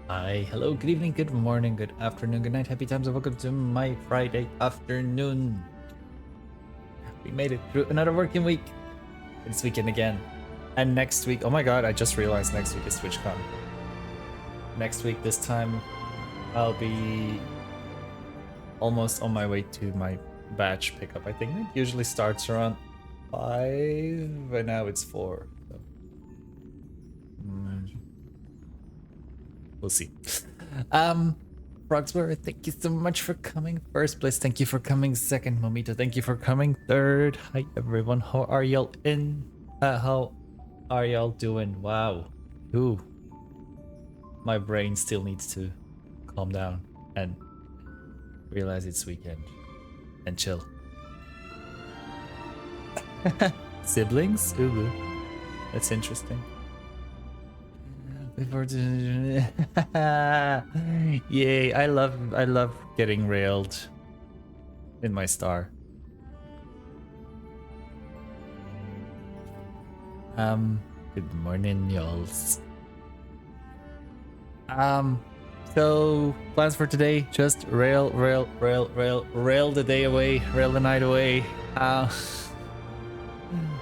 Hi, hello, good evening, good morning, good afternoon, good night, happy times, and welcome to my Friday afternoon. We made it through another working week. It's weekend again. And next week, oh my god, I just realized next week is TwitchCon. Next week, this time, I'll be almost on my way to my batch pickup. I think it usually starts around 5, but now it's 4. So. We'll see. Frogsworth, thank you so much for coming. First place, thank you for coming. Second, Momito, thank you for coming. Third, hi everyone. How are y'all how are y'all doing? Wow. Ooh. My brain still needs to calm down and realize it's weekend and chill. Siblings? Ooh. That's interesting. Before yay, I love getting railed in my star. Good morning, y'alls. So plans for today, just rail the day away, rail the night away. I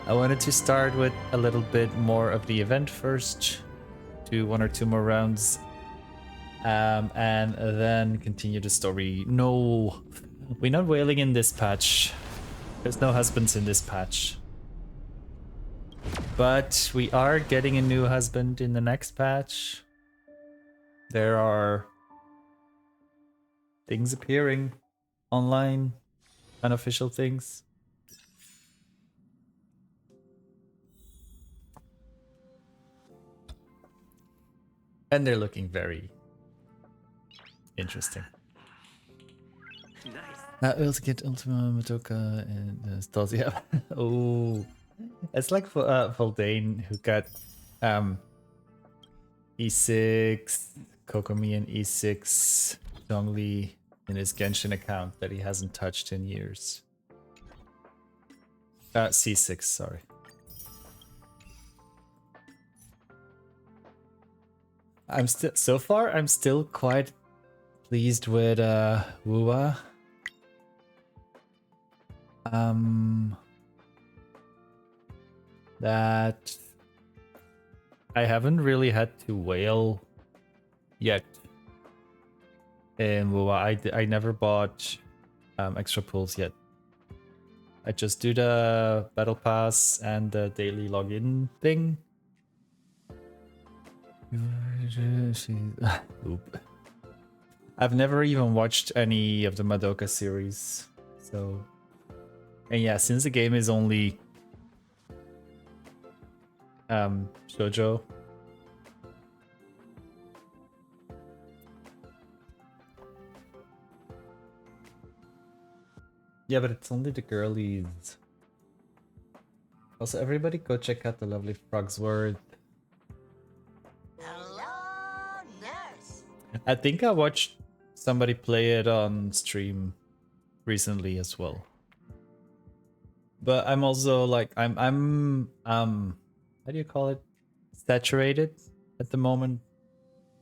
wanted to start with a little bit more of the event first. Do 1 or 2 more rounds, and then continue the story. No, we're not whaling in this patch. There's no husbands in this patch, but we are getting a new husband in the next patch. There are things appearing online, unofficial things. And they're looking very interesting. Nice. We also get Ultima, Madoka, and Stalls. Yeah. Oh, it's like for Voldane, who got E6, Kokomi, and E6 Zhongli in his Genshin account that he hasn't touched in years. C6, sorry. I'm still quite pleased with Wuwa. That I haven't really had to wail yet in Wuwa. I never bought extra pulls yet. I just do the battle pass and the daily login thing. Oop. I've never even watched any of the Madoka series, so... And yeah, since the game is only shoujo, yeah, but it's only the girlies. Also, everybody go check out the lovely Frogsworth. Hello, nurse. I think I watched somebody play it on stream recently as well. But I'm also like I'm how do you call it? Saturated at the moment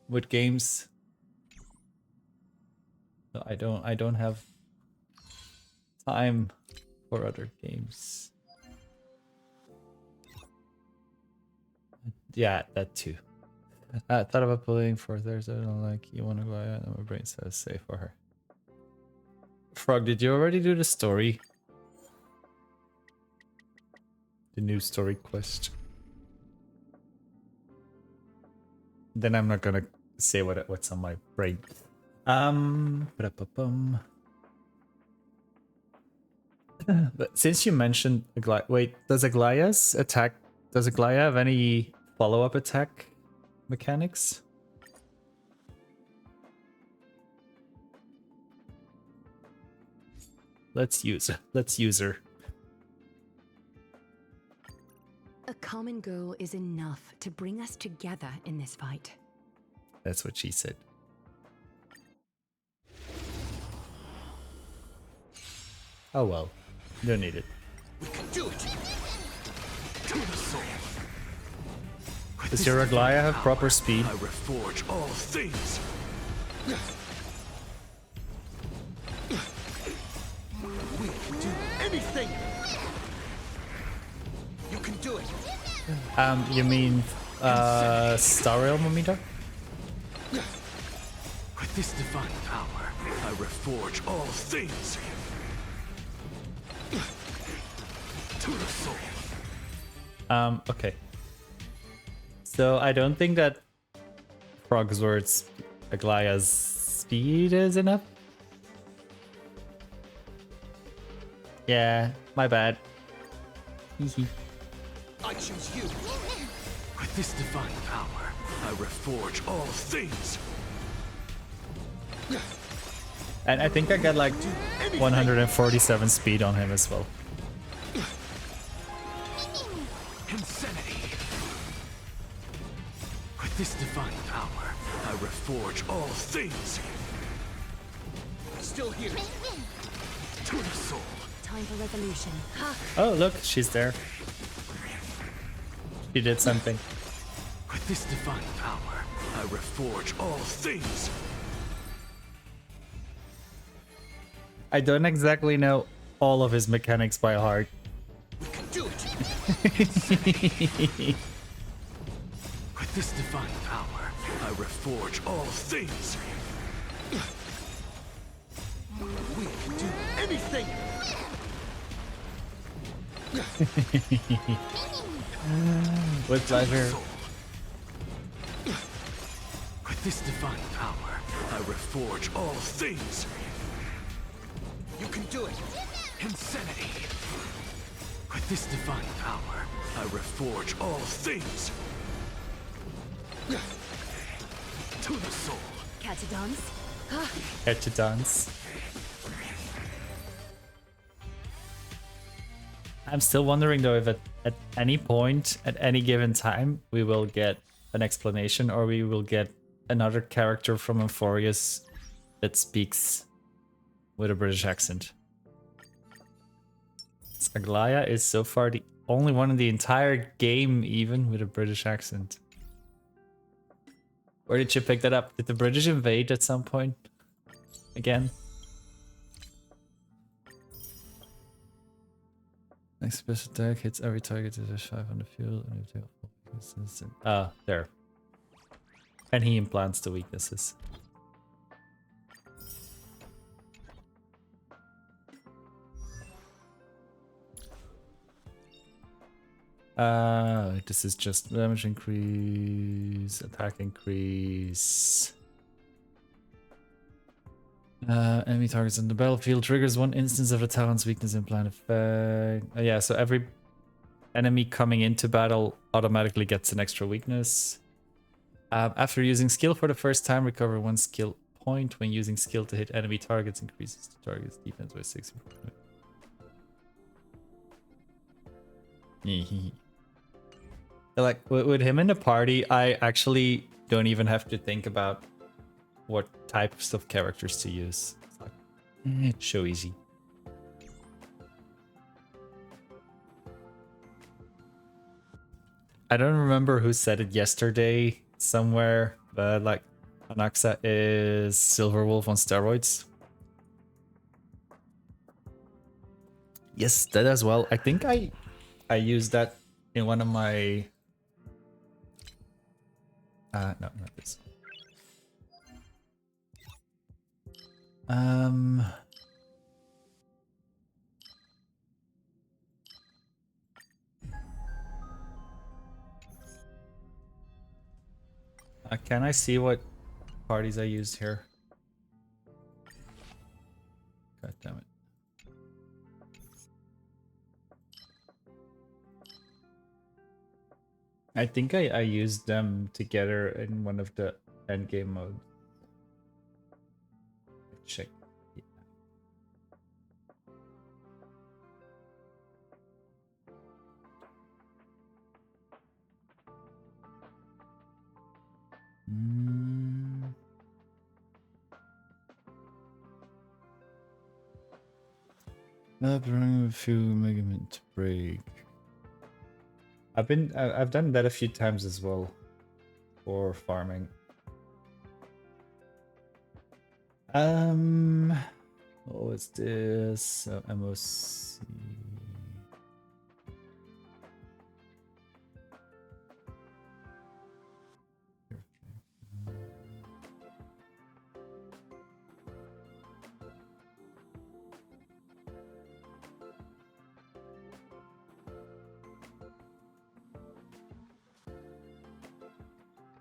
with games. So I don't have time for other games. Yeah, that too. I thought about pulling for Thursday. I don't like you want to go out. My brain says safe for her. Frog, did you already do the story? The new story quest. Then I'm not gonna say what's on my brain. But since you mentioned wait, does Aglaya's attack? Does Aglaya have any follow-up attack mechanics? Let's use her. A common goal is enough to bring us together in this fight. That's what she said. Oh well, don't need it. We can do it. To the soul. Does your Aglaya have proper speed? I reforge all things. We can do anything. You can do it. You mean Star Realm meter? With this divine power, I reforge all things. To the soul. Okay. So I don't think that Frogsworth's Aglaya's speed is enough. Yeah, my bad. I choose you. With this divine power, I reforge all things. And I think I got like 147 speed on him as well. Insanity. With this divine power, I reforge all things. Still here. To the soul. Time for resolution. Oh, look, she's there. She did something. With this divine power, I reforge all things. I don't exactly know all of his mechanics by heart. We can do it. With this divine power, I reforge all things. We can do anything. With pleasure. With this divine power, I reforge all things. You can do it. Insanity. With this divine power, I reforge all things. To the soul. Catadons. Catch a dance. I'm still wondering though if at any point, at any given time, we will get an explanation or we will get another character from Euphorius that speaks with a British accent. Aglaya is so far the only one in the entire game even with a British accent. Where did you pick that up? Did the British invade at some point? Again? Next special attack hits every target to dash 5 on the field. Ah, there. And he implants the weaknesses. This is just damage increase, attack increase. Enemy targets on the battlefield triggers one instance of the talent's weakness implant effect. Yeah, so every enemy coming into battle automatically gets an extra weakness. After using skill for the first time, recover one skill point. When using skill to hit enemy targets, increases the target's defense by 6. Like with him in the party, I actually don't even have to think about what types of characters to use. It's like, it's so easy. I don't remember who said it yesterday somewhere, but like Anaxa is Silverwolf on steroids. Yes, that as well. I think I used that in one of my no, not this. Can I see what parties I used here? God damn it. I think I used them together in one of the endgame modes. Check. Yeah. Bringing a few Megament to break. I've done that a few times as well for farming. What was this? So MOC.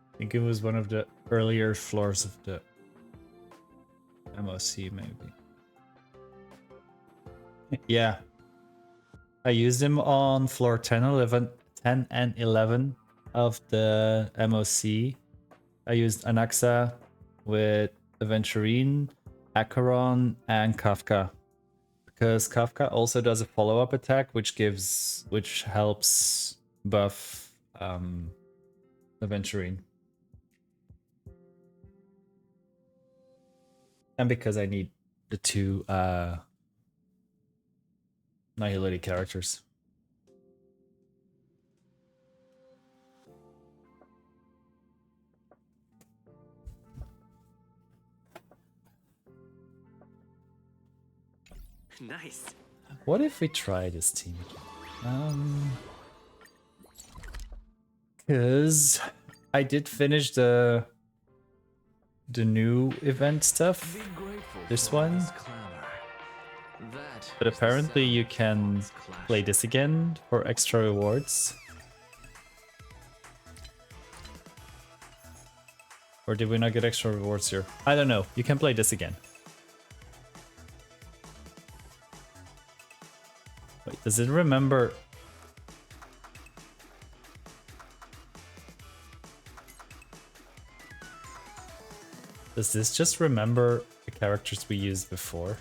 I think it was one of the earlier floors of the MOC, maybe. Yeah. I used him on floor 10, 11, 10 and 11 of the MOC. I used Anaxa with Aventurine, Acheron, and Kafka. Because Kafka also does a follow-up attack, which helps buff Aventurine. And because I need the two Nihility characters. Nice. What if we try this team? Because I did finish the new event stuff, Be grateful this for all one, this clamor. That but is the apparently sound you of can thorns clashing. play this again for extra rewards. Or did we not get extra rewards here? I don't know. You can play this again. Wait, does it remember? Does this just remember the characters we used before?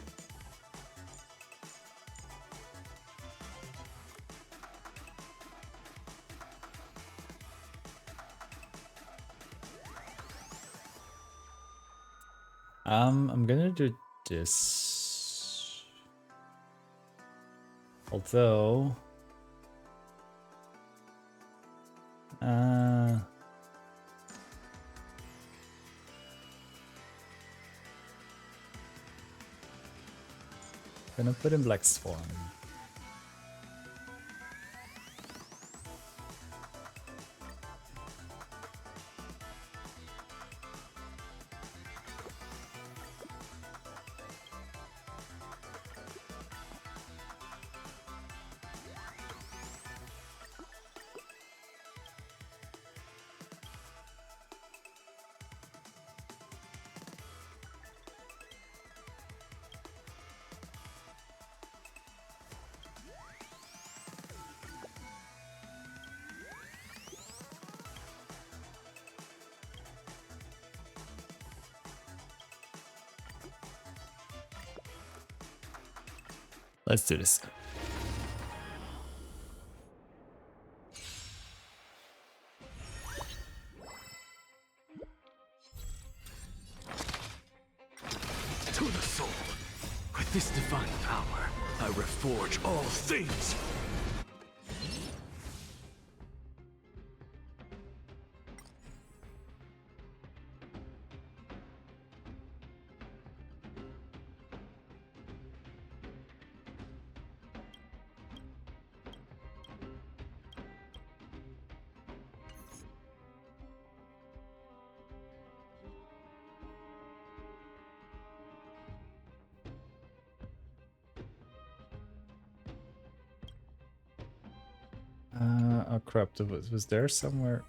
I'm gonna do this. Although... Gonna put in Black Swan. Let's do this. To the soul. With this divine power, I reforge all things. Oh crap, was there somewhere?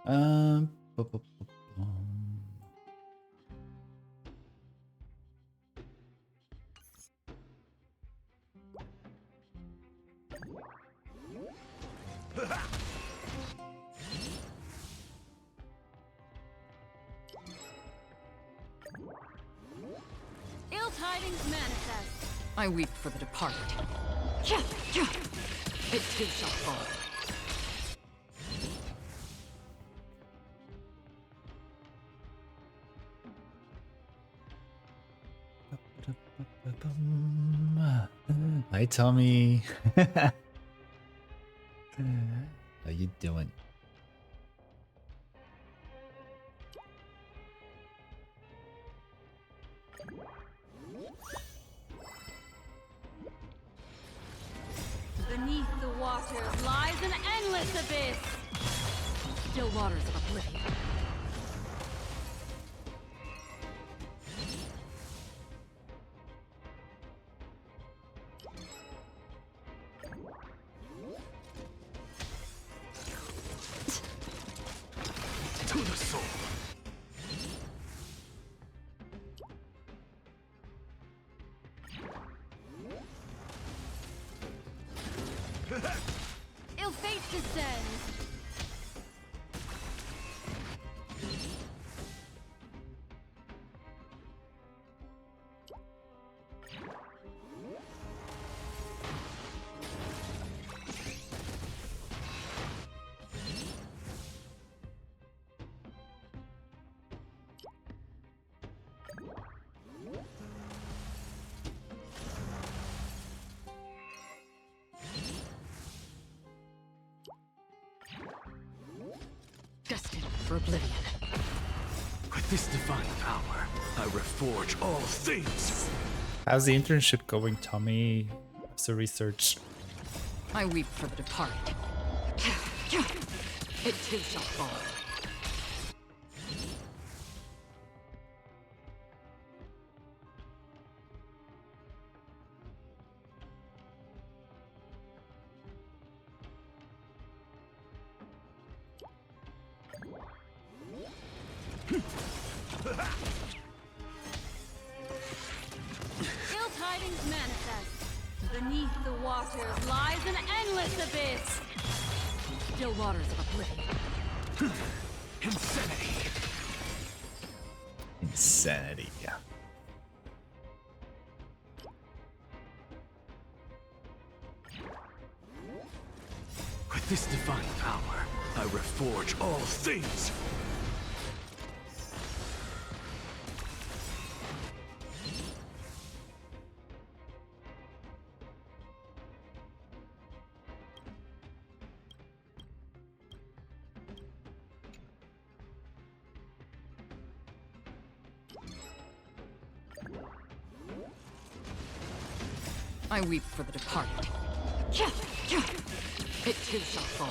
Bu- bu- bu- bum. Ill tidings manifest. I weep for the departed. It too shall fall. Hi, Tommy. How you doing? Beneath the waters lies an endless abyss. Still waters of oblivion. To the soul. Ill fate descends. Destined for oblivion. With this divine power, I reforge all things. How's the internship going, Tommy? How's the research? I weep for the departed. It too shall fall. Ill tidings manifest. Beneath the waters lies an endless abyss. Still waters of oblivion. Insanity. Insanity. With this divine power, I reforge all things. I weep for the departed. It too shall fall.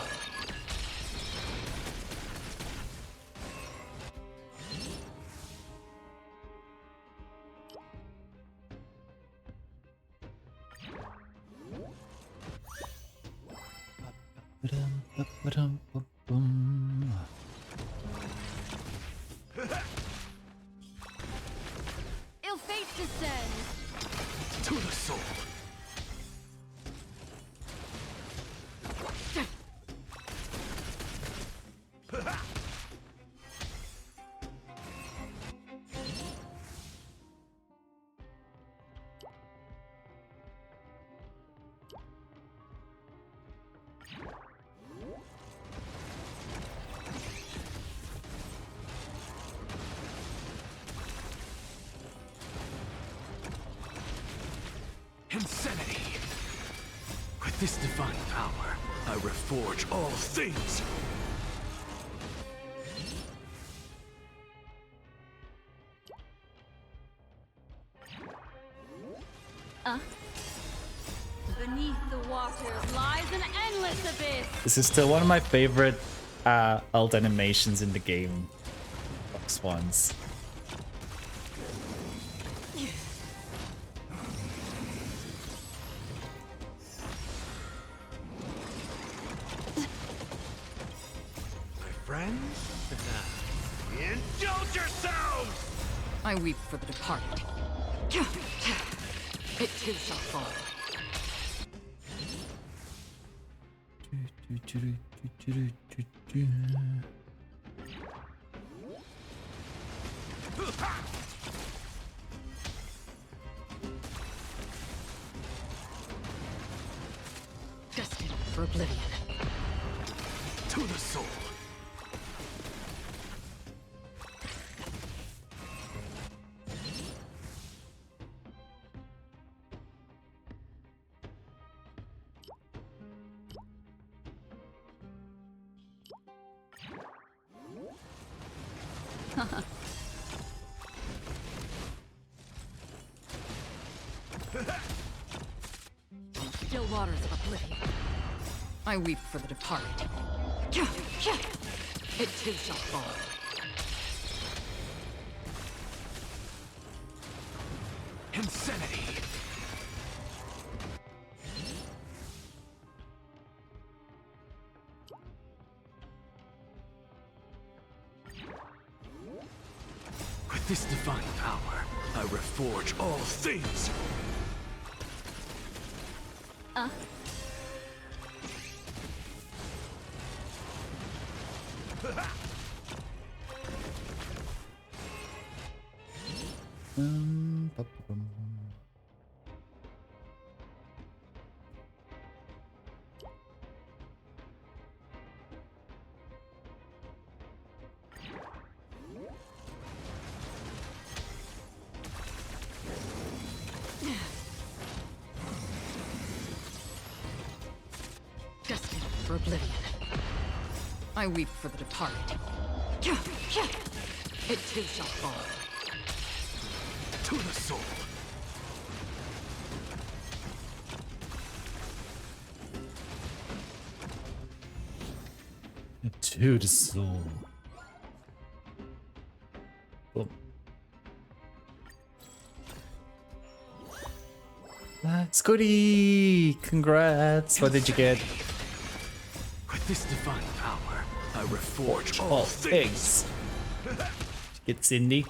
Ill fate descends. To the soul. Insanity! With this divine power, I reforge all things! Beneath the waters lies an endless abyss. This is still one of my favorite alt animations in the game. Fox ones. My friends? Indulge yourselves! I weep for the departed. It too shall fall. Destined for oblivion. To the soul! Still waters of oblivion. I weep for the departed. It too shall fall. Insanity! With this divine power, I reforge all things! Ba-ba-bum. Destined for oblivion. I weep for the departed. It too shall fall. To the soul! To the soul. Boom. That's goody! Congrats! What did you get? With this divine power, I reforge all All things! things. Get Cindy.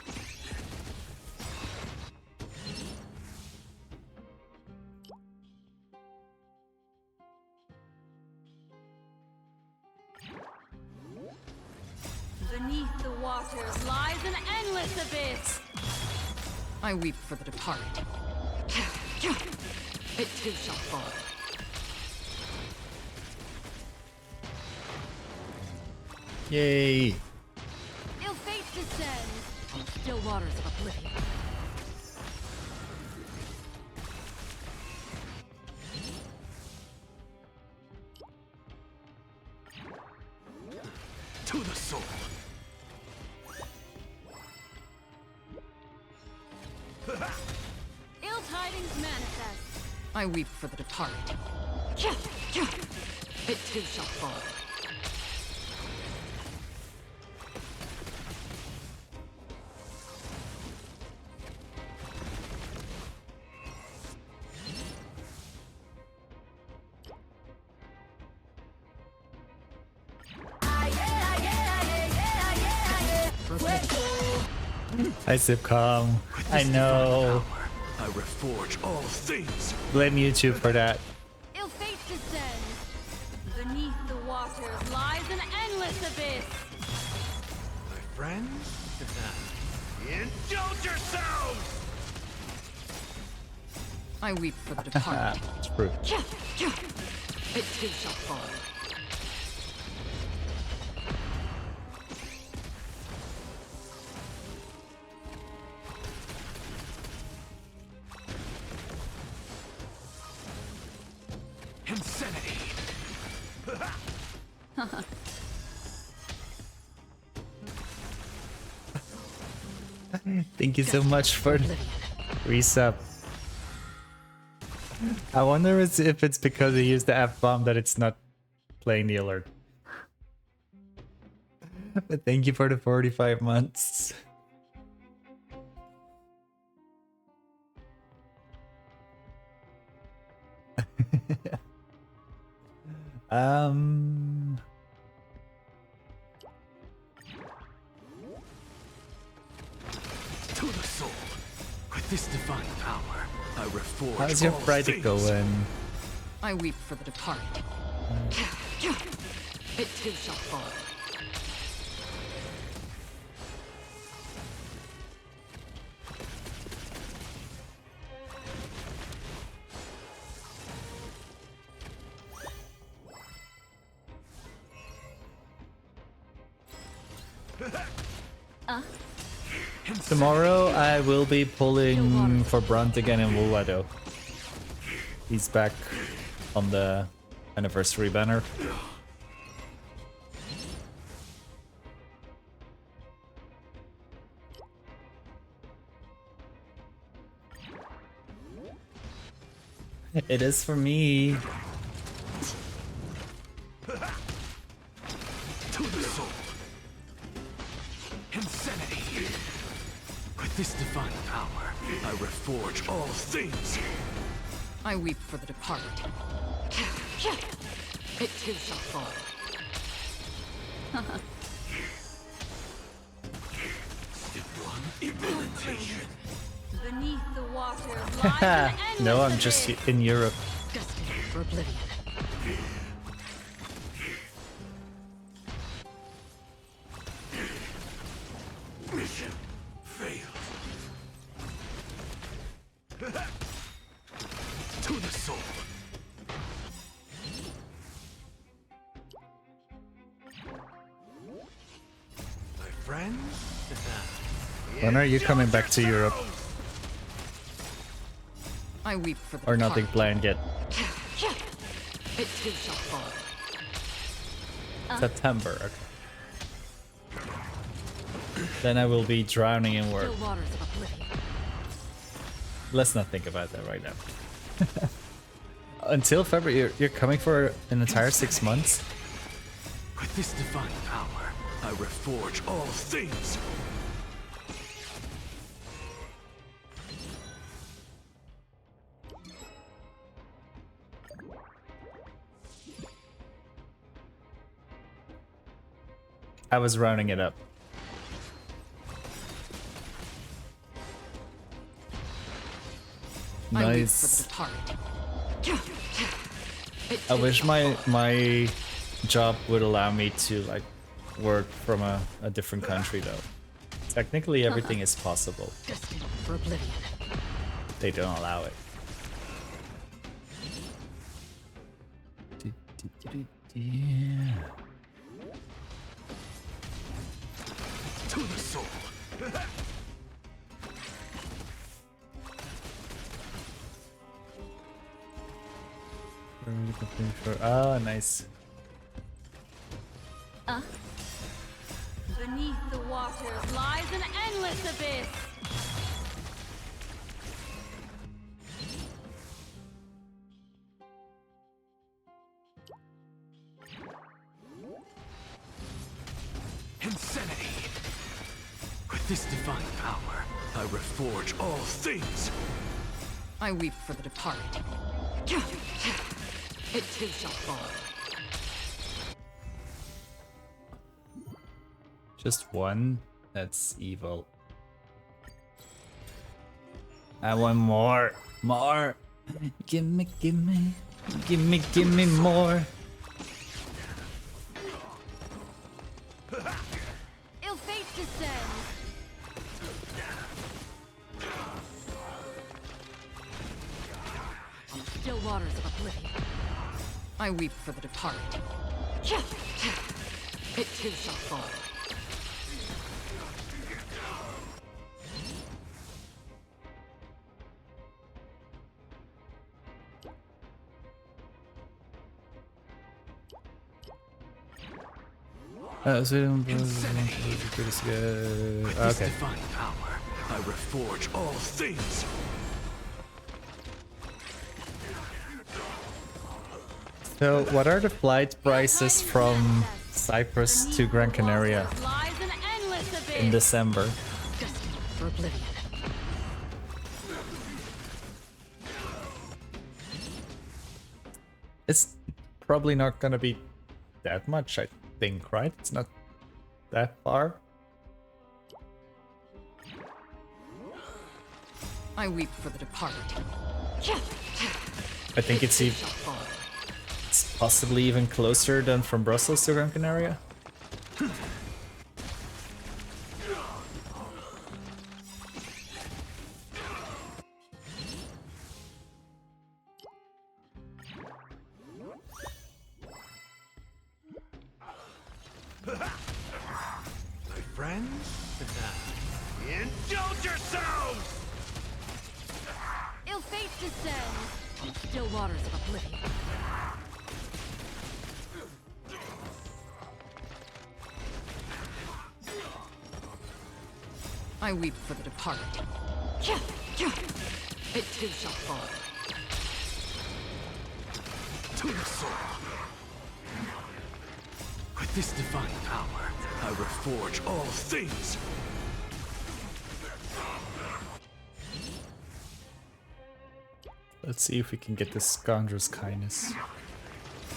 Beneath the waters lies an endless abyss. I weep for the departed. It too shall fall. Yay! Ill fate descends. Still waters of oblivion. To the soul! Ill tidings manifest. I weep for the departed. It too shall fall. Hi, Sipcom. I know. I reforge all things! Blame YouTube for that. Ill fate descends. Beneath the waters lies an endless abyss. My friends? Indulge yourselves! I weep for the departed. It's true. It too shall fall. Insanity! Thank you so much for the resub. I wonder if it's because he used the F-bomb that it's not playing the alert. But thank you for the 45 months. um... To the soul! With this divine power, I reforge How's your all Friday things. going? I weep for the departed. It too shall fall. Tomorrow I will be pulling for Brunt again in Wulado. He's back on the anniversary banner. It is for me. To the soul. Insanity. With this divine power, I reforge all things. I weep for the departed. It too shall fall. One implementation. Beneath the water lies an endless No, I'm just abyss. in Europe. Destined for oblivion. Mission failed. To the soul. My friends? When are you coming back to Europe? I weep for the Or nothing departed. planned yet? It too shall fall. September, okay. Then I will be drowning in work. Still waters of oblivion. Let's not think about that right now. Until February, you're coming for an entire 6 months? With this divine power, I reforge all things. I was rounding it up. I weep for the Nice. departed. It I too wish shall my job would allow me to like work from a different country though. Technically everything is possible. fall. Destined for oblivion. They don't allow it. To the soul. Oh, nice. Beneath the waters lies an endless abyss. Insanity. With this divine power, I reforge all things. I weep for the departed. It too shall fall. Just one? That's evil. I want more. More. Gimme, gimme. Gimme, gimme more. Ill fate descends. On still waters of oblivion. I weep for the departed. It too shall fall. With this Okay. divine power, I reforge all things. So, what are the flight prices from Cyprus to Gran Canaria Lies an endless abyss. in December? Destined for oblivion. It's probably not gonna be that much, I think, right? It's not that far. I weep for the departed. I think it's, It shall fall. it's possibly even closer than from Brussels to Gran Canaria. My friends? Indulge yourselves! Ill fate descends. On still waters of oblivion. I weep for the departed. It too shall fall. To the soul. With this divine power, I reforge all things. Let's see if we can get this scoundrel's kindness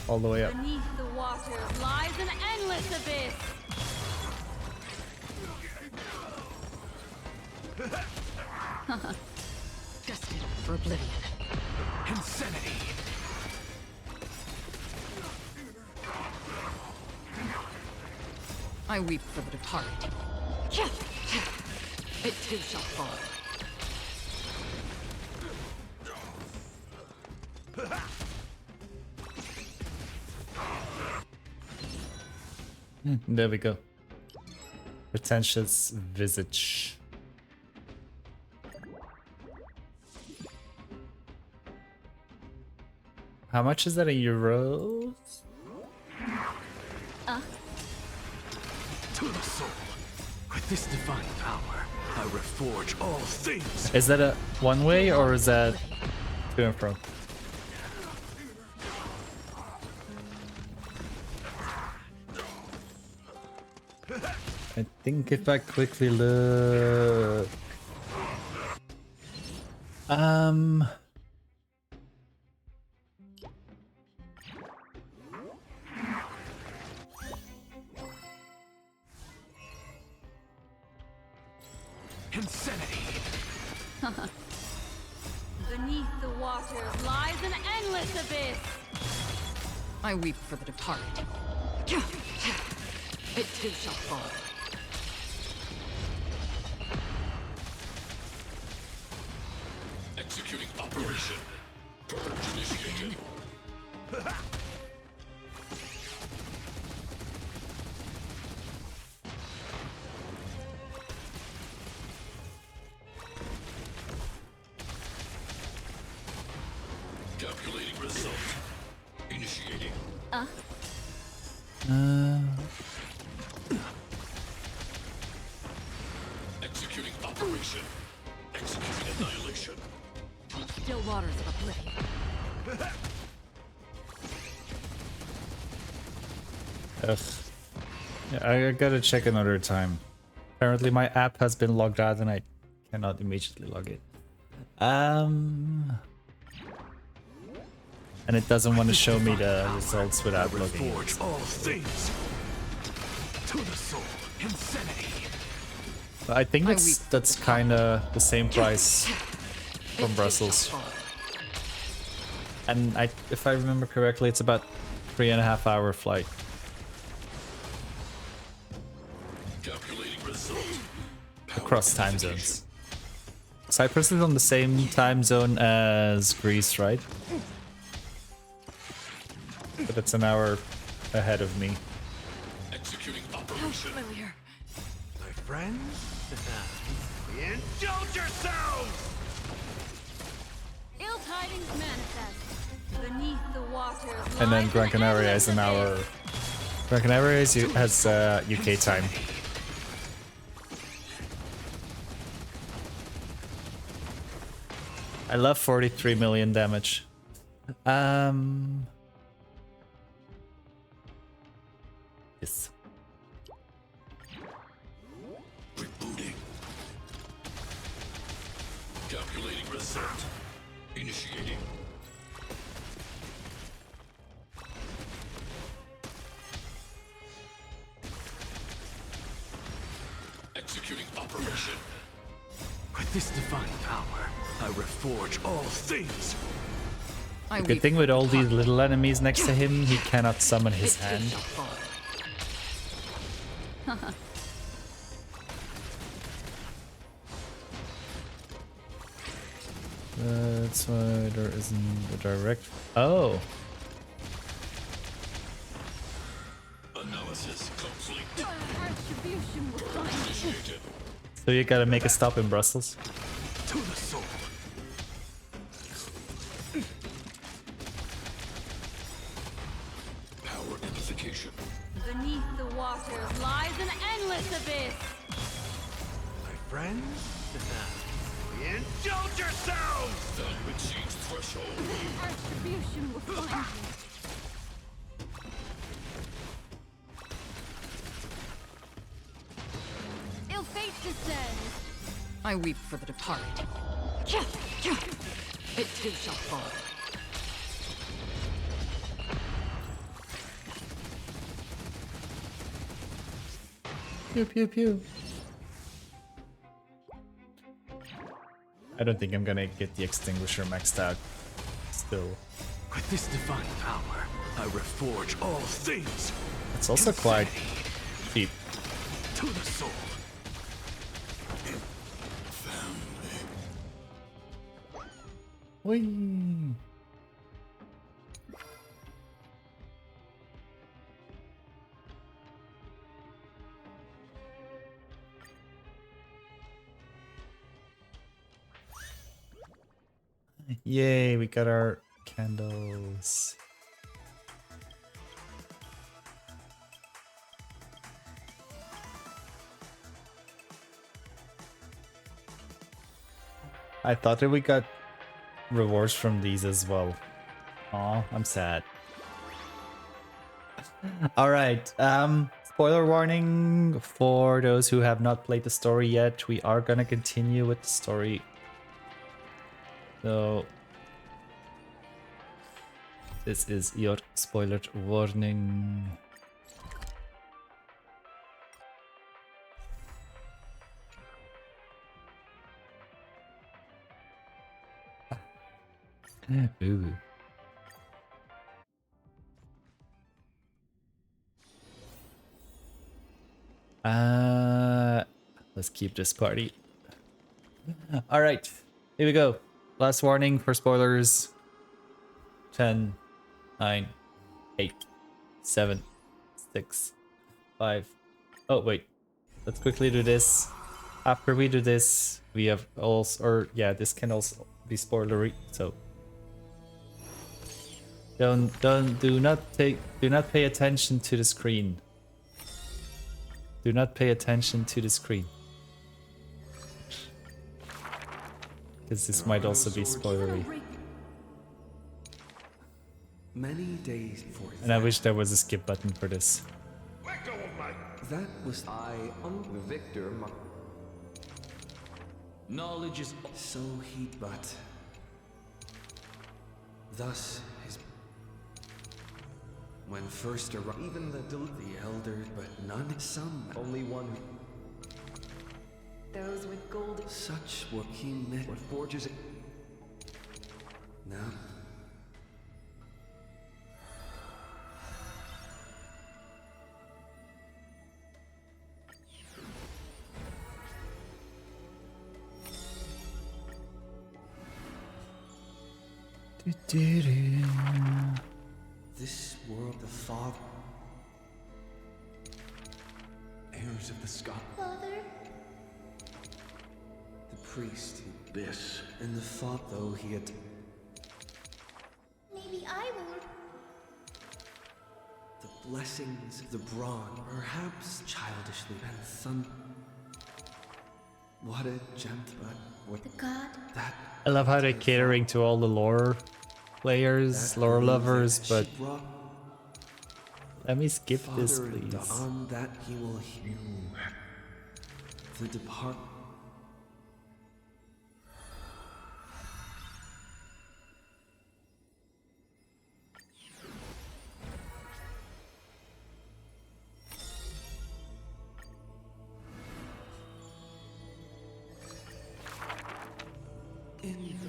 all the way up. Beneath the waters lies an endless abyss. Destined for oblivion. Insanity. I weep for the departed. It too shall fall. There we go. Pretentious visage. How much is that in euros? To the soul. With this divine power, I reforge all things. Is that a one way or is that to and fro? I think if I quickly look. Insanity. Beneath the waters lies an endless abyss. I weep for the departed. It too shall fall. Executing operation. Purge initiated. Calculating result. Initiating. Executing operation. Executing annihilation. Still waters of oblivion. Ugh. Yeah, I gotta check another time. Apparently my app has been logged out and I cannot immediately log it. And it doesn't want to show me the results without logging in. Reforge all things. To the soul. Insanity. But I think that's kind of the same price from Brussels. And if I remember correctly, it's about 3.5 hour flight. Calculating result. Across time zones. Cyprus is on the same time zone as Greece, right? But it's an hour ahead of me. Executing operation. Familiar. My friends? Indulge yourselves! Ill tidings manifest. Beneath the waters And then lies Gran an Canaria is an endless hour. Gran Canaria has UK time. I love 43 million damage. Yes. Rebooting. Calculating result. Initiating. Executing operation. With this divine power, I reforge all things. I Good weep thing for with the all these departed. little enemies next to him, he cannot summon his It too hand. shall fall. That's why there isn't a direct. Oh, Analysis complete. Retribution will find you. Initiated. so you gotta make a stop in Brussels. To the soul. Power amplification. Beneath the waters lies an endless abyss. My friends? Indulge yourselves! Value exceeds threshold. Retribution will find you. I weep for the departed. It too shall fall. Pew pew pew. I don't think I'm gonna get the extinguisher maxed out. Still. With this divine power, I reforge all things. It's also quite cheap. To the soul. Whee! Yay, we got our candles. I thought that we got rewards from these as well. Aw, I'm sad. Alright, spoiler warning for those who have not played the story yet. We are gonna continue with the story. So this is your spoiler warning. Ooh. Let's keep this party. All right, here we go. Last warning for spoilers. 10, 9, 8, 7, 6, 5. Oh, wait. Let's quickly do this. After we do this, we have also, or yeah, this can also be spoilery, so do not pay attention to the screen. Do not pay attention to the screen. Because this might also be spoilery. Many days for And I wish there was a skip button for this. Let go of my... that was I on the victor. Knowledge is So he but thus his when first arrived even the elders, but none some only one Those with gold. such were he met what forges it now. This world, the father, heirs of the sky. the priest, This and the thought though he had Maybe I will. the blessings of the brawn, perhaps childishly, and some. What a gent, but what The god. that I love how they're catering to all the lore players, lore lovers, but she brought let me skip this, Father, and please. on that he will heal the depart. In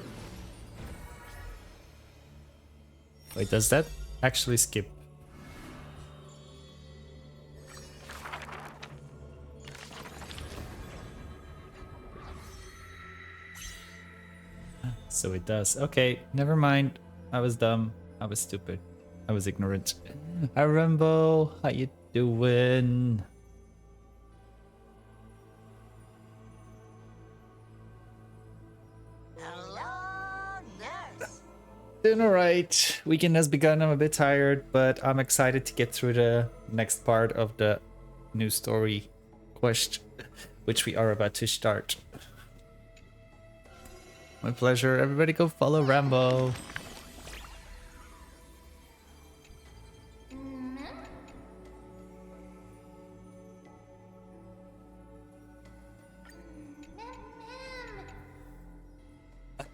Wait, does that actually skip? So it does. Okay, never mind. I was dumb. I was stupid. I was ignorant. Hi Rumbo, how you doing? Doing alright. Weekend has begun. I'm a bit tired, but I'm excited to get through the next part of the new story quest, which we are about to start. My pleasure. Everybody go follow Rambo.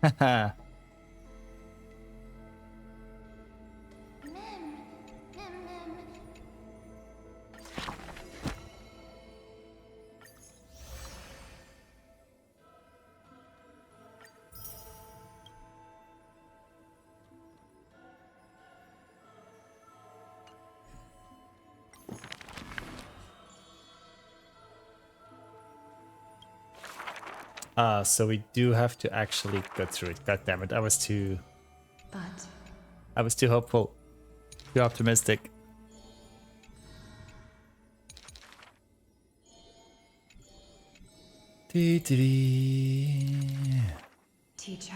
Haha. So we do have to actually go through it. God damn it, But I was too hopeful. Too optimistic. Dee-dee-dee. teacher,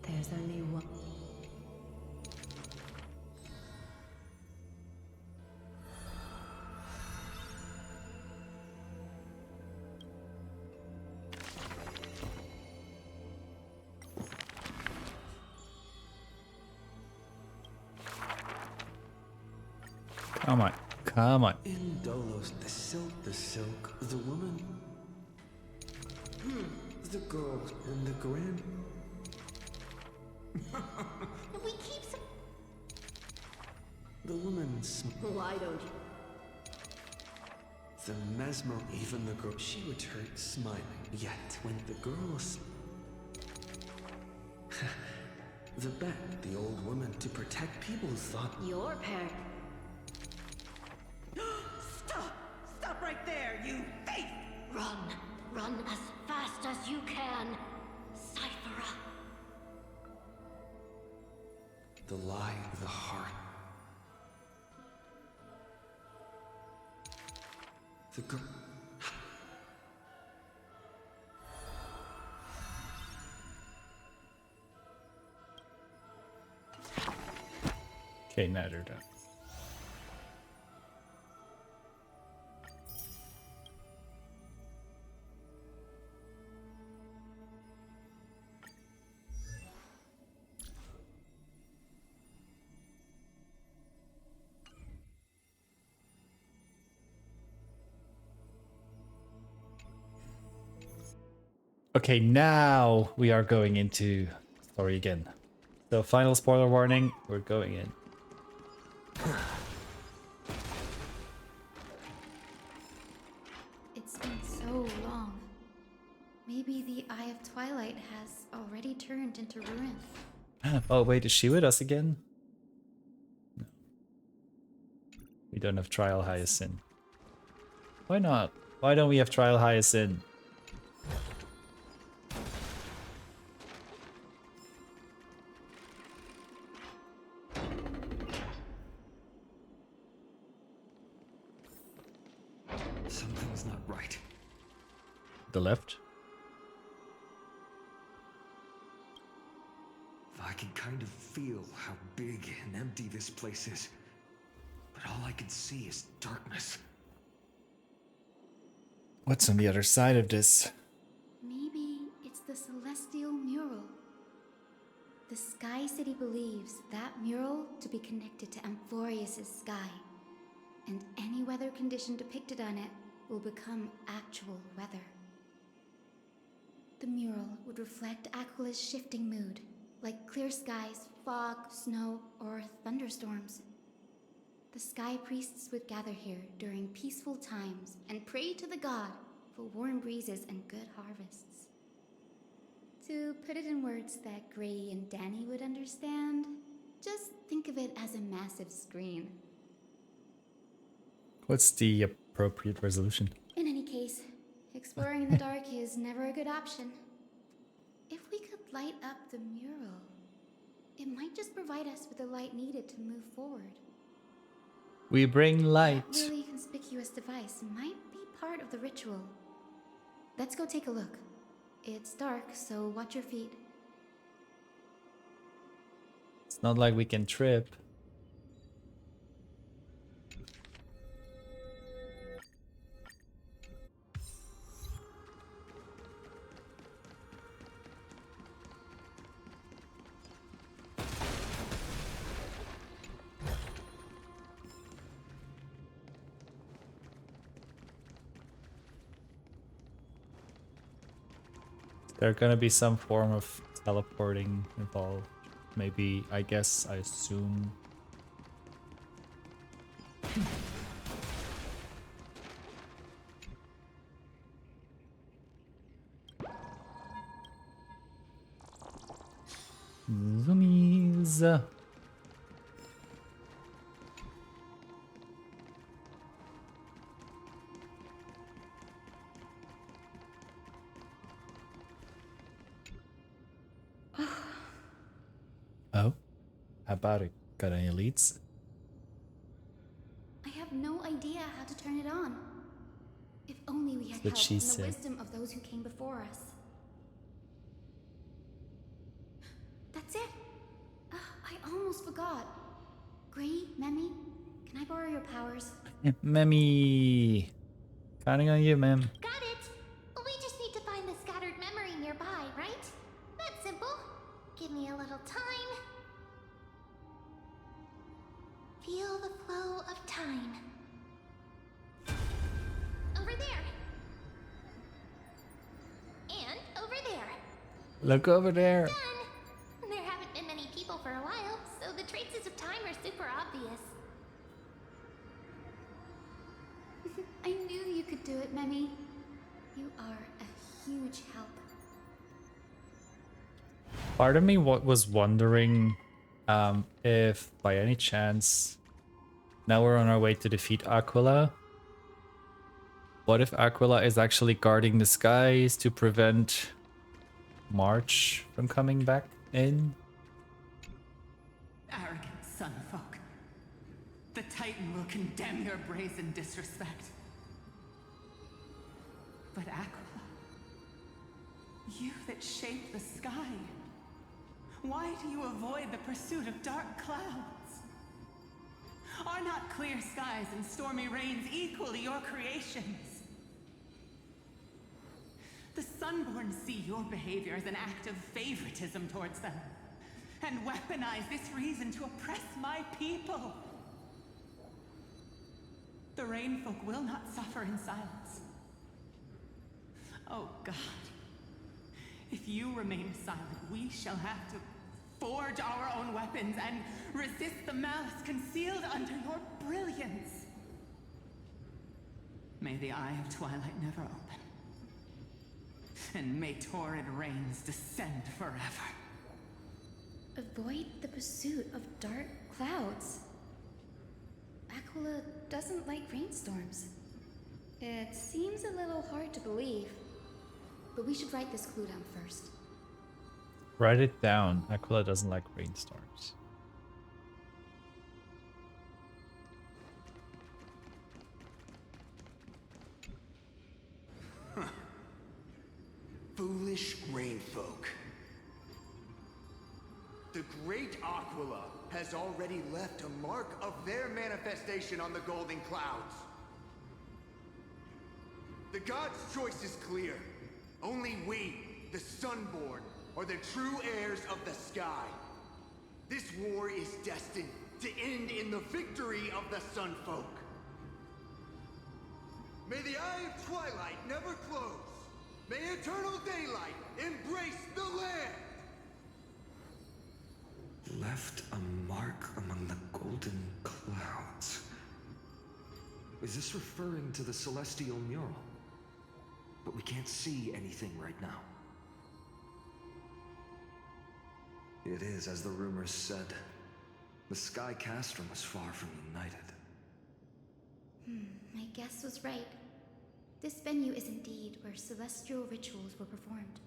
there's only one. Come on. Come on. In Dolos, the silk, the woman. The girl and the grand. We keep some. The woman's. Why don't you? The mesmer, even the girl. She returned smiling. Yet, when the girls. The bat, the old woman, to protect people, thought. Your parent. Stop right there, you thief! Run. Run as fast as you can. Cyphera. The lie, the heart. The girl. Okay, now they're done. Okay, now we are going into story again. So final spoiler warning, we're going in. It's been so long. Maybe the Eye of Twilight has already turned into ruin. Oh wait, is she with us again? No. We don't have Trial Hyacinth. Why not? Why don't we have Trial Hyacinth? Something's not right. The left? I can kind of feel how big and empty this place is. But all I can see is darkness. What's on the other side of this? Maybe it's the celestial mural. The Sky City believes that mural to be connected to Amphorius' sky, and any weather condition depicted on it will become actual weather. The mural would reflect Aquila's shifting mood, like clear skies, fog, snow, or thunderstorms. The sky priests would gather here during peaceful times and pray to the god for warm breezes and good harvests. To put it in words that Gray and Danny would understand, just think of it as a massive screen. What's the appropriate resolution? In any case, exploring in the dark is never a good option. If we could light up the mural, it might just provide us with the light needed to move forward. We bring light. That really conspicuous device might be part of the ritual. Let's go take a look. It's dark, so watch your feet. It's not like we can trip. There's gonna be some form of teleporting involved. Maybe, I guess, I assume. Zoomies. Oh, how about it? Got any leads? I have no idea how to turn it on. If only we had That's what help she and the said. wisdom of those who came before us. That's it. I almost forgot. Gray, Memmy, can I borrow your powers? Memmy. Counting on you, ma'am. Got it! We just need to find the scattered memory nearby, right? That's simple. Give me a little time. Feel the flow of time. Over there. And over there. Look over there. Done! There haven't been many people for a while, so the traces of time are super obvious. I knew you could do it, Memmy. You are a huge help. Part of me was wondering if by any chance now we're on our way to defeat Aquila. What if Aquila is actually guarding the skies to prevent March from coming back in? Arrogant sunfolk. The Titan will condemn your brazen disrespect. But Aquila, you that shaped the sky, why do you avoid the pursuit of dark clouds? Are not clear skies and stormy rains equally your creations? The Sunborn see your behavior as an act of favoritism towards them, and weaponize this reason to oppress my people. The Rainfolk will not suffer in silence. Oh God. If you remain silent, we shall have to forge our own weapons and resist the malice concealed under your brilliance. May the Eye of Twilight never open. And may torrid rains descend forever. Avoid the pursuit of dark clouds. Aquila doesn't like rainstorms. It seems a little hard to believe. But we should write this clue down first. Write it down. Aquila doesn't like rainstorms. Foolish rainfolk. The great Aquila has already left a mark of their manifestation on the golden clouds. The gods' choice is clear. Only we, the Sunborn, are the true heirs of the sky. This war is destined to end in the victory of the Sunfolk. May the Eye of Twilight never close. May eternal daylight embrace the land! Left a mark among the golden clouds. Is this referring to the celestial mural? But we can't see anything right now. It is, as the rumors said. The Sky Castrum was far from united. My guess was right. This venue is indeed where celestial rituals were performed.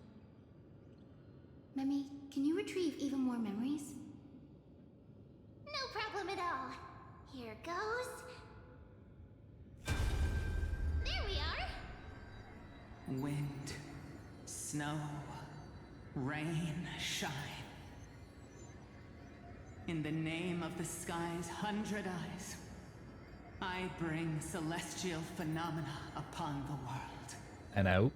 Memmy, can you retrieve even more memories? No problem at all. Here goes. There we are. Wind, snow, rain, shine. In the name of the sky's 100 eyes, I bring celestial phenomena upon the world. And out.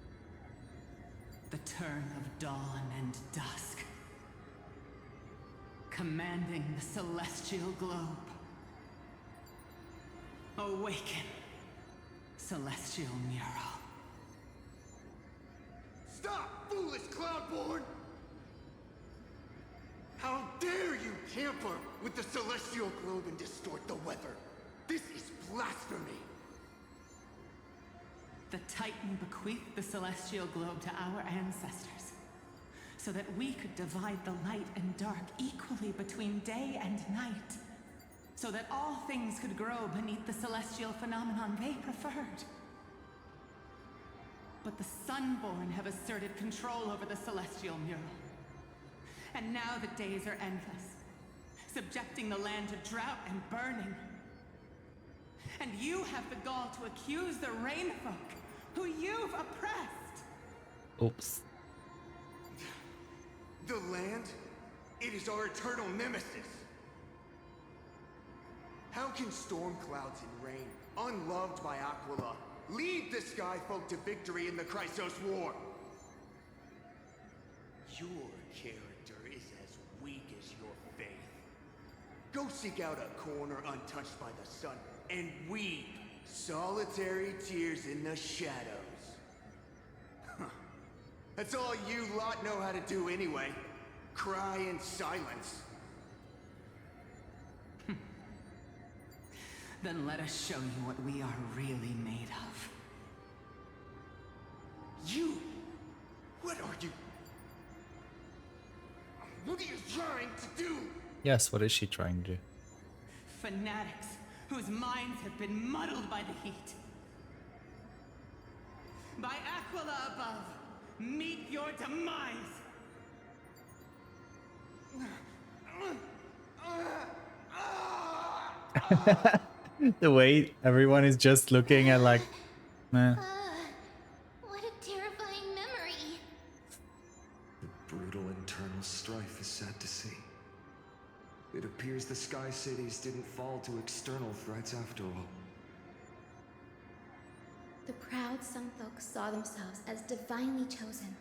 The turn of dawn and dusk. Commanding the celestial globe. Awaken, celestial mural. Stop, foolish Cloudborn! How dare you tamper with the celestial globe and distort the weather? This is blasphemy! The Titan bequeathed the celestial globe to our ancestors, so that we could divide the light and dark equally between day and night, so that all things could grow beneath the celestial phenomenon they preferred. But the Sunborn have asserted control over the celestial mural. And now the days are endless, subjecting the land to drought and burning. And you have the gall to accuse the Rainfolk, who you've oppressed. Oops. The land? It is our eternal nemesis. How can storm clouds and rain, unloved by Aquila, lead the Sky Folk to victory in the Chrysos War? Your character is as weak as your faith. Go seek out a corner untouched by the sun and weep solitary tears in the shadows. Huh. That's all you lot know how to do anyway. Cry in silence. Then let us show you what we are really made of. You? What are you? What are you trying to do? Yes, what is she trying to do? Fanatics whose minds have been muddled by the heat. By Aquila above, meet your demise! The way everyone is just looking at like, meh. What a terrifying memory. The brutal internal strife is sad to see. It appears the Sky Cities didn't fall to external threats after all. The proud Sunfolk saw themselves as divinely chosen,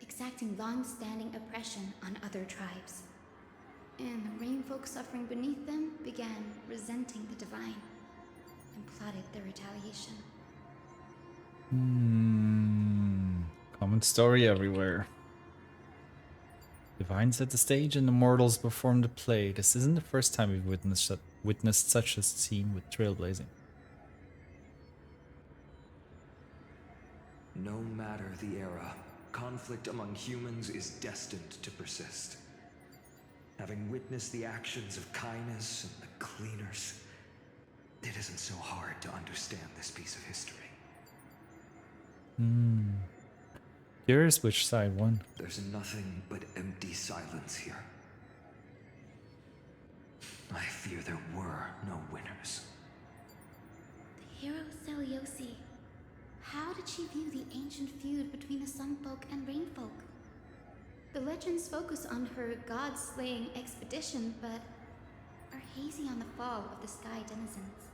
exacting long-standing oppression on other tribes. And the Rainfolk suffering beneath them began resenting the divine and plotted their retaliation. Common story everywhere. Divine set the stage and the mortals performed the play. This isn't the first time we've witnessed such a scene with trailblazing. No matter the era, conflict among humans is destined to persist. Having witnessed the actions of Kindness and the Cleaners, it isn't so hard to understand this piece of history. Curious which side won. There's nothing but empty silence here. I fear there were no winners. The hero Celiosi. How did she view the ancient feud between the Sunfolk and Rainfolk? The legends focus on her god-slaying expedition, but are hazy on the fall of the Sky Denizens.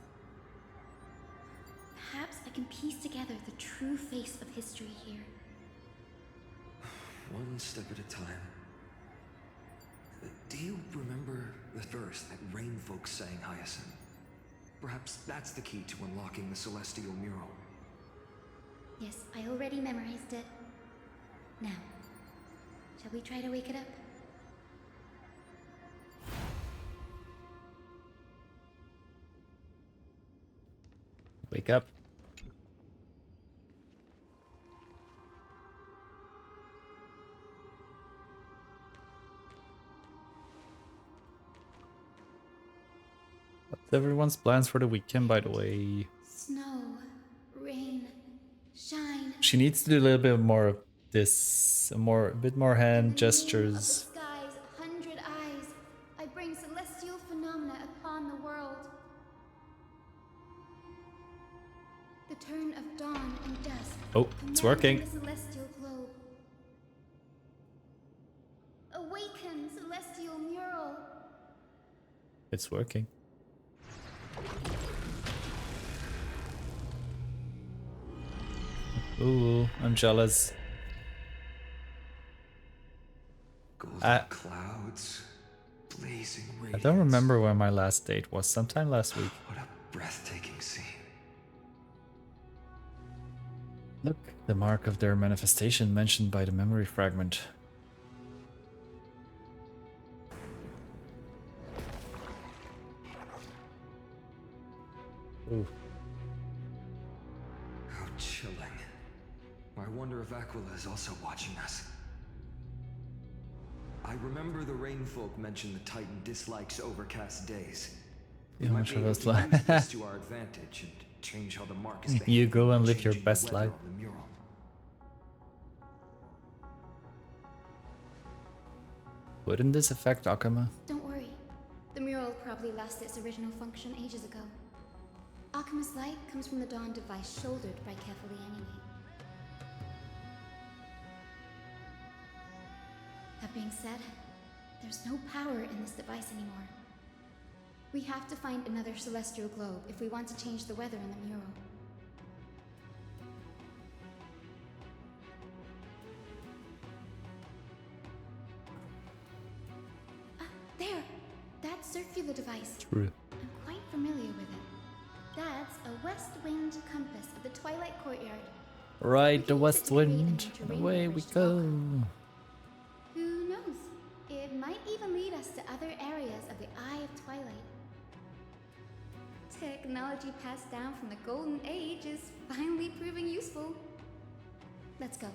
Perhaps I can piece together the true face of history here. One step at a time. Do you remember the verse that Rainfolk sang, Hyacinth? Perhaps that's the key to unlocking the celestial mural. Yes, I already memorized it. Now, shall we try to wake it up? Wake up. What's everyone's plans for the weekend, by the way? Snow, rain, shine. She needs to do a little bit more of this, a bit more hand gestures. Of the sky's 100 eyes, I bring celestial phenomena upon the world. The turn of dawn and dusk. Oh, it's working. The celestial globe. Awaken, celestial mural. It's working. Ooh, I'm jealous. Golden clouds, blazing radiance. I don't remember when my last date was. Sometime last week. What a breathtaking scene. Look, The mark of their manifestation mentioned by the memory fragment. Ooh. How chilling. I wonder if Aquila is also watching us. I remember the Rainfolk mentioned the Titan dislikes overcast days. Yeah, We might much be of able us to like- use this to our advantage and change how the mark is behaving, You go and live your changing the best weather life. on the mural. Wouldn't this affect Akama? Don't worry. The mural probably lost its original function ages ago. Alchemist's light comes from the dawn device shouldered by Kefali anyway. That being said, there's no power in this device anymore. We have to find another celestial globe if we want to change the weather in the mural. There! That circular device. True. I'm quite familiar with it. That's a west-winged compass of the Twilight Courtyard. Right, the We can west use it to create an wind. interracial Away we bridge to go. Welcome. Who knows? It might even lead us to other areas of the Eye of Twilight. Technology passed down from the Golden Age is finally proving useful. Let's go.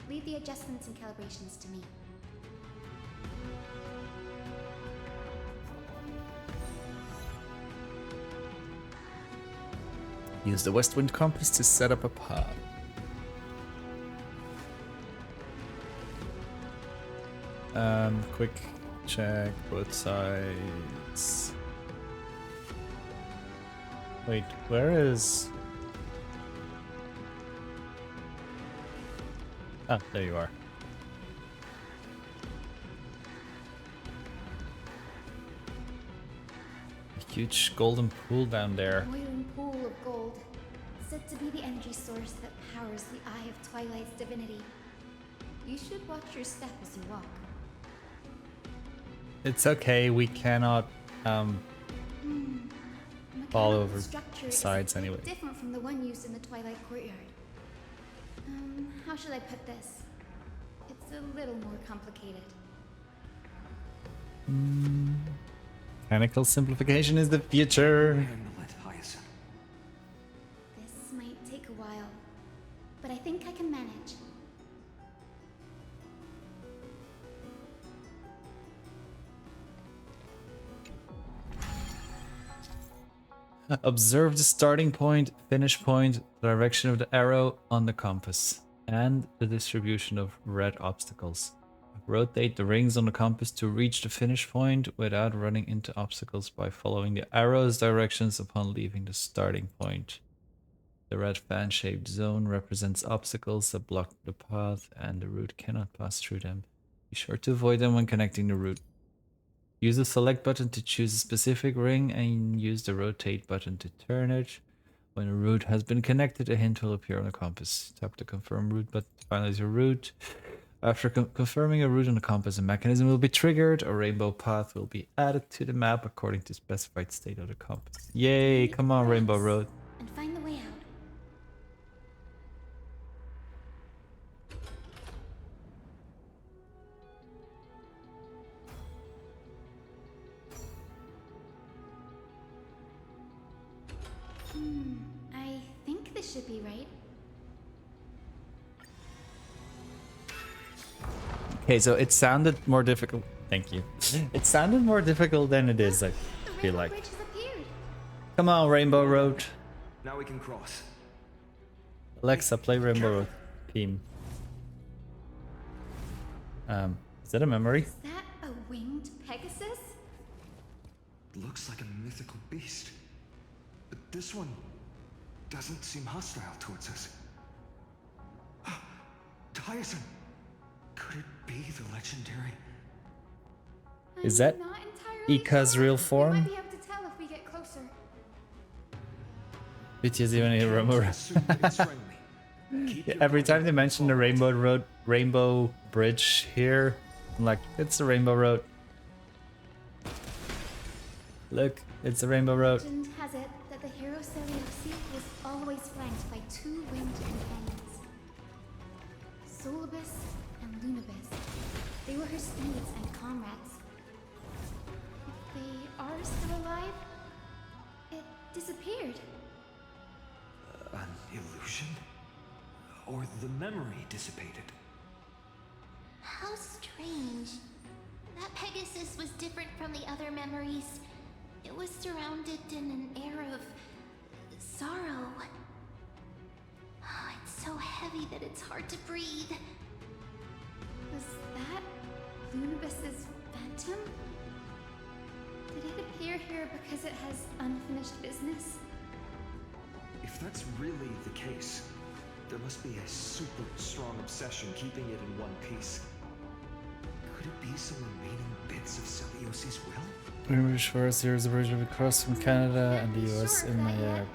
Leave the adjustments and calibrations to me. Use the west wind compass to set up a path. Quick check both sides. Wait, where is... Ah, there you are. A huge golden pool down there. Boiling pool of gold, said to be the energy source that powers the Eye of Twilight's divinity. You should watch your step as you walk. It's okay, we cannot fall Mechanical over structure sides is a bit anyway. different from the one used in the Twilight Courtyard. How should I put this? It's a little more complicated. Mechanical simplification is the future. Handle it, Hyacinth. This might take a while, but I think I can manage. Observe the starting point, finish point, direction of the arrow on the compass, and the distribution of red obstacles. Rotate the rings on the compass to reach the finish point without running into obstacles by following the arrow's directions upon leaving the starting point. The red fan-shaped zone represents obstacles that block the path and the route cannot pass through them. Be sure to avoid them when connecting the route. Use the select button to choose a specific ring and use the rotate button to turn it. When a route has been connected, a hint will appear on the compass. Tap the confirm route button to finalize your route. After confirming a route on the compass, a mechanism will be triggered. A rainbow path will be added to the map according to specified state of the compass. Yay, come on, Rainbow Road. And find the way out. I think this should be right. Okay, so it sounded more difficult. Thank you. It sounded more difficult than it is, I The feel rainbow like. bridge has appeared. Come on, Rainbow Road. Now we can cross. Alexa, play Rainbow Road theme. Is that a memory? Is that a winged Pegasus? Looks like a mythical beast. But this one doesn't seem hostile towards us. Hyacinth! Could it be the legendary? Is that I'm not entirely Ika's sure. real We form? might be able to tell if we get closer. BTS even a Rainbow Road. Assume it's friendly. Keep your Every time eye they mention the forward. Rainbow Road, Rainbow Bridge here, I'm like, it's the Rainbow Road. Look, it's the Rainbow Road. Legend has it that the hero Celiosea was always flanked by two winged companions. Solibus and Lunibus. They were her steeds and comrades. If they are still alive, it disappeared. An illusion? Or the memory dissipated? How strange. That Pegasus was different from the other memories. It was surrounded in an air of sorrow. Oh, it's so heavy that it's hard to breathe. Was that Lunibus's phantom? Did it appear here because it has unfinished business? If that's really the case, there must be a super strong obsession keeping it in one piece. Could it be some remaining bits of Celiosi's will? British Forest series originally across from Canada and the US Sure, in not Niagara. yet.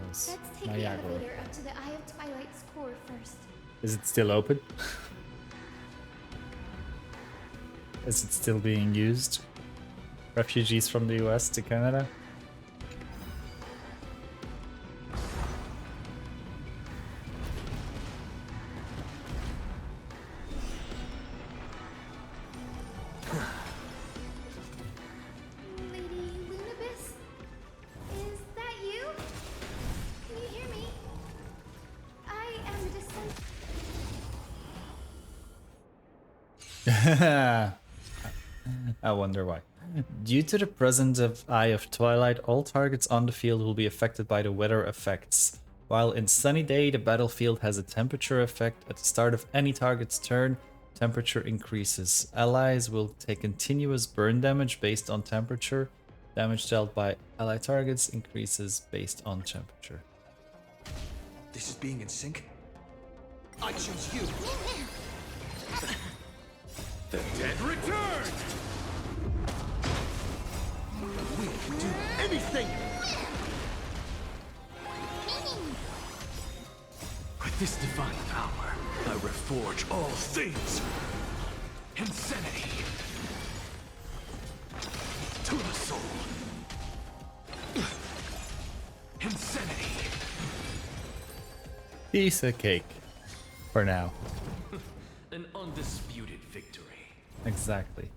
Let's take the elevator up to the Eye of Twilight's core first. Is it still open? Is it still being used? Refugees from the US to Canada? Lady Lunibus? Is that you? Can you hear me? I am a descendant. I wonder why. Due to the presence of Eye of Twilight, all targets on the field will be affected by the weather effects. While in sunny day, the battlefield has a temperature effect. At the start of any target's turn, temperature increases. Allies will take continuous burn damage based on temperature. Damage dealt by ally targets increases based on temperature. This is being in sync? I choose you! The dead return! We'll do anything! With this divine power, I reforge all things! Insanity! To the soul! Insanity! Piece of cake. For now. An undisputed victory. Exactly.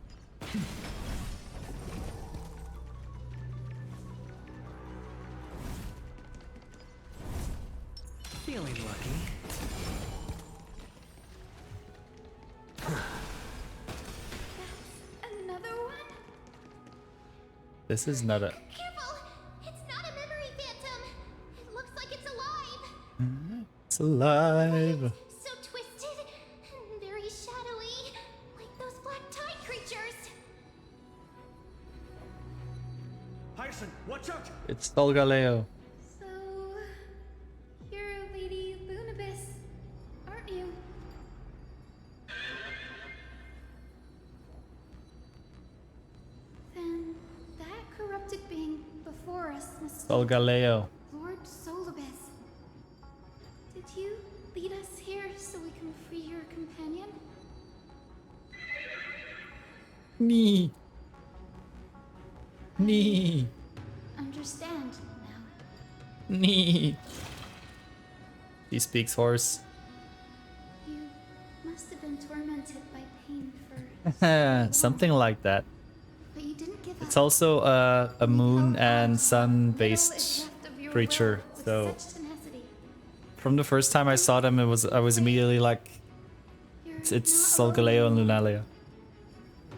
Feeling lucky. Another one? This is not a... Careful! It's not a memory phantom! It looks like it's alive! It's alive! So twisted and very shadowy, like those black tide creatures. Hyacin, watch out! It's Solgaleo. So, you're Lady Lunibus, aren't you? Then that corrupted being before us must be Solgaleo. Lord Solibus. Did you lead us here so we can free your companion? Nee. Nee. Understand now. Nee. He speaks horse. You must have been tormented by pain for Something like that. but you didn't give It's up. also a moon and sun Little is based left of your creature. will with So such tenacity. from the first time I saw them, I was immediately like, You're it's not Solgaleo and alone. Lunalia.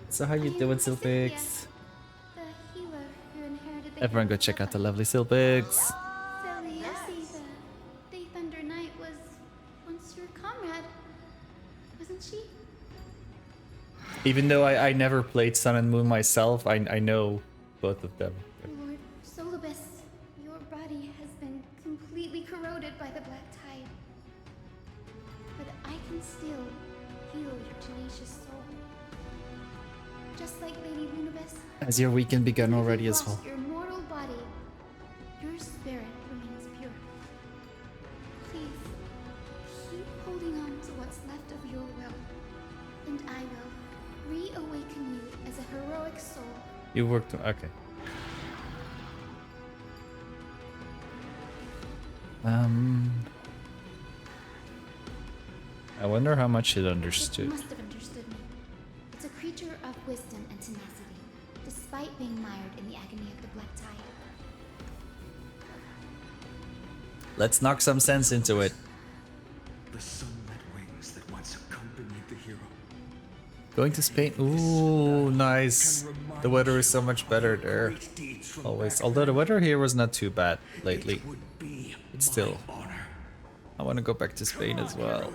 So how you I am doing, Cynthia, Silpix? the healer who inherited the Everyone go gift check of out the life. lovely Silpix. Celiosi, the Thunder Knight, was once your comrade, wasn't she? Even though I never played Sun and Moon myself, I know both of them. Lord Solibus, your body has been completely corroded by the black tide. But I can still heal your tenacious soul. Just like Lady Lunibus, Has your weekend begun even if already you've as well? lost your mortal body, your spirit remains pure. Please, keep holding on to what's left of your will, and I will reawaken you as a heroic soul. You worked. Okay. I wonder how much it It understood. must have understood me. It's a creature of wisdom and tenacity, despite being mired in the agony of the black tide. Let's knock some sense into it. The sunlit wings that once accompanied the hero. Going to Spain. Ooh, nice. The weather is so much better there. Always. Although the weather here was not too bad lately. But still. I want to go back to Spain as well.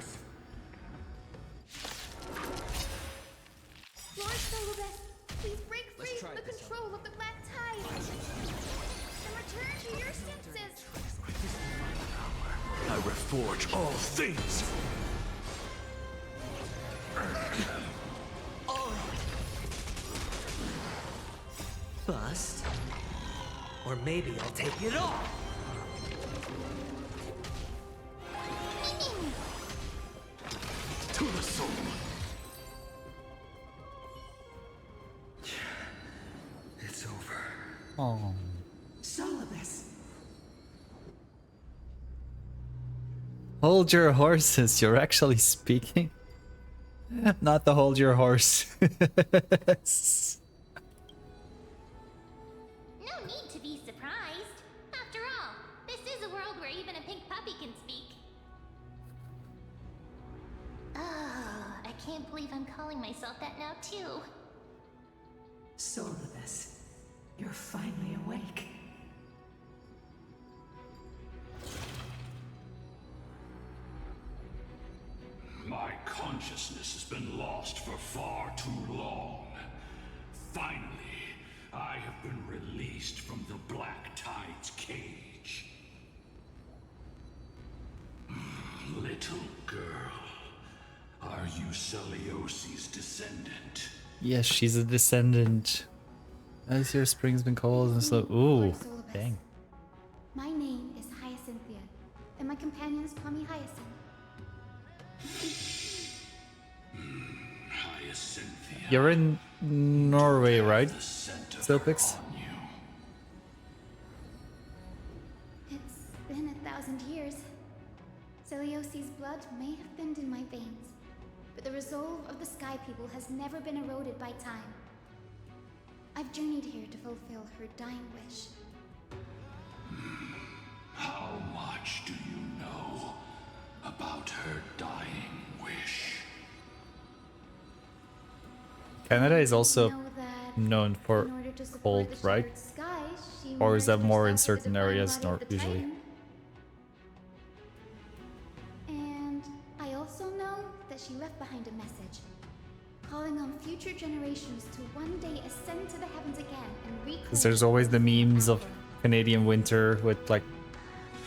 Lord Solobeth, please break free from the control of the black tide. And return to your senses. I reforge all things. Bust? Or maybe I'll take it off. To the soul. It's over. Oh. Solobus. Hold your horses. You're actually speaking? Not the hold your horse. No need to be surprised. After all, this is a world where even a pink puppy can speak. Oh, I can't believe I'm calling myself that now, too. Solobus, you're finally awake. My consciousness has been lost for far too long. Finally, I have been released from the Black Tide's cage. Little girl, are you Celiosi's descendant? Yes, she's a descendant. As your spring's been cold and slow. Ooh, Lord Solobus. dang. My name is Hyacinthia, and my companions call me Hyacinth. Hyacinthia. You're in Norway, right? The scent of Silpix? her on you. It's been 1,000 years. Celiosi's blood may have thinned in my veins, but the resolve of the Sky People has never been eroded by time. I've journeyed here to fulfill her dying wish. How much do you know about her dying wish? Canada is also Know that known for in order to support cold, the right? shared sky, she Or is that merged more in herself with the certain divine areas body of the usually? Titan. And I also know that she left behind a message, calling on future generations to one day ascend to the heavens again and reclaim. Because there's always the memes of Canadian winter with like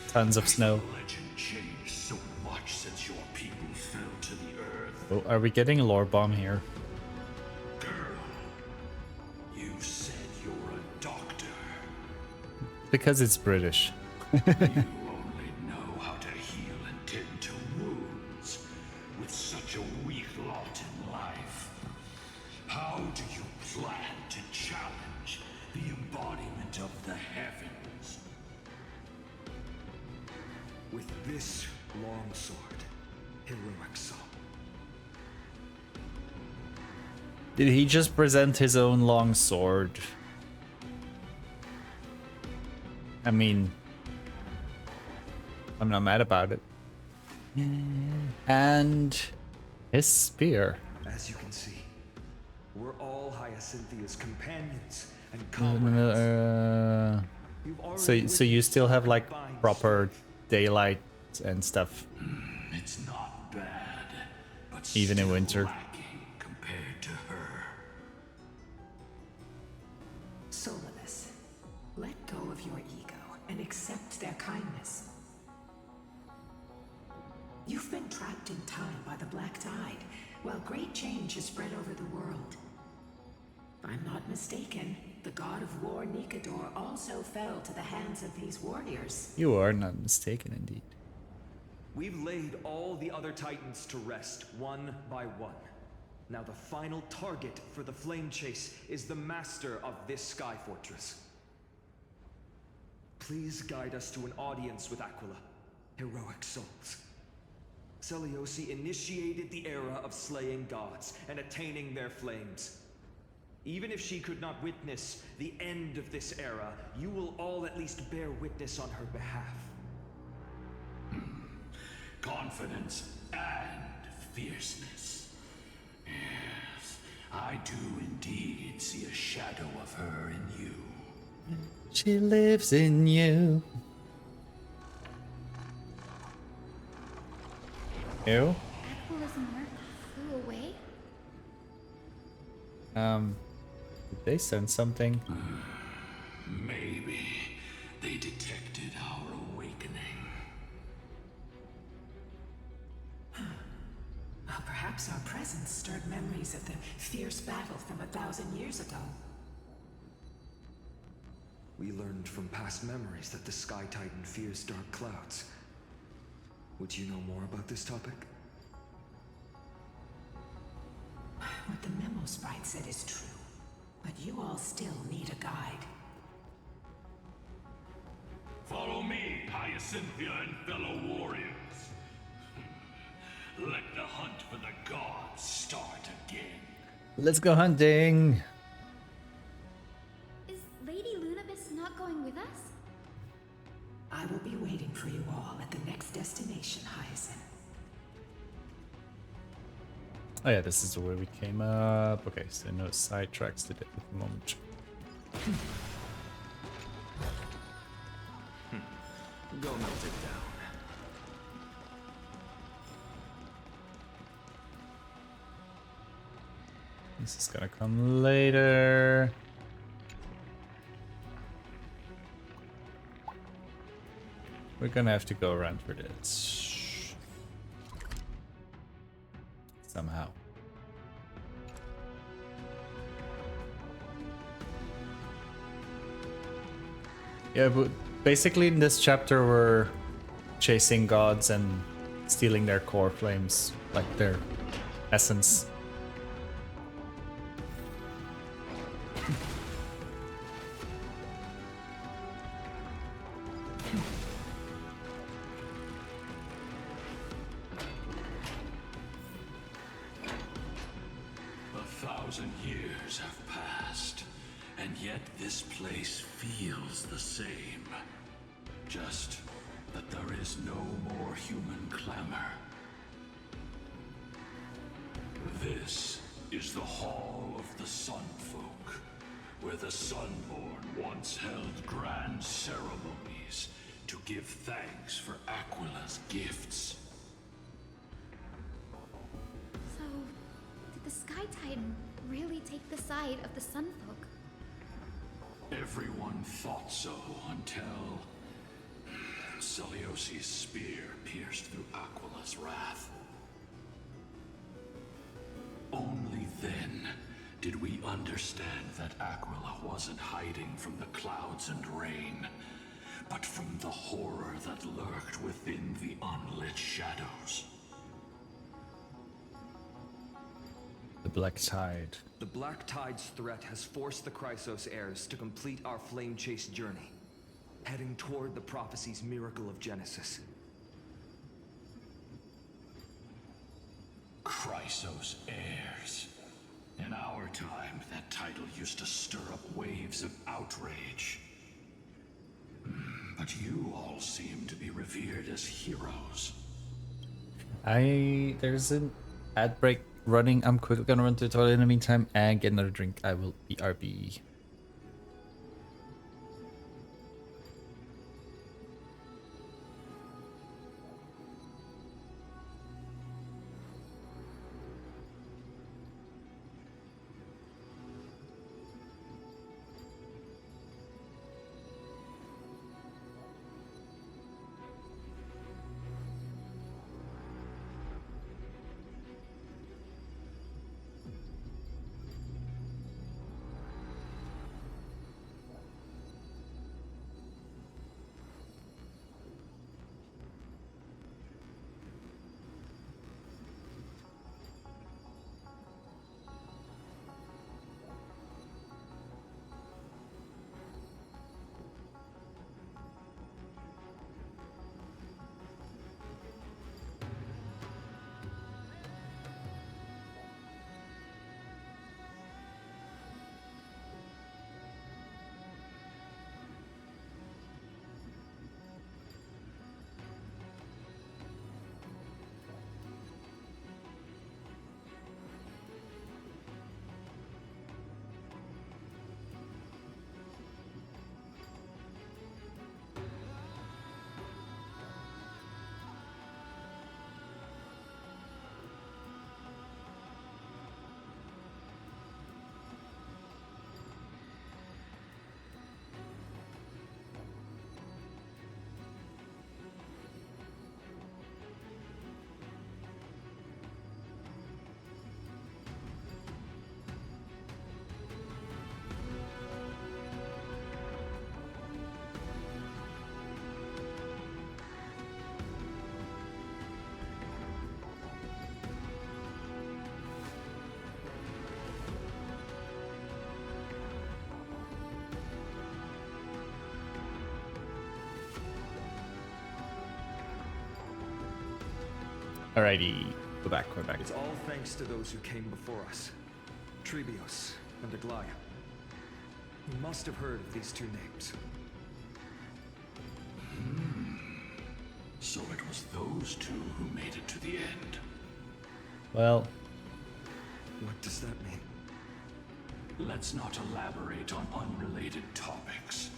tons of snow. The legend changed so much since your people fell to the earth. Oh, are we getting a lore bomb here? Girl, you said you're a doctor. Because it's British. You only know how to heal and tend to wounds with such a weak lot in life. How do you plan to challenge the embodiment of the heavens? With this long sword, heroic soul. Did he just present his own long sword? I mean, I'm not mad about it. And his spear. As you can see, we're all Hyacinthia's companions and comrades. You've already So you still have like witnessed proper daylight and stuff, It's not bad, but even in still winter. lacking compared to her. Solobus, let go of your ego and accept their kindness. You've been trapped in time by the Black Tide, while great change has spread over the world. If I'm not mistaken, the god of war Nikador also fell to the hands of these warriors. You are not mistaken, indeed. We've laid all the other titans to rest, one by one. Now the final target for the flame chase is the master of this sky fortress. Please guide us to an audience with Aquila, heroic souls. Seliosi initiated the era of slaying gods and attaining their flames. Even if she could not witness the end of this era, you will all at least bear witness on her behalf. Confidence and fierceness. Yes, I do indeed see a shadow of her in you. She lives in you. Ew. Aquilus mark flew away? Did they send something? Maybe they detected our awakening. Well, perhaps our presence stirred memories of the fierce battle from 1,000 years ago. We learned from past memories that the Sky Titan fears dark clouds. Would you know more about this topic? What the memo sprite said is true, but you all still need a guide. Follow me, Hyacinthia and fellow warriors. Let the hunt for the gods start again. Let's go hunting. Is Lady Lunabis not going with us? I will be waiting for you all at the next destination, Hyacinth. Oh yeah, this is the way we came up. Okay, so no sidetracks today at the moment. Go melt it down. This is gonna come later. We're gonna have to go around for this. Somehow. Yeah, but basically in this chapter we're chasing gods and stealing their core flames, like their essence. Years have passed, and yet this place feels the same. Just that there is no more human clamor. This is the Hall of the Sunfolk, where the Sunborn once held grand ceremonies to give thanks for Aquila's gifts. So, did the Sky Titan really take the side of the Sunfolk? Everyone thought so until Celiosi's spear pierced through Aquila's wrath. Only then did we understand that Aquila wasn't hiding from the clouds and rain, but from the horror that lurked within the unlit shadows. The Black Tide. The Black Tide's threat has forced the Chrysos heirs to complete our flame chase journey, heading toward the prophecy's miracle of Genesis. Chrysos heirs. In our time, that title used to stir up waves of outrage. But you all seem to be revered as heroes. There's an ad break running. I'm quickly gonna run to the toilet in the meantime and get another drink. I will BRB. Alrighty, we're back. It's all thanks to those who came before us. Trebios and Aglaya. You must have heard of these two names. So it was those two who made it to the end. Well, What does that mean? Let's not elaborate on unrelated topics.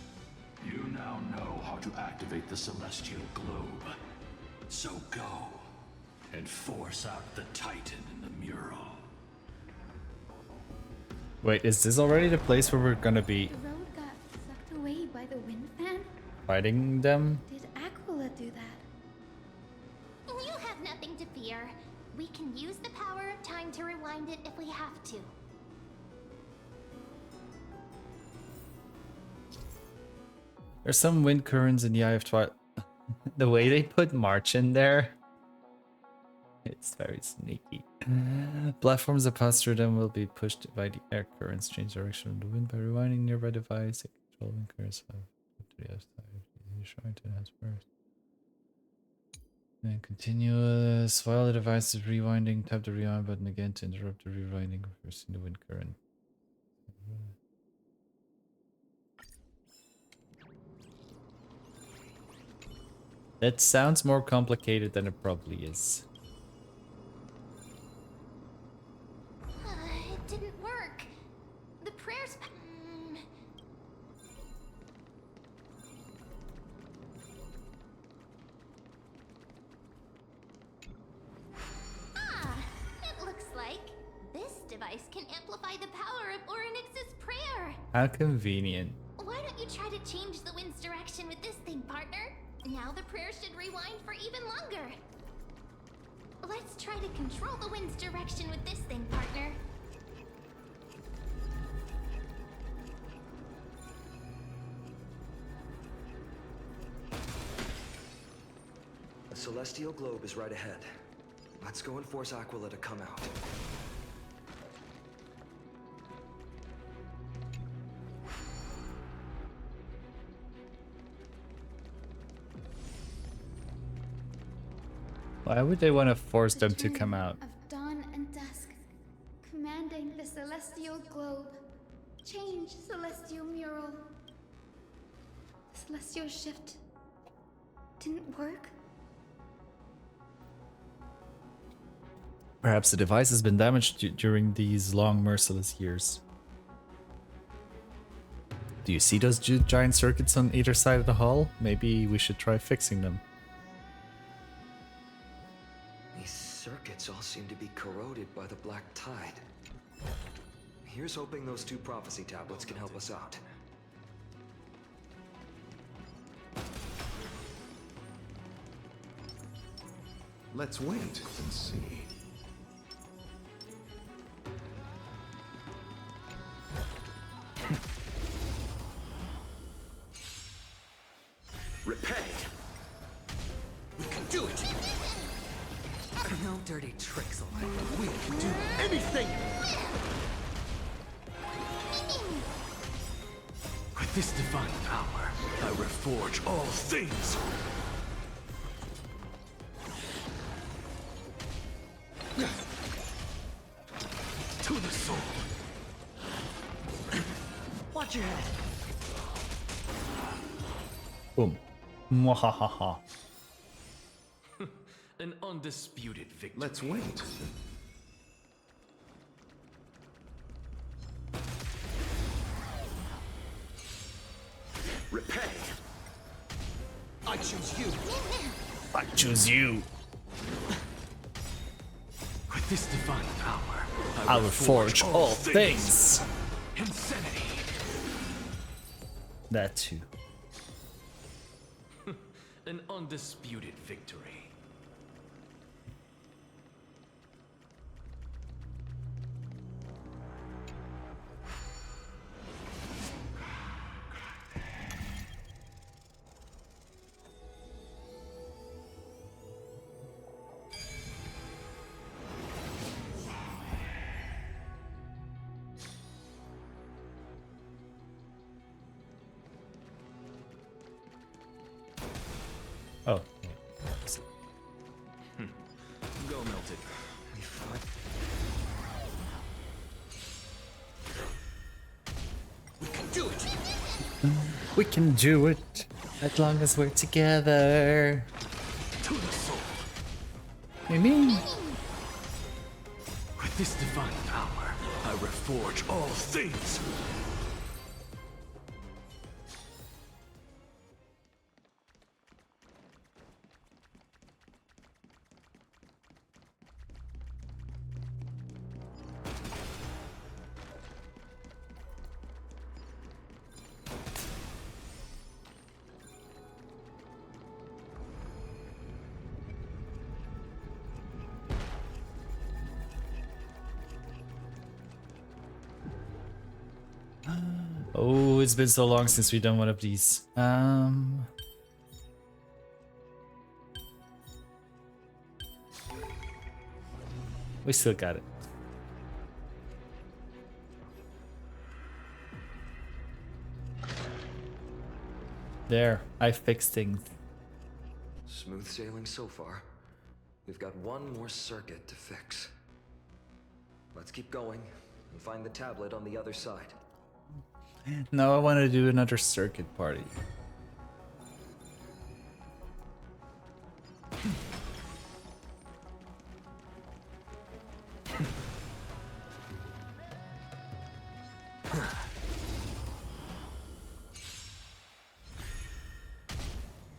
You now know how to activate the celestial globe. So go and force out the Titan in the mural. wait, is this already the place where we're gonna be The road got sucked away by the wind fan? fighting them? Did Aquila do that? You have nothing to fear. We can use the power of time to rewind it if we have to. There's some wind currents in the Eye of Twilight. The way they put March in there, it's very sneaky. Platforms that pass through them will be pushed by the air currents. Change direction of the wind by rewinding nearby device. Control wind currents to the other side. Trying to enhance burst. And continuous. While the device is rewinding, tap the rewind button again to interrupt the rewinding, reversing the wind current. That sounds more complicated than it probably is. It didn't work. The prayers. It looks like this device can amplify the power of Orynyx's prayer. How convenient. Why don't you try to change the wind's direction with this thing, partner? Now the prayer should rewind for even longer. Let's try to control the wind's direction with this thing, partner. The celestial globe is right ahead. Let's go and force Aquila to come out. Why would they want to force The them to come turning out? Of dawn and dusk, commanding the celestial globe. Change, celestial mural. The celestial shift didn't work. Perhaps the device has been damaged during these long, merciless years. Do you see those giant circuits on either side of the hall? Maybe we should try fixing them. These circuits all seem to be corroded by the black tide. Here's hoping those two prophecy tablets can help us out. Let's wait and see. Repay! We can do it! No dirty tricks allowed. We can do anything! With this divine power, I reforge all things. To the soul. Watch your head. Boom. Mwahaha. An undisputed victory. Let's wait. Repay! I choose you. I choose you. With this divine power, I will forge all things. Insanity. That too. An undisputed victory. Oh. Go wanted. We fought. We can do it! We can do it as long as we're together. To the soul! Mimi. With this divine power, I reforge all things! Oh, it's been so long since we've done one of these. We still got it. There, I fixed things. Smooth sailing so far. We've got one more circuit to fix. Let's keep going and find the tablet on the other side. Now I want to do another circuit party.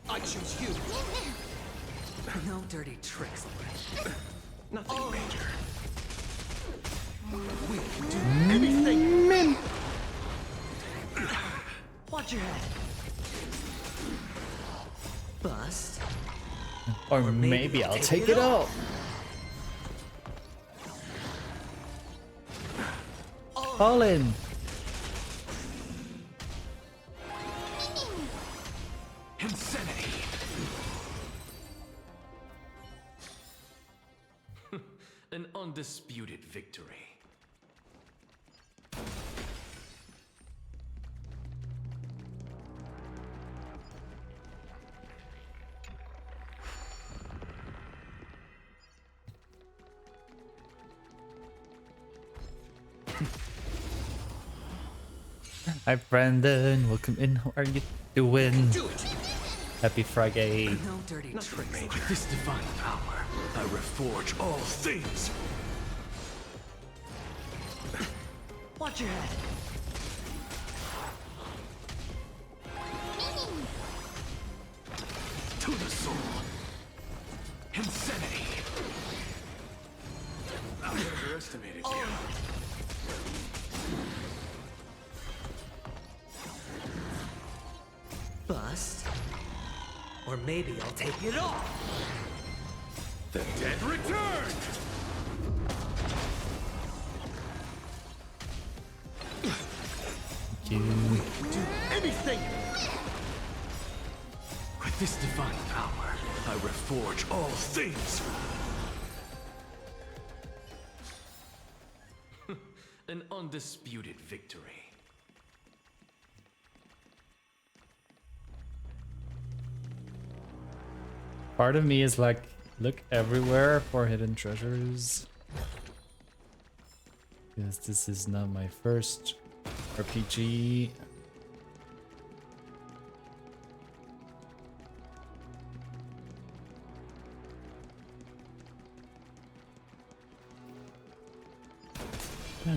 I choose you! No dirty tricks. Nothing major. We can do anything! Watch your head. Bust. Or maybe I'll take it all. All in. Insanity! An undisputed victory. Hi Brandon, welcome in. How are you doing? Do it! Happy Friday. No dirty tricks. With this divine power, I reforge all things! Watch your head. To the soul! Insanity! I underestimated you. Bust. Or maybe I'll take it all. The dead return! You. Do anything! With this divine power, I reforge all things! An undisputed victory. Part of me is like, look everywhere for hidden treasures. Because this is not my first RPG.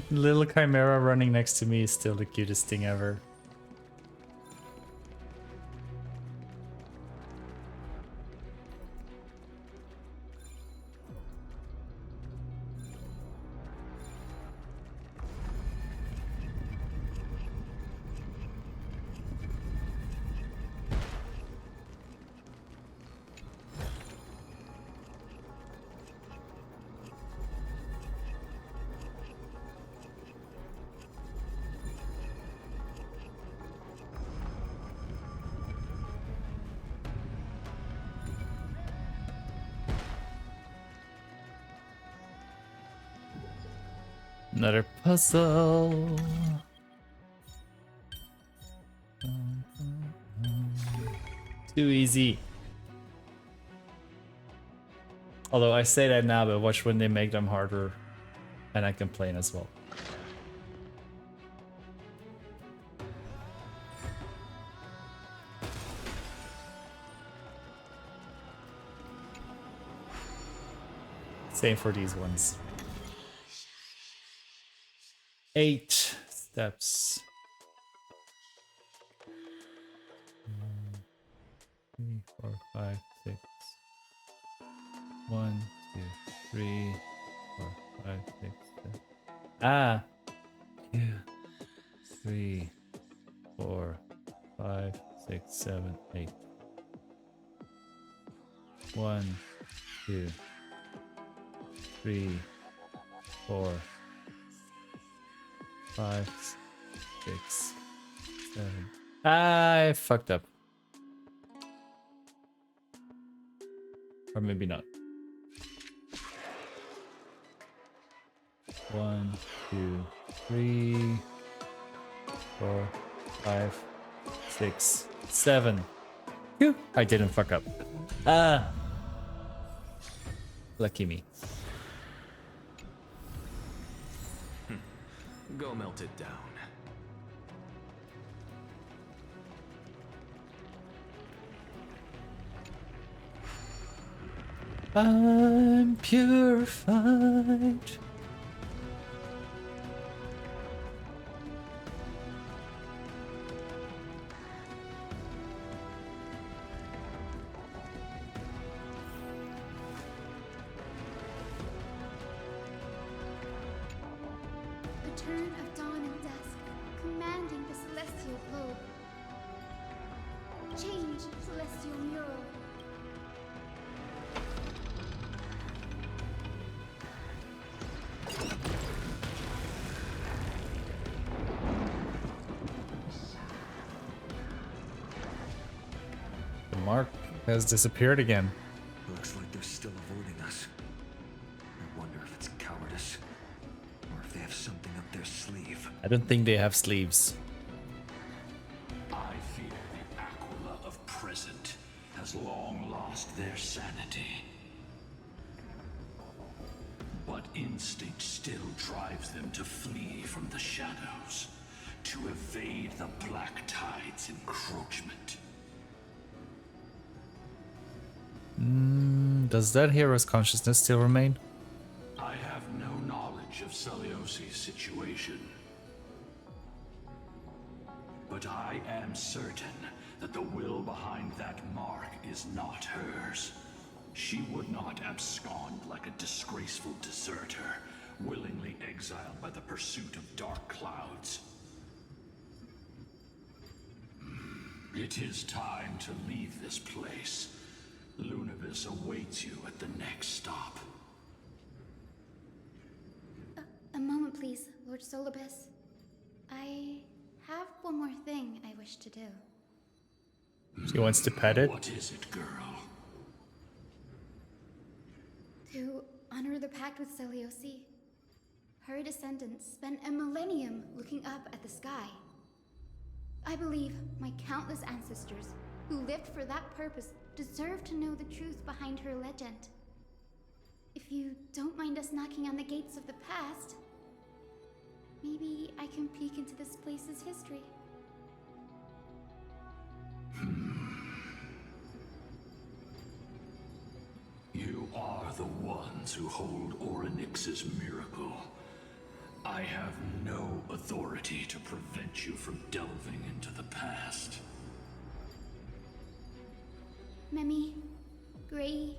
Little chimera running next to me is still the cutest thing ever. Another puzzle. Too easy. Although I say that now, but watch when they make them harder and I complain as well. Same for these ones. 8 steps. 3, 4, 5, 6. 1, 2, 3, 4, 5, 6, 7. Ah! 2, 3, 4, 5, 6, 7, 8. 1, 2, 3, 4, 5, 6, 7. I fucked up. Or maybe not. 1, 2, 3, 4, 5, 6, 7. Phew, I didn't fuck up. Ah! Lucky me. Go melt it down. I'm purified. The turn of dawn and dusk, commanding the celestial globe. Change, celestial mural. The mark has disappeared again. Looks like they're still avoiding us. I wonder if it's cowardice, or if they have something up their sleeve. I don't think they have sleeves. I fear the Aquila of present has long lost their sanity. But instinct still drives them to flee from the shadows, to evade the Black Tide's encroachment. Does that hero's consciousness still remain? I have no knowledge of Celiosi's situation. But I am certain that the will behind that mark is not hers. She would not abscond like a disgraceful deserter, willingly exiled by the pursuit of dark clouds. It is time to leave this place. Lunavis awaits you at the next stop. A moment, please, Lord Solibus. I have one more thing I wish to do. She wants to pet it? What is it, girl? To honor the pact with Celiosi. Her descendants spent a millennium looking up at the sky. I believe my countless ancestors who lived for that purpose deserve to know the truth behind her legend. If you don't mind us knocking on the gates of the past, maybe I can peek into this place's history. You are the ones who hold Orynyx's miracle. I have no authority to prevent you from delving into the past. Memi, Gray,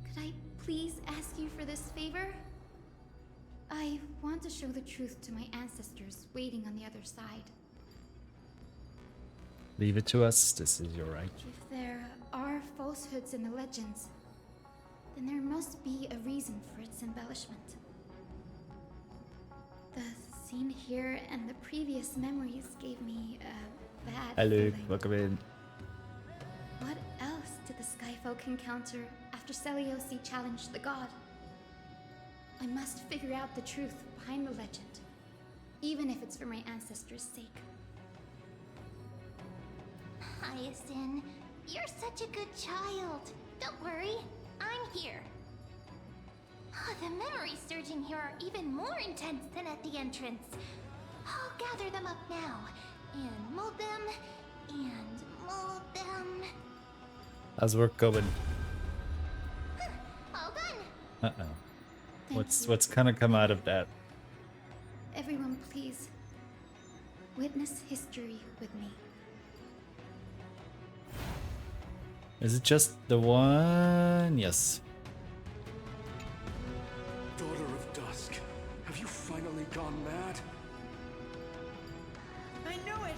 could I please ask you for this favor? I want to show the truth to my ancestors waiting on the other side. Leave it to us. This is your right. If there are falsehoods in the legends, then there must be a reason for its embellishment. The scene here and the previous memories gave me a bad Hi Luke, feeling. welcome in. What else did the Skyfolk encounter after Celiosi challenged the god? I must figure out the truth behind the legend, even if it's for my ancestors' sake. Hyacinth, you're such a good child. Don't worry, I'm here. The memories surging here are even more intense than at the entrance. I'll gather them up now and mold them and mold them. How's work going? All done. Uh-oh. What's gonna come out of that? Everyone, please. Witness history with me. Is it just the one? Yes. Daughter of Dusk, have you finally gone mad? I knew it!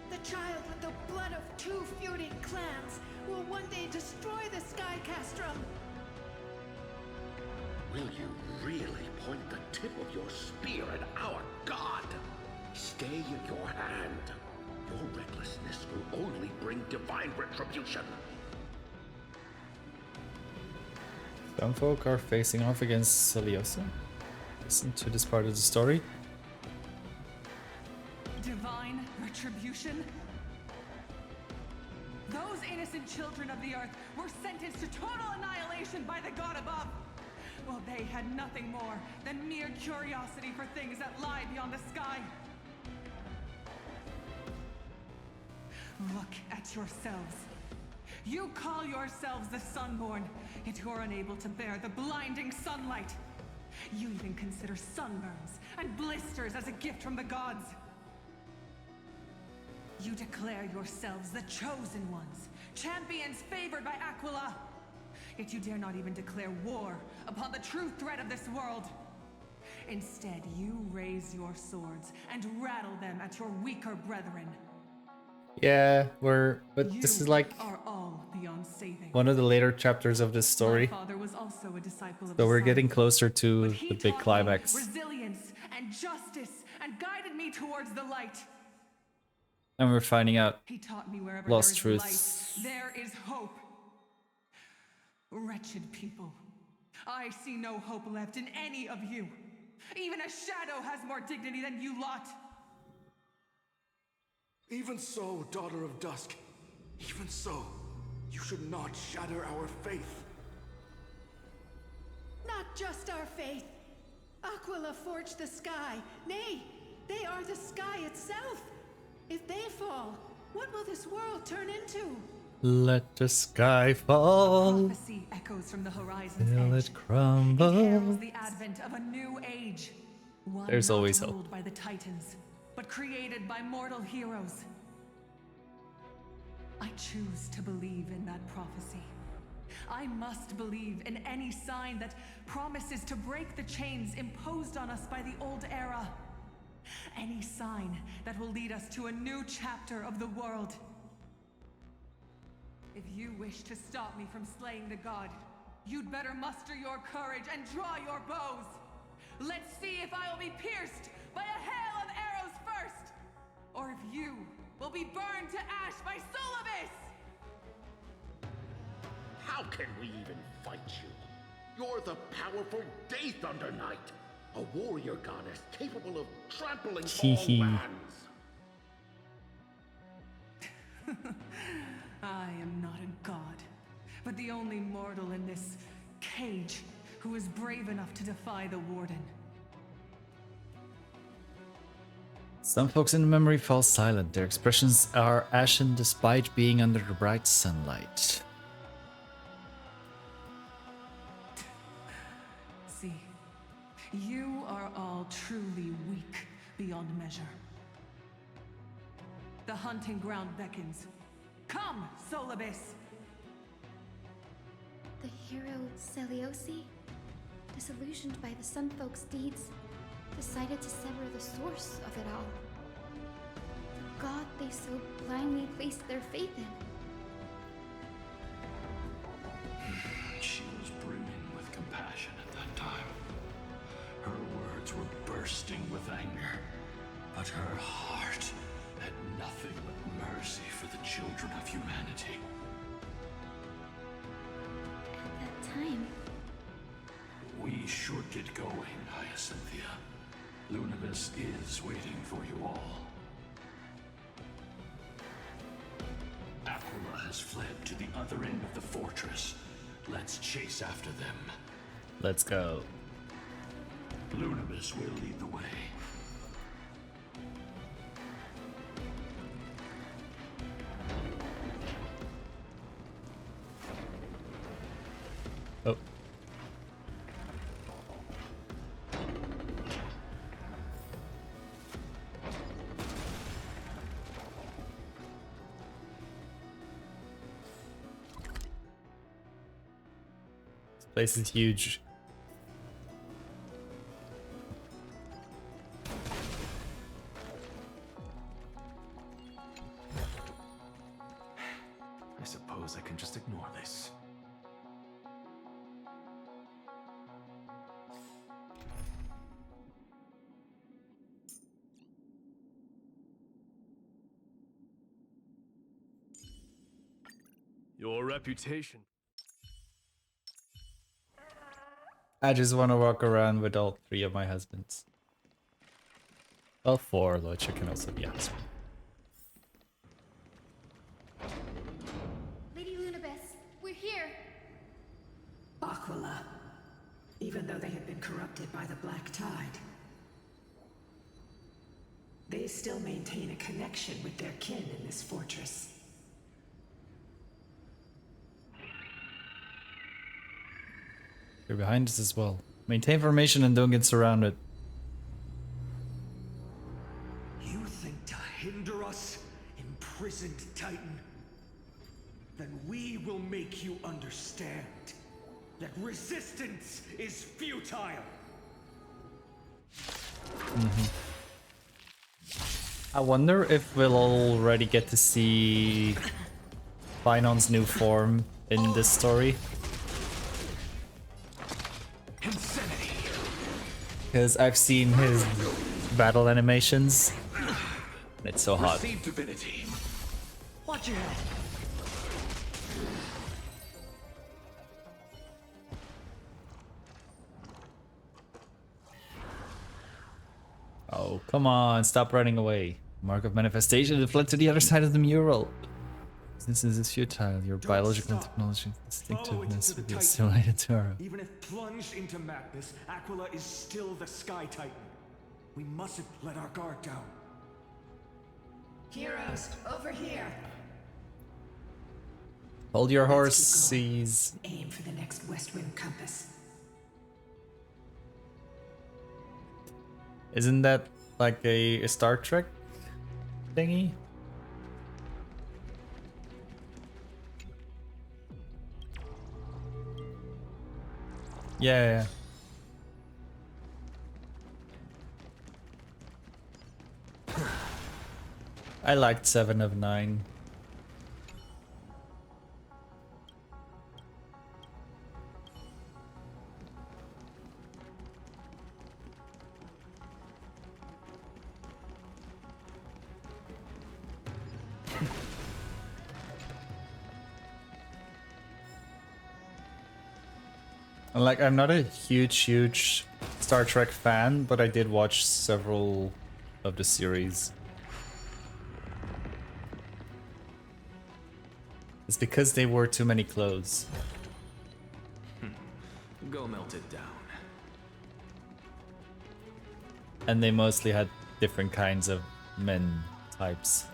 The child with the blood of two feuding clans will one day destroy the Sky Castrum! Will you really point the tip of your spear at our god? Stay in your hand. Your recklessness will only bring divine retribution. Some folk are facing off against Celiosa. Listen to this part of the story. Divine retribution? Those innocent children of the earth were sentenced to total annihilation by the god above. Well, they had nothing more than mere curiosity for things that lie beyond the sky. Look at yourselves. You call yourselves the Sunborn, yet you're unable to bear the blinding sunlight. You even consider sunburns and blisters as a gift from the gods. You declare yourselves the chosen ones, champions favored by Aquila. Yet you dare not even declare war upon the true threat of this world. Instead, you raise your swords and rattle them at your weaker brethren. Yeah, but this is like are all beyond saving. one of the later chapters of this story. My father was also a disciple of So we're the getting sun. closer to But he the big taught me climax. resilience and justice and guided me towards the light. And we're finding out He taught me wherever lost there is truths. light, there is hope. Wretched people, I see no hope left in any of you. Even a shadow has more dignity than you lot. Even so, Daughter of Dusk, even so, you should not shatter our faith. Not just our faith. Aquila forged the sky. Nay, they are the sky itself. If they fall, what will this world turn into? Let the sky fall Prophecy echoes from the horizon's till edge. it crumbles. It heralds the advent of a new age. One There's not always ruled hope. by the Titans, but created by mortal heroes. I choose to believe in that prophecy. I must believe in any sign that promises to break the chains imposed on us by the old era. Any sign that will lead us to a new chapter of the world. If you wish to stop me from slaying the god, you'd better muster your courage and draw your bows. Let's see if I will be pierced by a hail of arrows first, or if you will be burned to ash by Solibus! How can we even fight you? You're the powerful Day Thunder Knight, a warrior goddess capable of trampling all lands. I am not a god, but the only mortal in this cage who is brave enough to defy the Warden. Some folks in memory fall silent. Their expressions are ashen despite being under the bright sunlight. See, you are all truly weak beyond measure. The hunting ground beckons. Come, Solibus! The hero Celiosi, disillusioned by the Sun Folk's deeds, decided to sever the source of it all. The god they so blindly placed their faith in. She was brimming with compassion at that time. Her words were bursting with anger, but her heart had nothing but mercy for the children of humanity. At that time, We should get going, Hyacinthia. Lunibus is waiting for you all. Aquila has fled to the other end of the fortress. Let's chase after them. Let's go. Lunabis will lead the way. Oh. This place is huge. I suppose I can just ignore this. Your reputation. I just want to walk around with all 3 of my husbands. Well, 4, Locha can also be a husband. Lady Lunabis, we're here. Aquila, even though they have been corrupted by the Black Tide, they still maintain a connection with their kin in this fortress. They're behind us as well. Maintain formation and don't get surrounded. You think to hinder us, imprisoned Titan? Then we will make you understand that resistance is futile. I wonder if we'll already get to see Finon's new form in this story. Insanity. Because I've seen his battle animations. And it's so hot. Receive divinity. Watch your head. Oh, come on, stop running away. Mark of manifestation, it fled to the other side of the mural. Since this is futile, your biological and technological distinctiveness will be assimilated to our... Even if plunged into madness, Aquila is still the Sky Titan. We mustn't let our guard down. Heroes, over here. Hold your horses. Aim for the next west wind compass. Isn't that like a Star Trek thingy? Yeah. I liked 7 of 9. And like, I'm not a huge Star Trek fan, but I did watch several of the series. It's because they wore too many clothes. Go melt it down. And they mostly had different kinds of men types.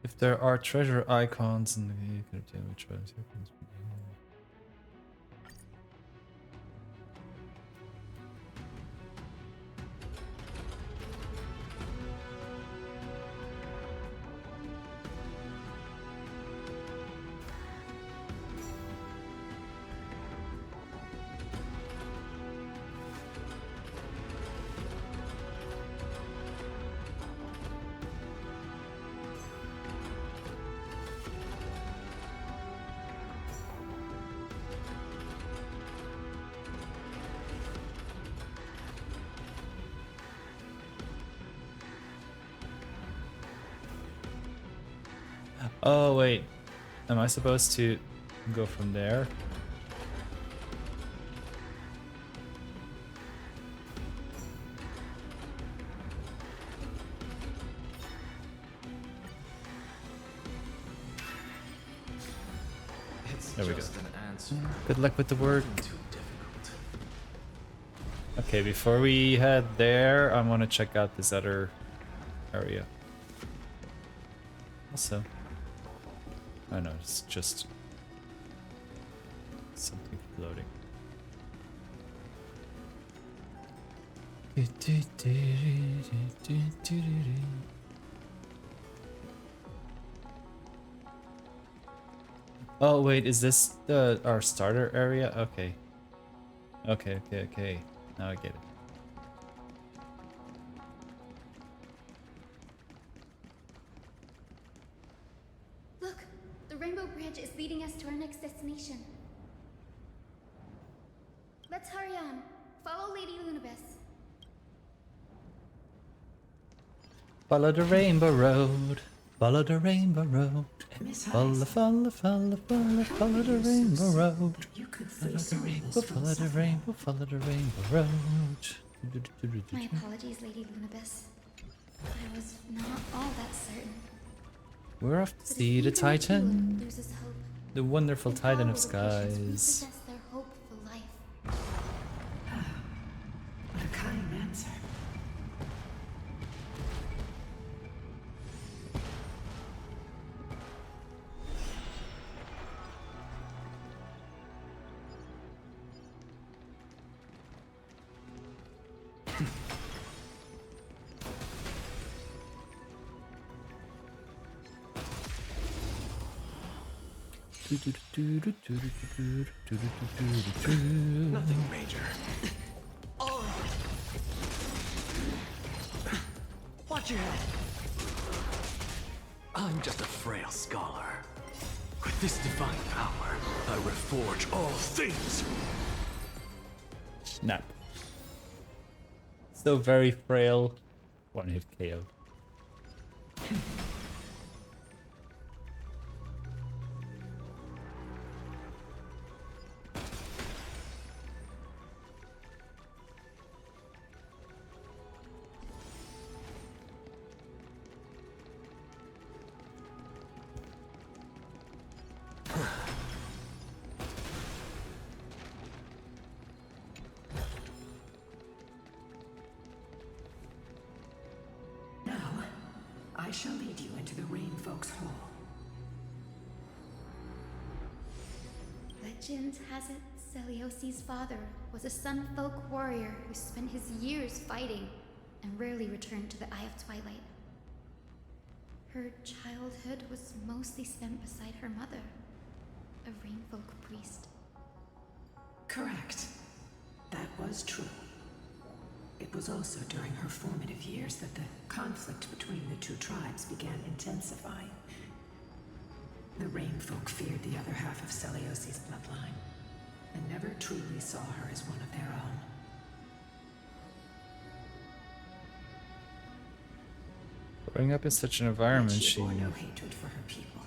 If there are treasure icons in the game, you can obtain which ones you can. Oh wait, am I supposed to go from there? There we go. Just an answer. Good luck with the word. Too difficult. Okay, before we head there, I want to check out this other area. Also, oh no, it's just something floating. Oh wait, is this our starter area? Okay. Okay. Now I get it. Look, the Rainbow Bridge is leading us to our next destination. Let's hurry on. Follow Lady Lunabis. Follow the rainbow road. Follow the rainbow road. Follow the rainbow road. Follow the rainbow road. My apologies, Lady Lunabis. I was not all that certain. We're off to But if see the even Titan. Aquila loses hope, The wonderful then Titan how of will the patients skies. repossess their hope for life? What a kind answer. Nothing major. Watch your head. I'm just a frail scholar. With this divine power, I reforge all things. Snap. So very frail. One hit KO. Now, I shall lead you into the Rain Folks Hall. Legend has it Celiosi's father was a Sun Folk warrior who spent his years fighting and rarely returned to the Eye of Twilight. Her childhood was mostly spent beside her mother, a Rainfolk priest. Correct. That was true. It was also during her formative years that the conflict between the two tribes began intensifying. The Rainfolk feared the other half of Celiosi's bloodline, and never truly saw her as one of their own. Growing up in such an environment, Yet she she... bore no hatred for her people,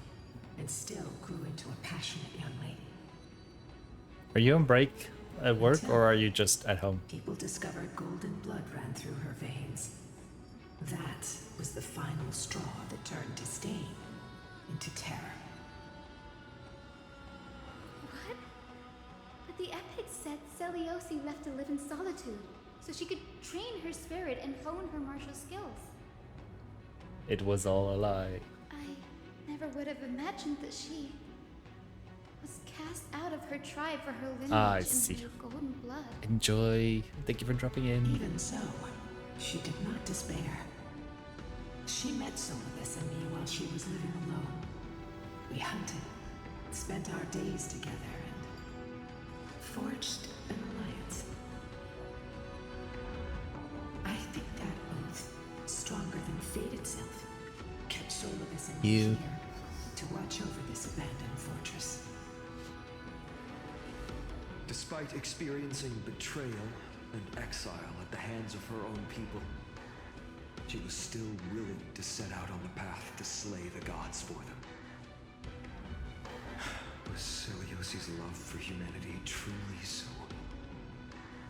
and still grew into a passionate young lady. Are you on break at work, or are you just at home? People discovered golden blood ran through her veins. That was the final straw that turned disdain into terror. What? But the epic said Celiosi left to live in solitude, so she could train her spirit and hone her martial skills. It was all a lie. I never would have imagined that she was cast out of her tribe for her lineage I and see. her golden blood. Enjoy. Thank you for dropping in. Even so, she did not despair. She met Solibus and me while she was living alone. We hunted, spent our days together, and forged an alliance. I think that oath, stronger than fate itself, kept Solibus and me You. here to watch over this abandoned fortress. Despite experiencing betrayal and exile at the hands of her own people, she was still willing to set out on the path to slay the gods for them. Was Celiosi's love for humanity truly so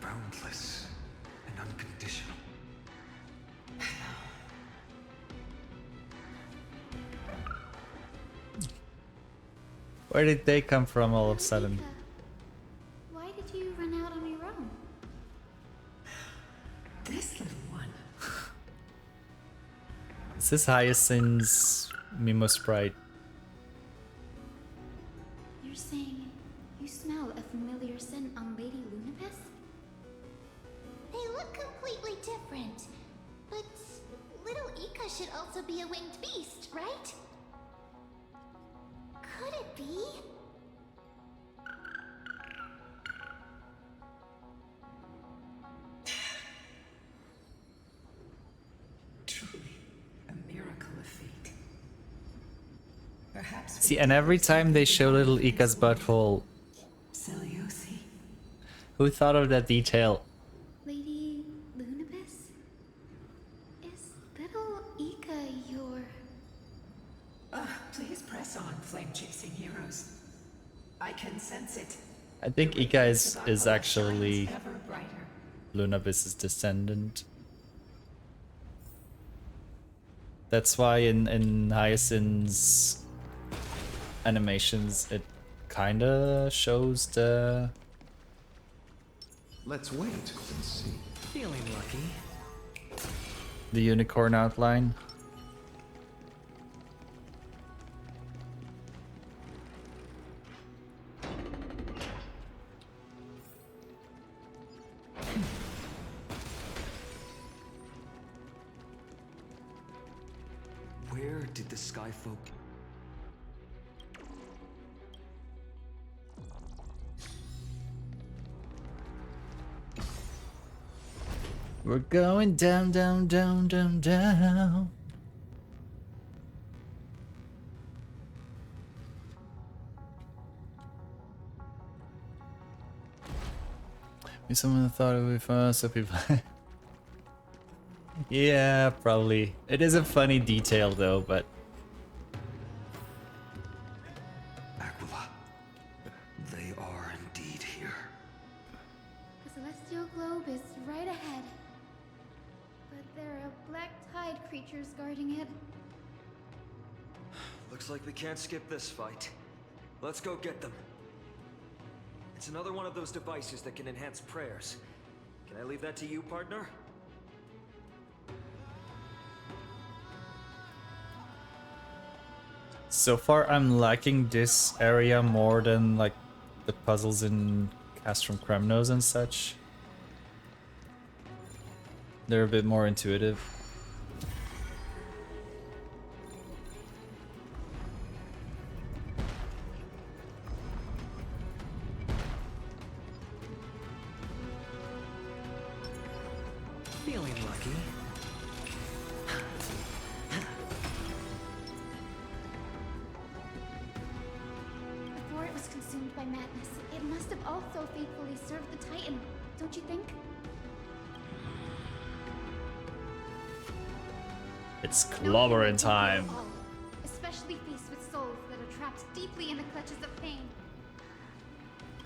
boundless and unconditional? Where did they come from all of a sudden? Why did you run out on your own? This little one. Is this Hyacinth's Mimo Sprite? You're saying you smell a familiar scent on Lady Lunapis? They look completely different. But little Ika should also be a winged beast, right? Could it be? Truly, a miracle of fate. Perhaps. See, and every time they show little Ika's butthole, Seliosi. who thought of that detail? Lady Lunapis? Is little Ika your... Please press on, flame-chasing heroes. I can sense it. I think Ika is actually Shines ever brighter. Lunabis's descendant. That's why in Hyacinth's animations it kinda shows the... Let's wait and see. Feeling lucky. the unicorn outline. Where did the Sky Folk... We're going down, down, down, down, down. Maybe someone thought it would be fun, so people... Yeah, probably. It is a funny detail though, but... Aquila. They are indeed here. The celestial globe is right ahead. But there are black tide creatures guarding it. Looks like we can't skip this fight. Let's go get them. It's another one of those devices that can enhance prayers. Can I leave that to you, partner? So far I'm liking this area more than like the puzzles in Castrum Kremnos and such. They're a bit more intuitive. Feeling lucky. Before it was consumed by madness, it must have also faithfully served the Titan, don't you think? It's clobbering time. All, especially faced with souls that are trapped deeply in the clutches of pain.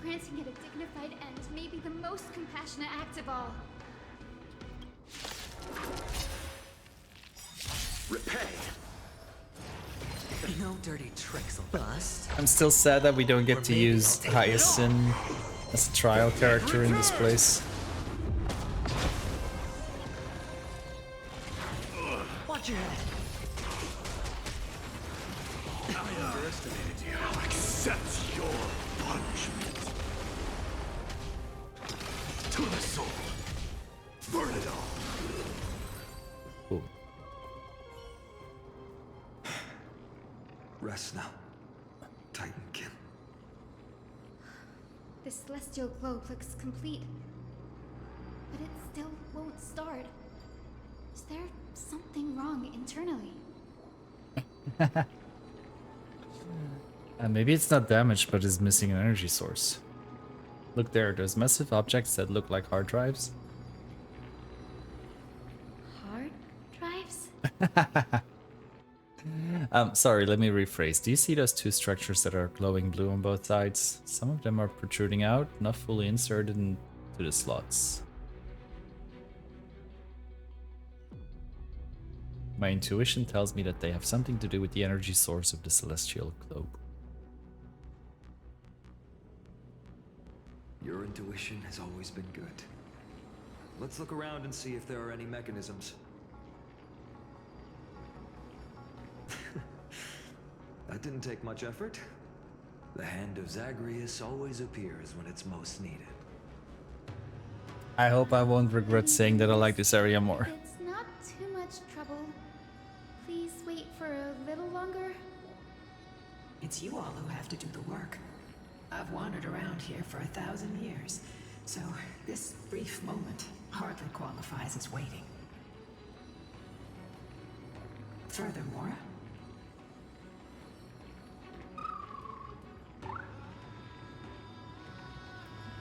Granting it a dignified end may be the most compassionate act of all. Repay. No dirty tricks will bust. I'm still sad that we don't get to use Hyacinth as a trial character in this place. Watch your head. I underestimated you. Accept your punishment. To the soul. Burn it all. Cool. Rest now, Titankin. The celestial globe looks complete, but it still won't start. Is there something wrong internally? Maybe it's not damaged, but is missing an energy source. Look there, there's massive objects that look like hard drives. Hard drives? Sorry, let me rephrase. Do you see those two structures that are glowing blue on both sides? Some of them are protruding out, not fully inserted into the slots. My intuition tells me that they have something to do with the energy source of the celestial globe. Your intuition has always been good. Let's look around and see if there are any mechanisms. That didn't take much effort. The hand of Zagreus always appears when it's most needed. I hope I won't regret saying that I like this area more. If it's not too much trouble, please wait for a little longer. It's you all who have to do the work. I've wandered around here for 1,000 years, so this brief moment hardly qualifies as waiting. Furthermore,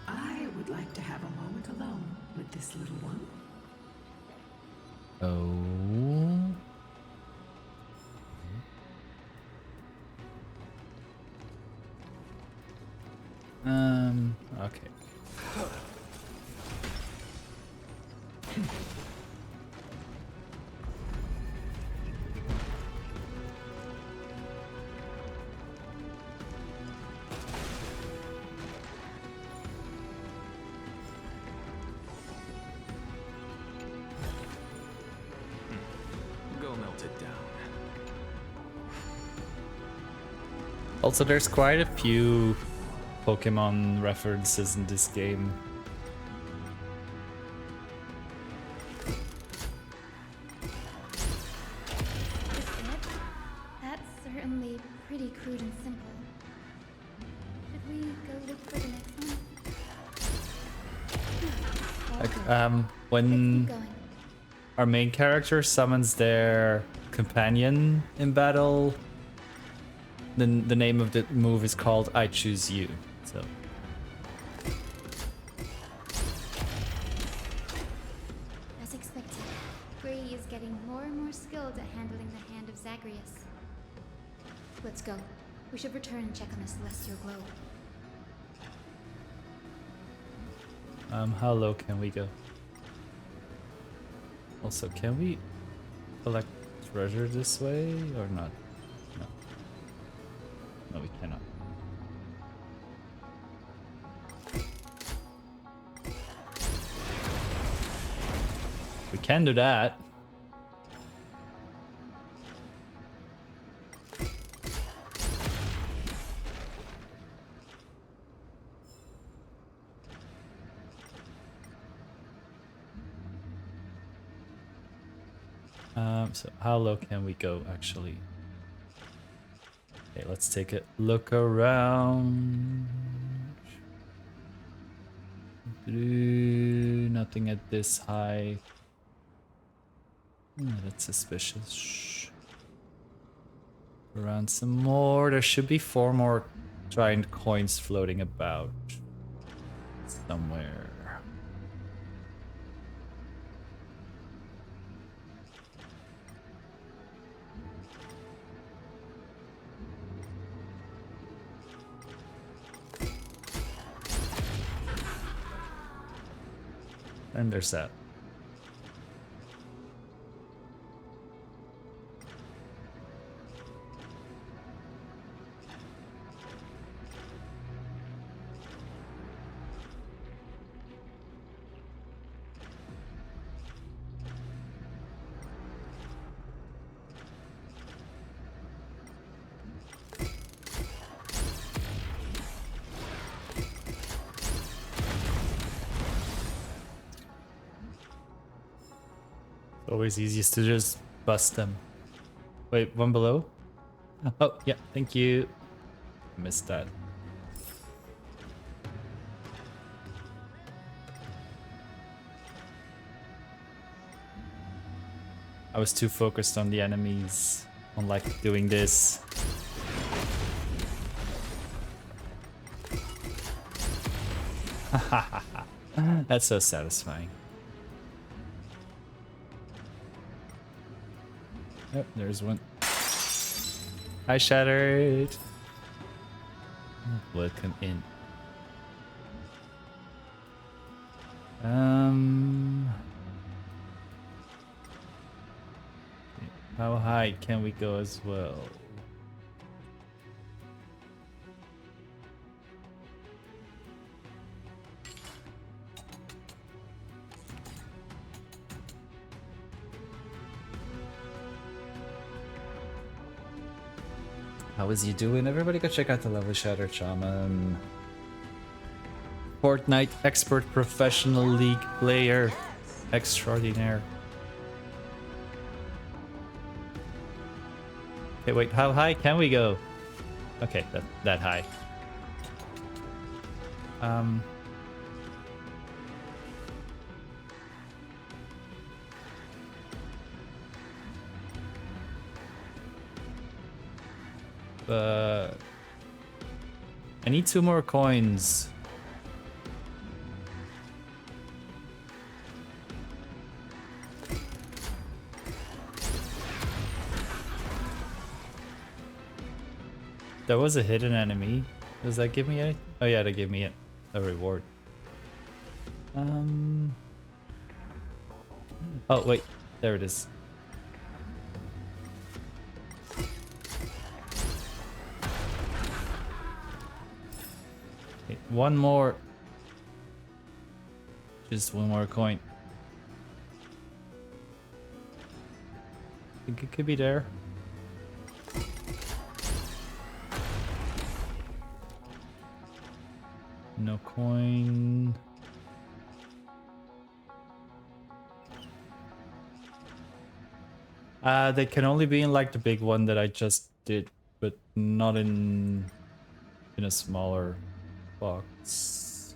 I would like to have a moment alone with this little one. Oh. Okay. Go melt it down. Also, there's quite a few Pokemon references in this game. That's certainly pretty crude and simple. Should we go look for the next one? Like, Let's when keep going. our main character summons their companion in battle, the name of the move is called I Choose You. So As expected, Gray is getting more and more skilled at handling the hand of Zagreus. Let's go. We should return and check on the celestial globe. how low can we go? Also, can we collect treasure this way or not? No. No, we cannot. We can do that. So how low can we go actually? Okay, let's take a look around. Nothing at this high. That's suspicious. Shh. Around some more. There should be 4 more giant coins floating about somewhere. And there's that. Always easiest to just bust them. Wait, one below? Oh, yeah, thank you. Missed that. I was too focused on the enemies, on like doing this. That's so satisfying. Oh, there's one. I shattered. Welcome in. How high can we go as well? How is you doing? Everybody go check out the Level Shatter Shaman. Fortnite expert professional league player extraordinaire. Okay, wait, how high can we go? Okay, that high. I need 2 more coins. That was a hidden enemy. Does that give me any? Oh yeah, that gave me a reward. Oh wait, there it is. Okay, one more. Just one more coin. I think it could be there. No coin. They can only be in like the big one that I just did, but not in a smaller box.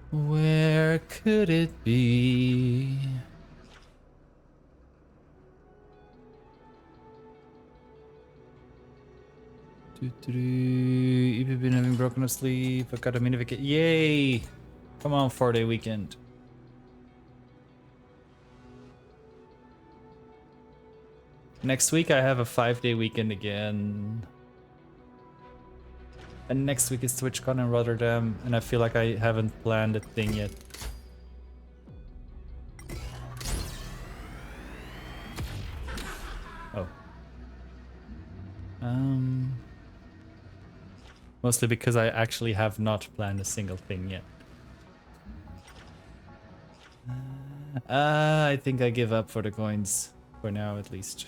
Where could it be? You've been having broken of sleep. I got a mini vacation. Yay! Come on, 4-day weekend. Next week I have a 5-day weekend again. And next week is TwitchCon in Rotterdam, and I feel like I haven't planned a thing yet. Oh. Mostly because I actually have not planned a single thing yet. I think I give up for the coins. For now, at least.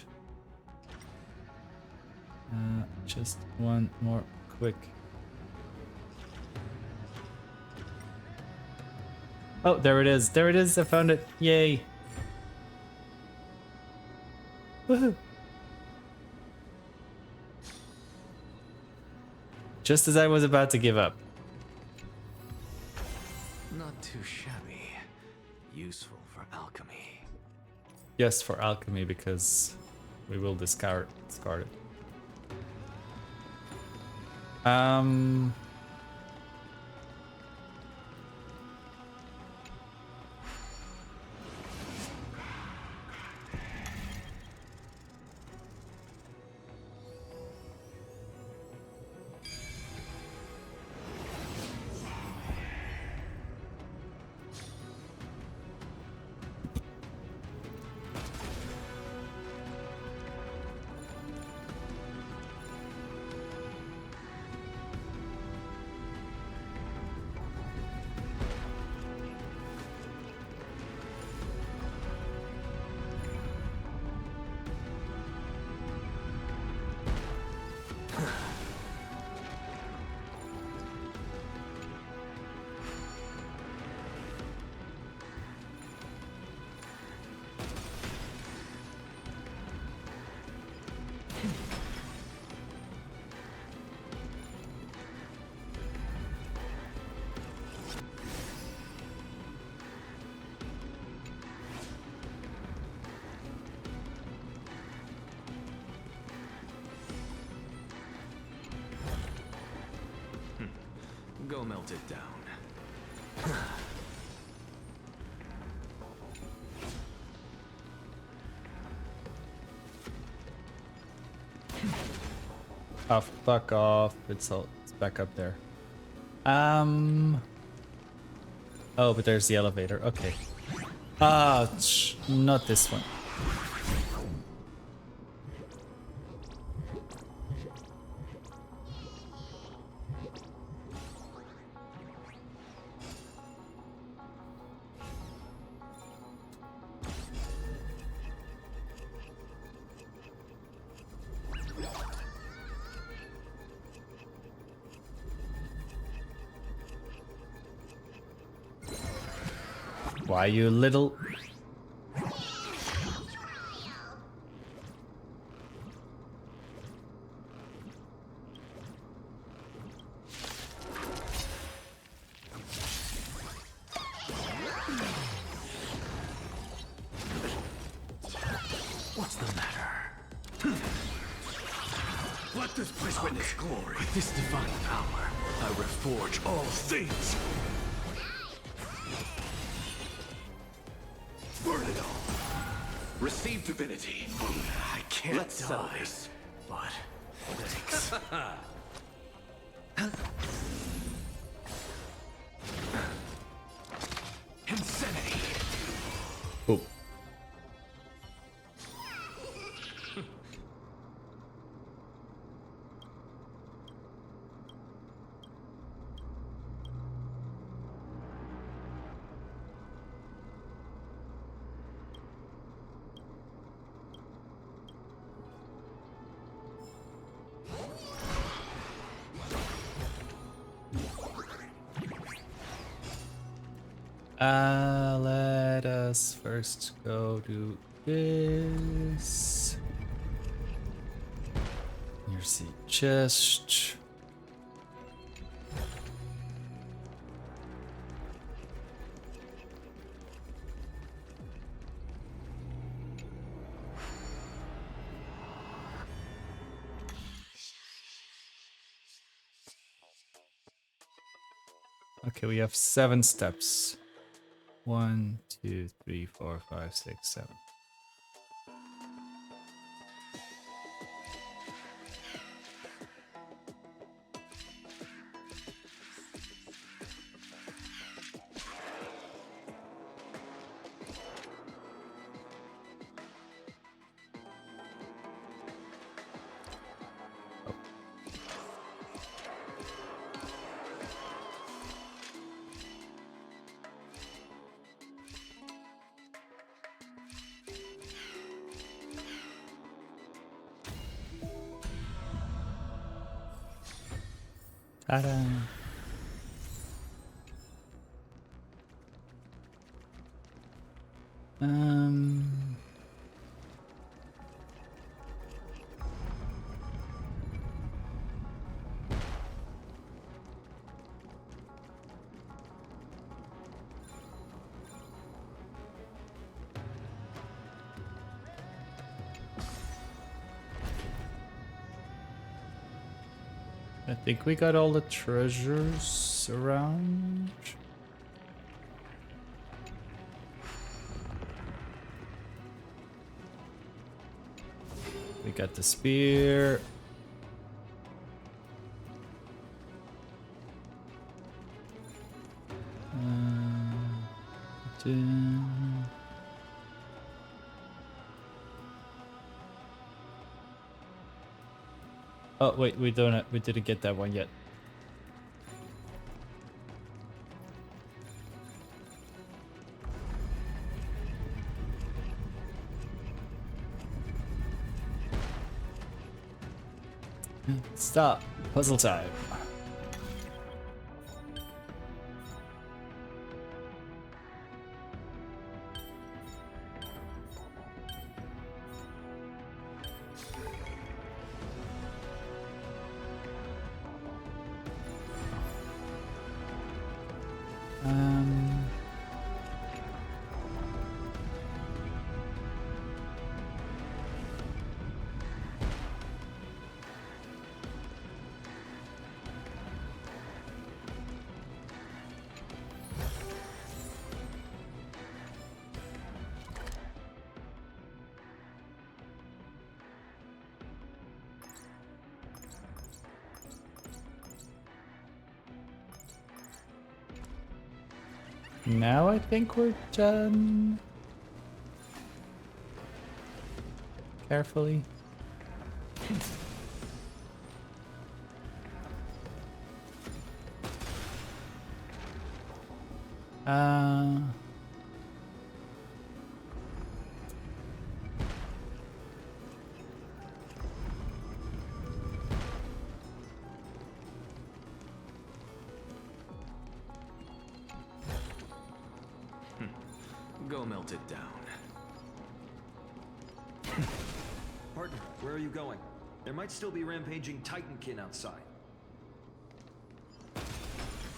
Just one more quick. Oh, there it is. There it is. I found it. Yay. Woohoo. Just as I was about to give up. Not too shabby. Useful for alchemy. Yes, for alchemy, because we will discard it. Go melt it down. Oh, fuck off. It's back up there. Oh, but there's the elevator. Okay. Ah, not this one. Why, you little... What's the matter? Let this place witness glory. With this divine power, I reforge all things. Burn it all. Receive divinity. I can't Let's settle die, this. but thanks. Insanity. Oh. Let us first go do this. Here's the chest. Okay, we have 7 steps. 1, 2, 3, 4, 5, 6, 7. Ta-da. I think we got all the treasures around. We got the spear. Oh wait, we didn't get that one yet. Stop. Puzzle time. Now I think we're done. Carefully. Go melt it down. Partner, where are you going? There might still be rampaging Titankin outside.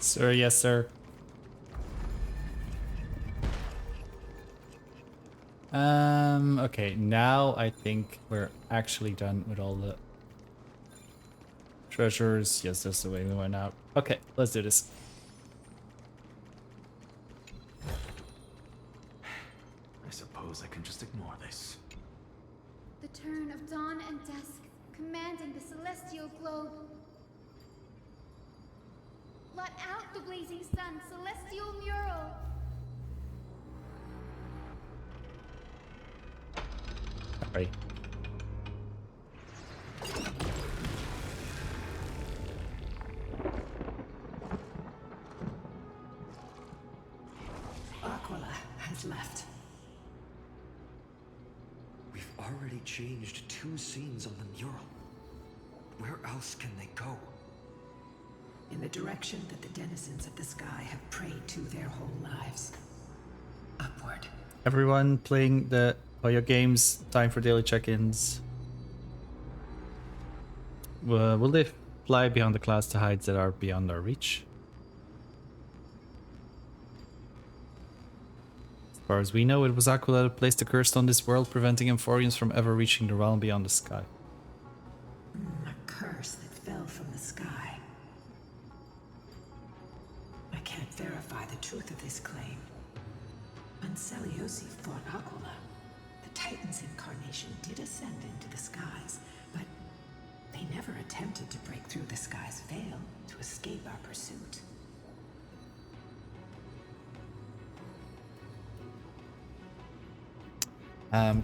Sir, yes, sir. Okay, now I think we're actually done with all the treasures. Yes, that's the way we went out. Okay, let's do this. I suppose I can just ignore this. The turn of dawn and dusk, commanding the celestial globe. Blot out the blazing sun, celestial mural. Sorry. Aquila has left. We've already changed 2 scenes on the mural. Where else can they go? In the direction that the denizens of the sky have prayed to their whole lives. Upward. Everyone playing the Hoyo games, time for daily check-ins. Will they fly beyond the clouds to heights that are beyond our reach? As far as we know, it was Aquila that placed the curse on this world, preventing Amphorians from ever reaching the realm beyond the sky. A curse that fell from the sky. I can't verify the truth of this claim. When Seliosi fought Aquila, the Titan's incarnation did ascend into the skies, but they never attempted to break through the sky's veil to escape our pursuit.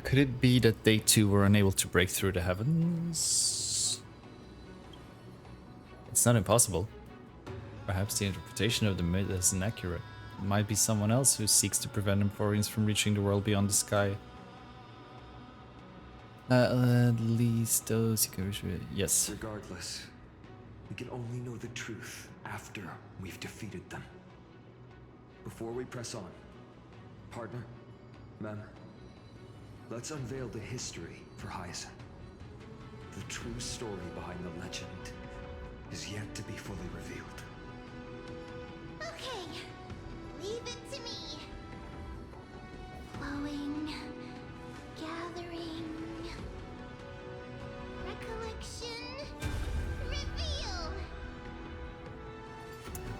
Could it be that they too were unable to break through the heavens? It's not impossible. Perhaps the interpretation of the myth is inaccurate. It might be someone else who seeks to prevent Amphorians from reaching the world beyond the sky. At least those who can reach it. Yes. Regardless, we can only know the truth after we've defeated them. Before we press on, partner, ma'am, let's unveil the history for Hyacinth. The true story behind the legend is yet to be fully revealed. Okay, leave it to me. Flowing, gathering, recollection, reveal.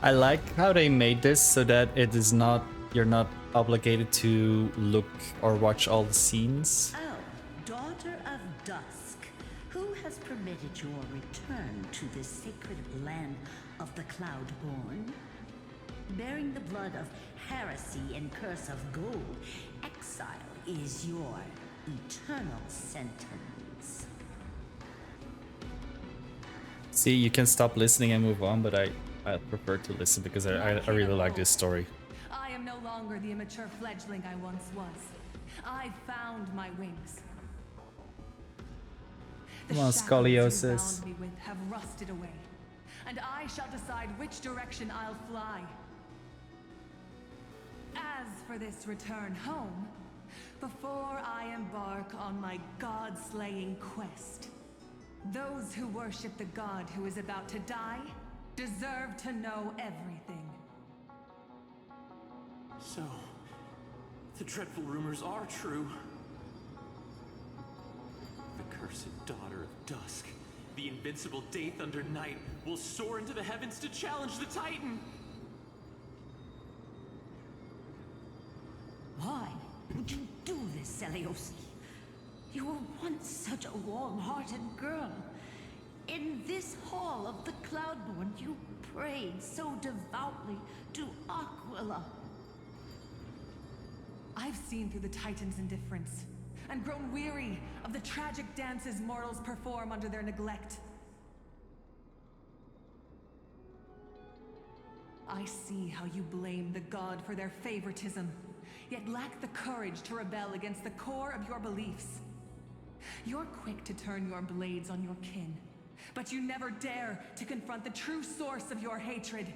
I like how they made this so that it is not, you're not obligated to look or watch all the scenes. Oh, daughter of dusk, who has permitted your return to this sacred land of the Cloudborn? Bearing the blood of heresy and curse of gold, exile is your eternal sentence. See, you can stop listening and move on, but I prefer to listen because I really like this story. I am no longer the immature fledgling I once was. I found my wings. The Come on, shackles you scoliosis. bound me with have rusted away, and I shall decide which direction I'll fly. As for this return home, before I embark on my god-slaying quest, those who worship the god who is about to die deserve to know everything. So, the dreadful rumors are true. The cursed daughter of dusk, the invincible Day Thunder Knight, will soar into the heavens to challenge the Titan. Why would you do this, Seliosi? You were once such a warm-hearted girl. In this hall of the Cloudborn, you prayed so devoutly to Aquila. I've seen through the Titan's indifference, and grown weary of the tragic dances mortals perform under their neglect. I see how you blame the god for their favoritism, yet lack the courage to rebel against the core of your beliefs. You're quick to turn your blades on your kin, but you never dare to confront the true source of your hatred.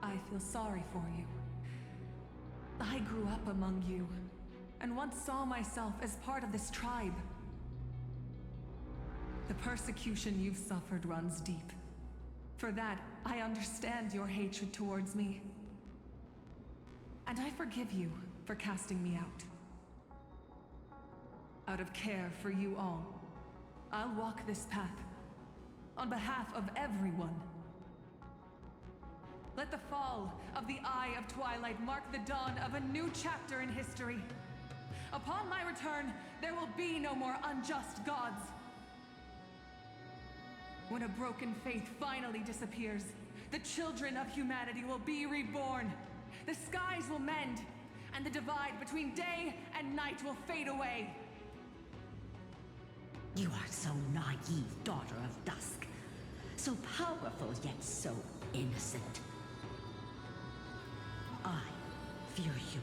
I feel sorry for you. I grew up among you, and once saw myself as part of this tribe. The persecution you've suffered runs deep. For that, I understand your hatred towards me. And I forgive you for casting me out. Out of care for you all, I'll walk this path on behalf of everyone. Let the fall of the Eye of Twilight mark the dawn of a new chapter in history. Upon my return, there will be no more unjust gods. When a broken faith finally disappears, the children of humanity will be reborn. The skies will mend, and the divide between day and night will fade away. You are so naive, daughter of dusk. So powerful, yet so innocent. I fear you.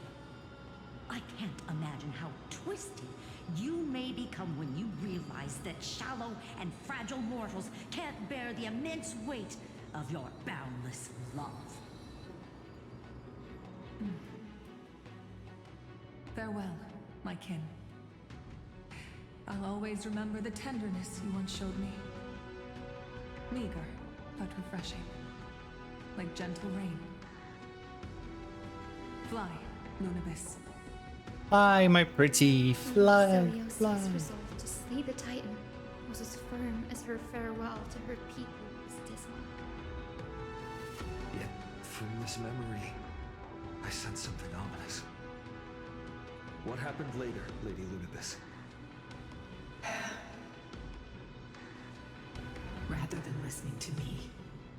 I can't imagine how twisted you may become when you realize that shallow and fragile mortals can't bear the immense weight of your boundless love. Farewell, my kin. I'll always remember the tenderness you once showed me. Meager, but refreshing. Like gentle rain. Fly, Lunibus. Fly, my pretty, fly, Celiosi's fly. resolve to slay the Titan was as firm as her farewell to her people was dismal. Yet, from this memory, I sense something ominous. What happened later, Lady Lunibus? Rather than listening to me,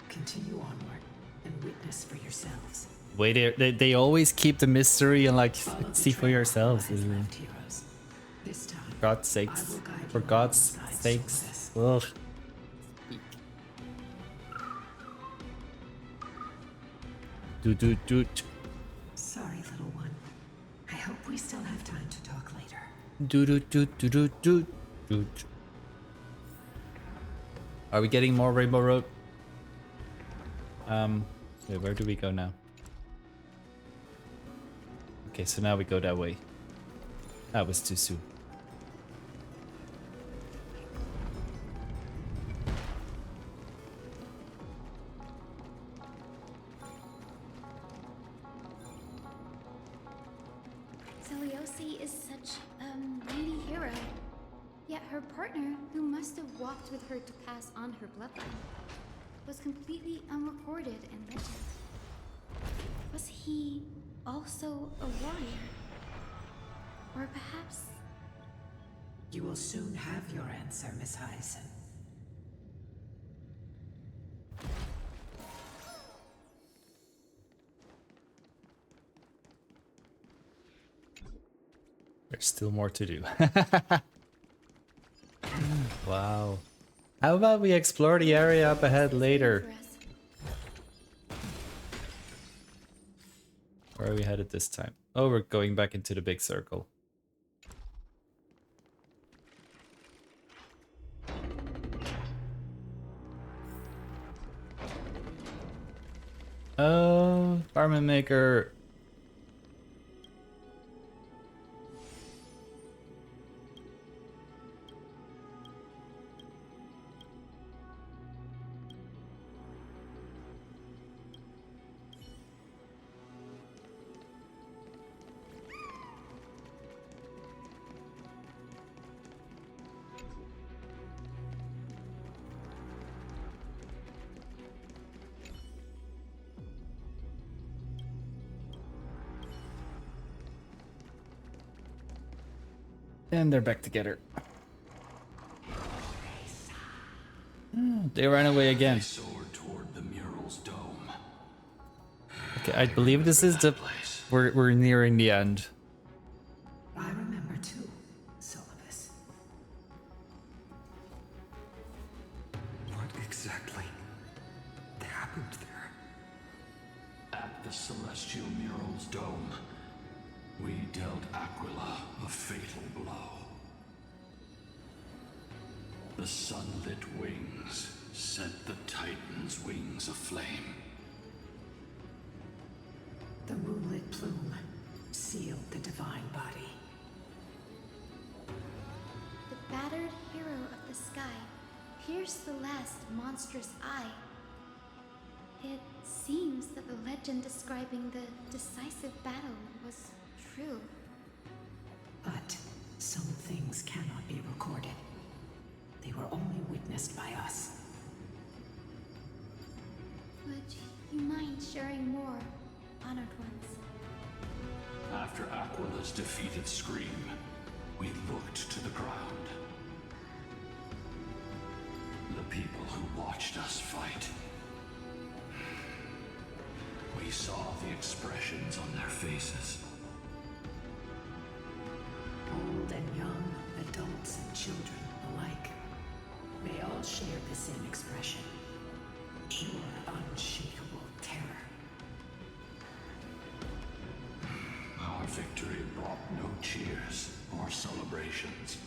continue onward and witness for yourselves. Wait, they always keep the mystery and like see for yourselves. Heroes. This time, For God's sakes. I will guide For you God's alongside sakes. Solus. Ugh. Do. Sorry, little one. I hope we still have time to talk later. Do. Are we getting more Rainbow Road? Wait, where do we go now? Okay, so now we go that way. That was too soon. Celiosi is such a mighty hero. Yet her partner, who must have walked with her to pass on her bloodline, was completely unrecorded in legend. Was he also a warrior? Or perhaps... You will soon have your answer, Miss Hyacinth. There's still more to do. Wow. How about we explore the area up ahead later? Where are we headed this time? Oh, we're going back into the big circle. Oh, Garment Maker. And they're back together. They ran away again. Soared toward the mural's dome. Okay, I believe this is the... We're nearing the end. I remember too, Solibus. What exactly happened there? At the celestial mural's dome, we dealt Aquila a fatal blow. The sunlit wings set the Titan's wings aflame. The moonlit plume sealed the divine body. The battered hero of the sky pierced the last monstrous eye. It seems that the legend describing the decisive battle was true. But some things cannot be recorded. They were only witnessed by us. Would you mind sharing more, honored ones? After Aquila's defeated Scream, we looked to the ground. The people who watched us fight. We saw the expressions on their faces. Old and young, adults and children alike. They all shared the same expression. Pure, unshakable terror. Our victory brought no cheers or celebrations.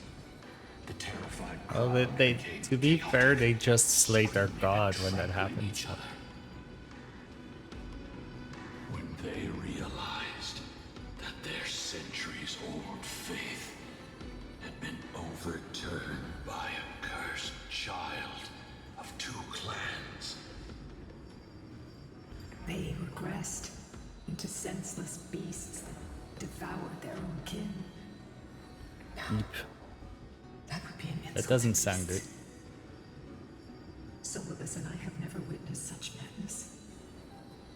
The terrified Well, crowd they became to be chaotic, fair, they just slay their god when that trampling happens. each other. When they realized that their centuries-old faith had been overturned by a cursed child of two clans. They regressed into senseless beasts that devoured their own kin. Deep. That would be an insult That doesn't to sound good. beasts. Solas and I have never witnessed such madness.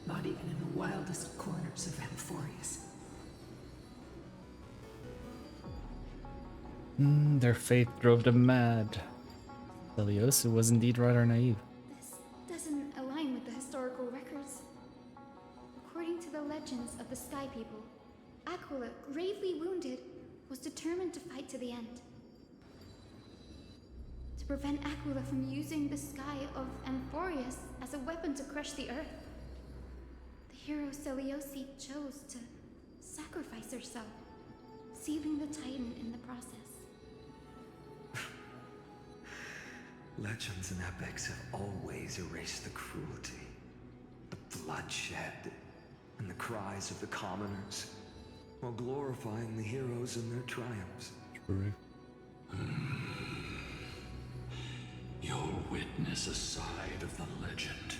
Not even in the wildest corners of Amphorius. Their faith drove them mad. Deliosa was indeed rather naive. This doesn't align with the historical records. According to the legends of the Sky People, Aquila, gravely wounded, was determined to fight to the end. To prevent Aquila from using the sky of Amphorius as a weapon to crush the earth, the hero Selioci chose to sacrifice herself, sealing the Titan in the process. Legends and epics have always erased the cruelty, the bloodshed, and the cries of the commoners, while glorifying the heroes and their triumphs. True. You'll witness a side of the legend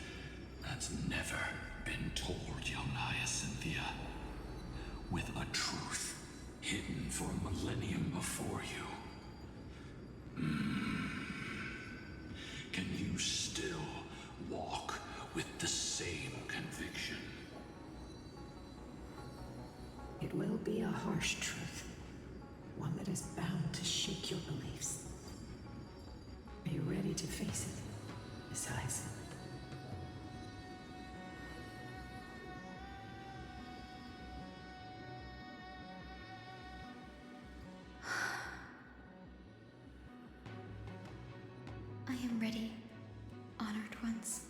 that's never been told, young Hyacinthia. With a truth hidden for a millennium before you. Can you still walk with the same conviction? It will be a harsh truth. One that is bound to shake your beliefs. Are you ready to face it, Miss Hyacinth? I am ready, honored ones.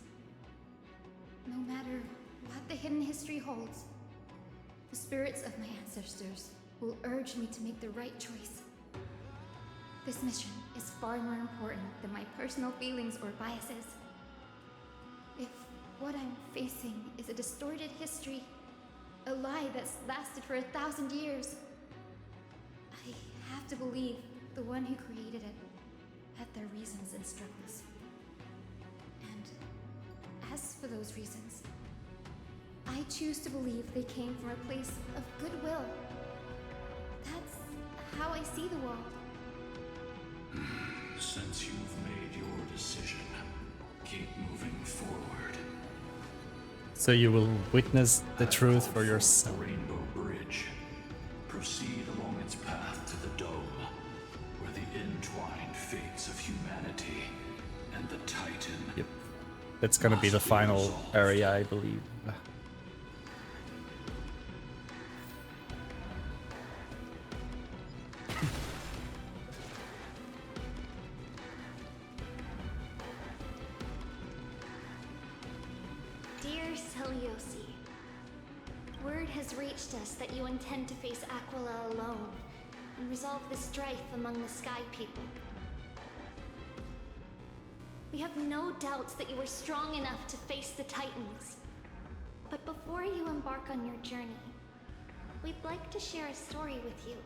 No matter what the hidden history holds, the spirits of my ancestors will urge me to make the right choice. This mission is far more important than my personal feelings or biases. If what I'm facing is a distorted history, a lie that's lasted for 1,000 years, I have to believe the one who created it had their reasons and struggles. And as for those reasons, I choose to believe they came from a place of goodwill. That's how I see the world. Since you've made your decision, keep moving forward. So you will witness the truth for yourself. The Rainbow Bridge. Proceed along its path to the dome, where the entwined fates of humanity and the Titan. Yep. That's gonna be the final area, I believe. Dear Selioci, word has reached us that you intend to face Aquila alone and resolve the strife among the Sky People. We have no doubts that you are strong enough to face the Titans. But before you embark on your journey, we'd like to share a story with you.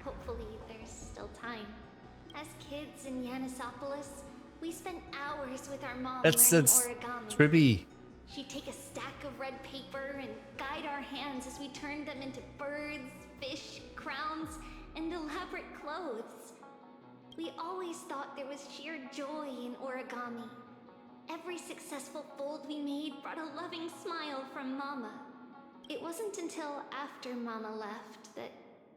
Hopefully, there's still time. As kids in Yanisopolis, we spent hours with our mom learning origami. Tribby. She'd take a stack of red paper and guide our hands as we turned them into birds, fish, crowns, and elaborate clothes. We always thought there was sheer joy in origami. Every successful fold we made brought a loving smile from Mama. It wasn't until after Mama left that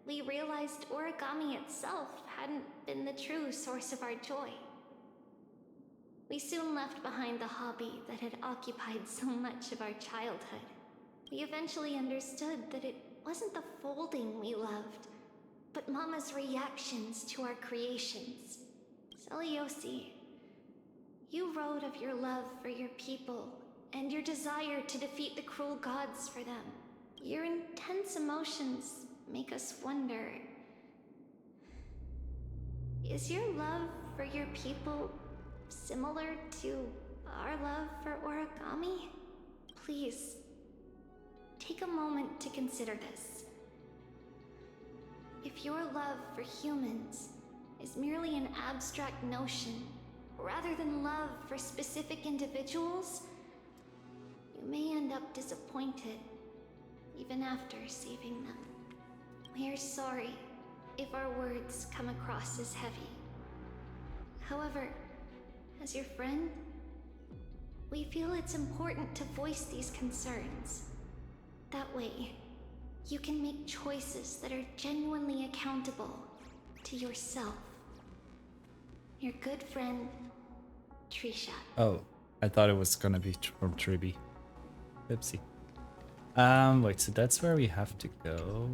we realized origami itself hadn't been the true source of our joy. We soon left behind the hobby that had occupied so much of our childhood. We eventually understood that it wasn't the folding we loved, but Mama's reactions to our creations. Seliosi, you wrote of your love for your people and your desire to defeat the cruel gods for them. Your intense emotions make us wonder, is your love for your people similar to our love for origami? Please, take a moment to consider this. If your love for humans is merely an abstract notion, rather than love for specific individuals, you may end up disappointed, even after saving them. We are sorry if our words come across as heavy. However, as your friend, we feel it's important to voice these concerns. That way, you can make choices that are genuinely accountable to yourself. Your good friend, Trisha. Oh, I thought it was gonna be from Tribby. Oopsie. Wait, so that's where we have to go.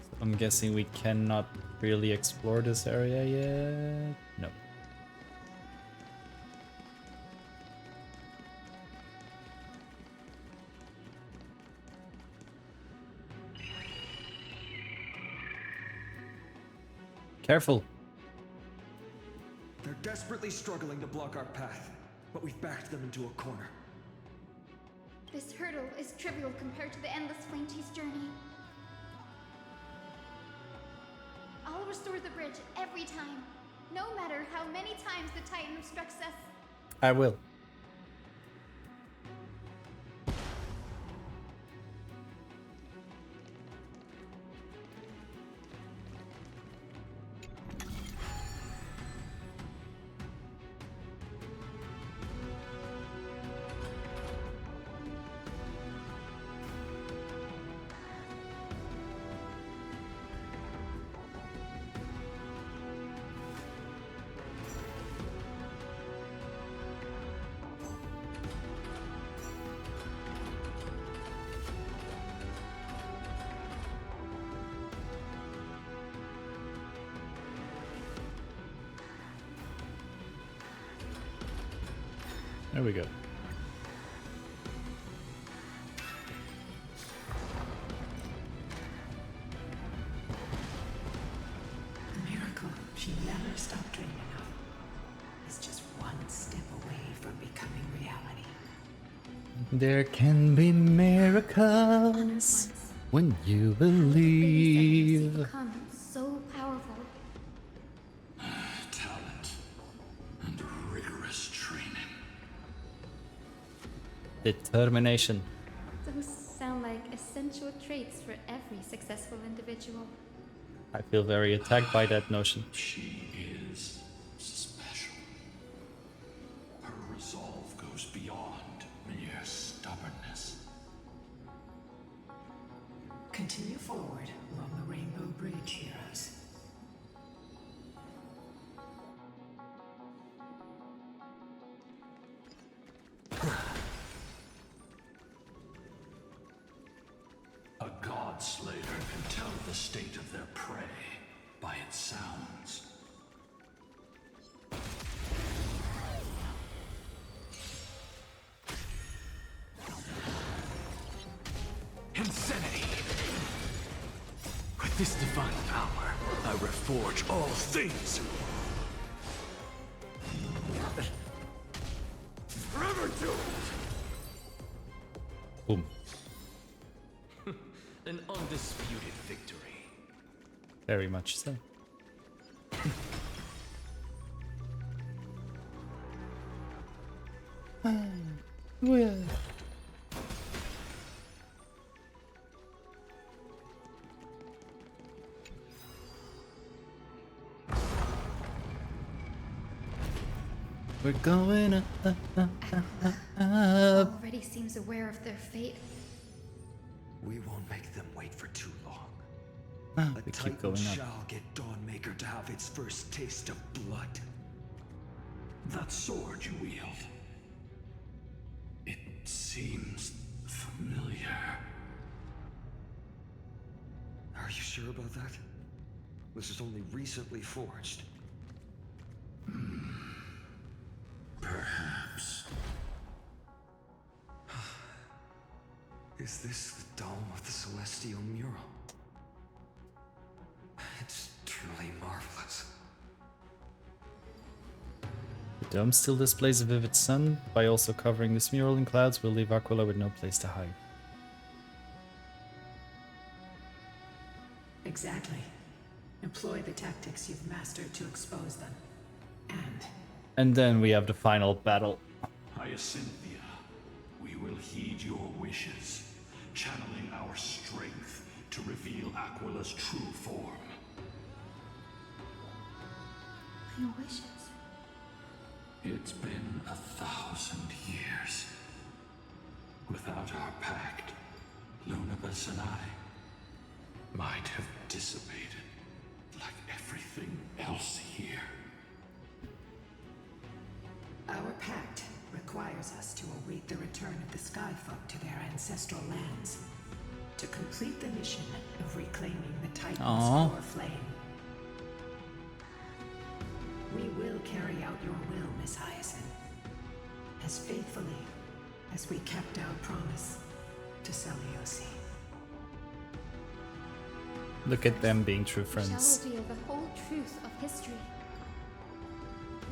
So I'm guessing we cannot really explore this area yet. No. Careful. They're desperately struggling to block our path, but we've backed them into a corner. This hurdle is trivial compared to the endless flame chase journey. I'll restore the bridge every time, no matter how many times the Titan obstructs us. I will. There we go. The miracle she never stopped dreaming of is just one step away from becoming reality. There can be miracles when you believe. Become so powerful. Talent and rigorous training. Determination. Those sound like essential traits for every successful individual. I feel very attacked by that notion. She is special. Her resolve goes beyond mere stubbornness. Continue forward along the Rainbow Bridge, heroes. A god slayer can tell the state of their prey by its sounds. Insanity! With this divine power, I reforge all things! Boom. An undisputed victory. Very much so. Well. We're going up. Already seems aware of their fate. We won't make them wait for too long. We A keep Titan going up. shall get Dawnmaker to have its first taste of blood. That sword you wield. It seems familiar. Are you sure about that? This is only recently forged. Perhaps. Is this the dome of the Celestial Mural? It's truly marvelous. The dome still displays a vivid sun. By also covering this mural in clouds, we'll leave Aquila with no place to hide. Exactly. Employ the tactics you've mastered to expose them. And then we have the final battle. Hyacinthia, we will heed your wishes, channeling our strength to reveal Aquila's true form. My wishes. It's been 1,000 years. Without our pact, Lunabus and I might have dissipated like everything else here. Our pact requires us to await the return of the Skyfolk to their ancestral lands, to complete the mission of reclaiming the Titan's core flame. We will carry out your will, Miss Hyacinth, as faithfully as we kept our promise to Seliosi. Look at them being true We friends. shall reveal the whole truth of history.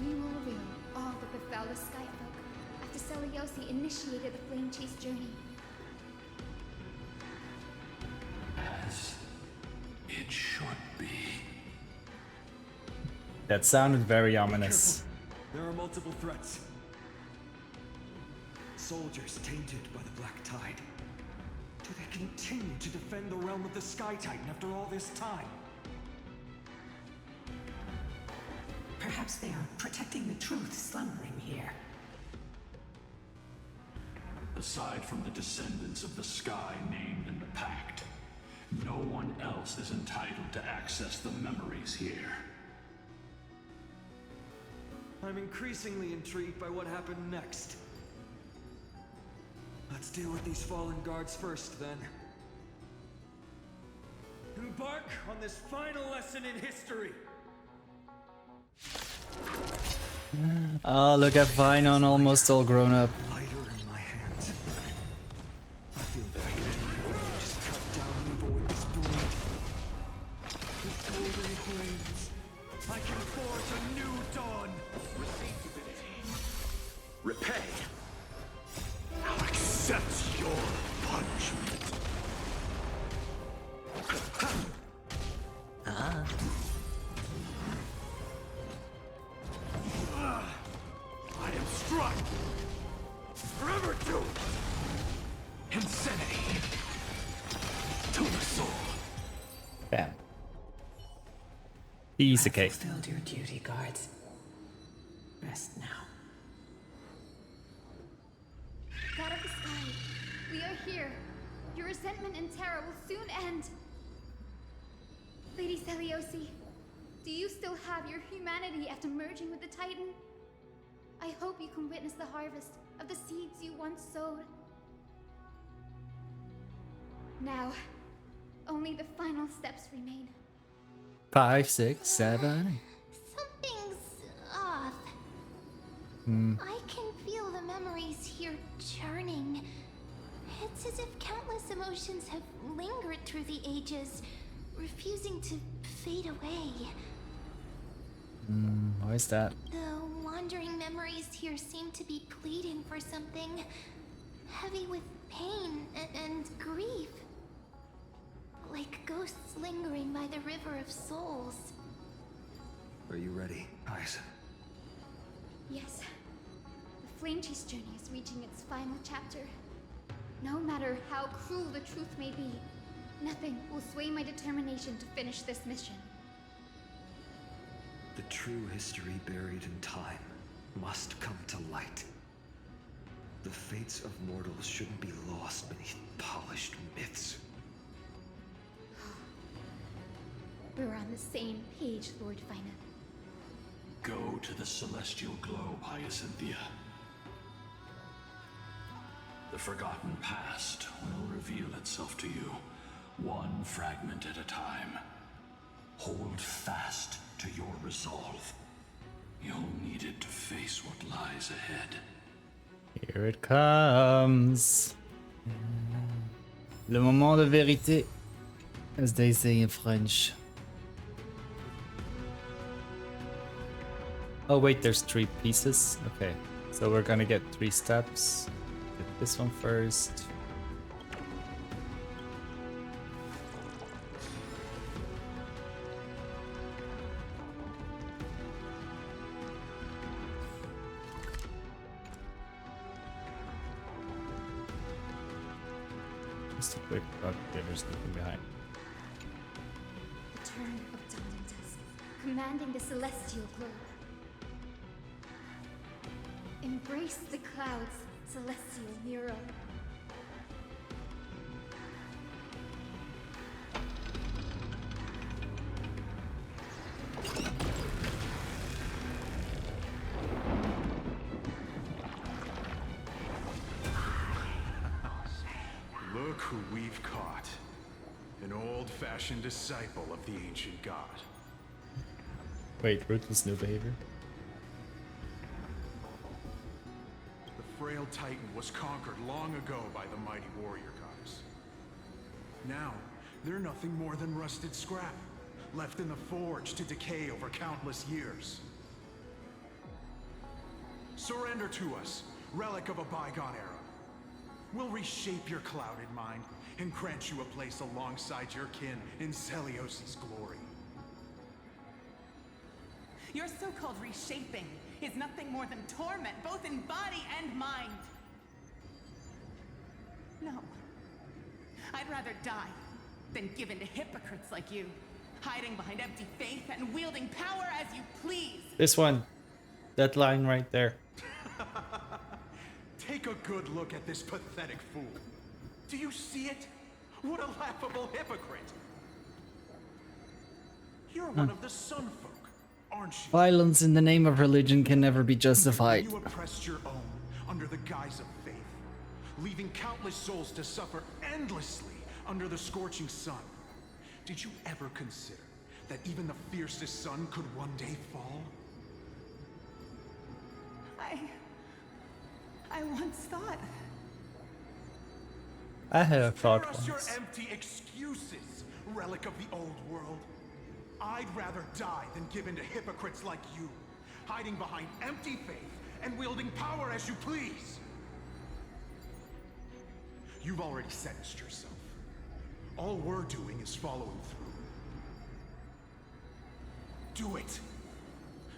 We will reveal all that befell the Skyfolk after Seliosi initiated the Flame Chase journey. As it should be. That sounded very ominous. There are multiple threats. Soldiers tainted by the Black Tide. Do they continue to defend the realm of the Sky Titan after all this time? Perhaps they are protecting the truth slumbering here. Aside from the descendants of the sky named in the pact, no one else is entitled to access the memories here. I'm increasingly intrigued by what happened next. Let's deal with these fallen guards first, then. Embark on this final lesson in history! Oh, look at Vinon, almost all grown up. Lighter in my hands. I feel very good. Just cut down evil with this blade. With golden flames, I can forge a new dawn. Repay. I'll accept your punishment. I am struck. Forever doomed. Insanity. To the soul. Bam. Piece of cake. Fulfilled your duty, guards. Rest now. God of the Sky, we are here. Your resentment and terror will soon end. Lady Seliosi, do you still have your humanity after merging with the Titan? I hope you can witness the harvest of the seeds you once sowed. Now, only the final steps remain. 5, 6, 7. Something's off. I can feel the memories here churning. It's as if countless emotions have lingered through the ages, refusing to fade away. Why is that? The wandering memories here seem to be pleading for something, heavy with pain and grief. Like ghosts lingering by the River of Souls. Are you ready, Aizen? Yes. The Flame Chase journey is reaching its final chapter. No matter how cruel the truth may be, nothing will sway my determination to finish this mission. The true history buried in time must come to light. The fates of mortals shouldn't be lost beneath polished myths. We're on the same page, Lord Fina. Go to the celestial globe, Hyacinthia. The forgotten past will reveal itself to you, one fragment at a time. Hold fast to your resolve. You'll need it to face what lies ahead. Here it comes. Le moment de vérité, as they say in French. Oh wait, there's 3 pieces? Okay, so we're gonna get 3 steps. Get this one first. Just a quick look, there's nothing behind. The turn of dawn and dusk, commanding the celestial globe. Embrace the clouds, celestial mirror. Look who we've caught. An old-fashioned disciple of the ancient god. Wait, ruthless new behavior? The frail titan was conquered long ago by the mighty warrior goddess. Now, they're nothing more than rusted scrap, left in the forge to decay over countless years. Surrender to us, relic of a bygone era. We'll reshape your clouded mind and grant you a place alongside your kin in Celios's glory. Your so-called reshaping is nothing more than torment, both in body and mind. No. I'd rather die than give in to hypocrites like you, hiding behind empty faith and wielding power as you please. This one. That line right there. Take a good look at this pathetic fool. Do you see it? What a laughable hypocrite. You're one of the Sun Folk, aren't you? Violence in the name of religion can never be justified. You oppressed your own under the guise of faith, leaving countless souls to suffer endlessly under the scorching sun. Did you ever consider that even the fiercest sun could one day fall? I once thought. I had a thought Spare us your once. empty excuses, relic of the old world. I'd rather die than give in to hypocrites like you, hiding behind empty faith and wielding power as you please. You've already sentenced yourself. All we're doing is following through. Do it.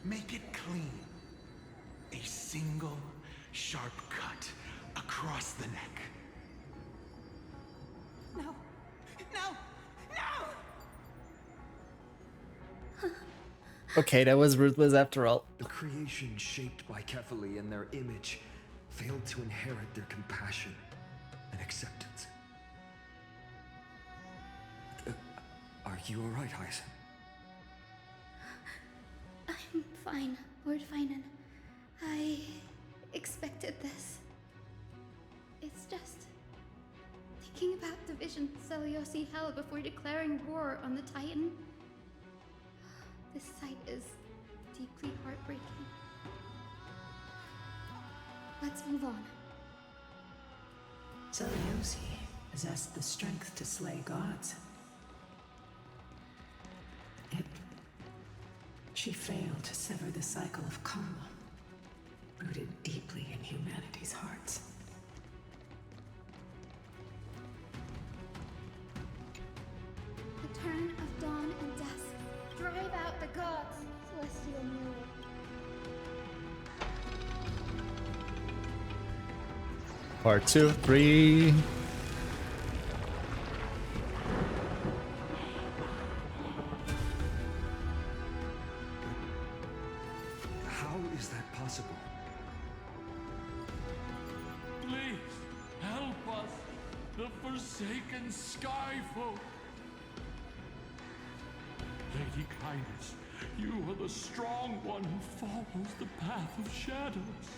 Make it clean. A single sharp cut across the neck. No. No. No! Okay, that was ruthless after all. The creation shaped by Kefali and their image failed to inherit their compassion and acceptance. Are you alright, Aizen? I'm fine, Lord Finan. I expected this. It's just thinking about the vision Celiosi held before declaring war on the Titan. This sight is deeply heartbreaking. Let's move on. Celiosi possessed the strength to slay gods. Yet, she failed to sever the cycle of karma, rooted deeply in humanity's hearts. Part 2, 3. How is that possible? Please, help us, the forsaken Skyfolk. Lady Kindness, you are the strong one who follows the path of shadows.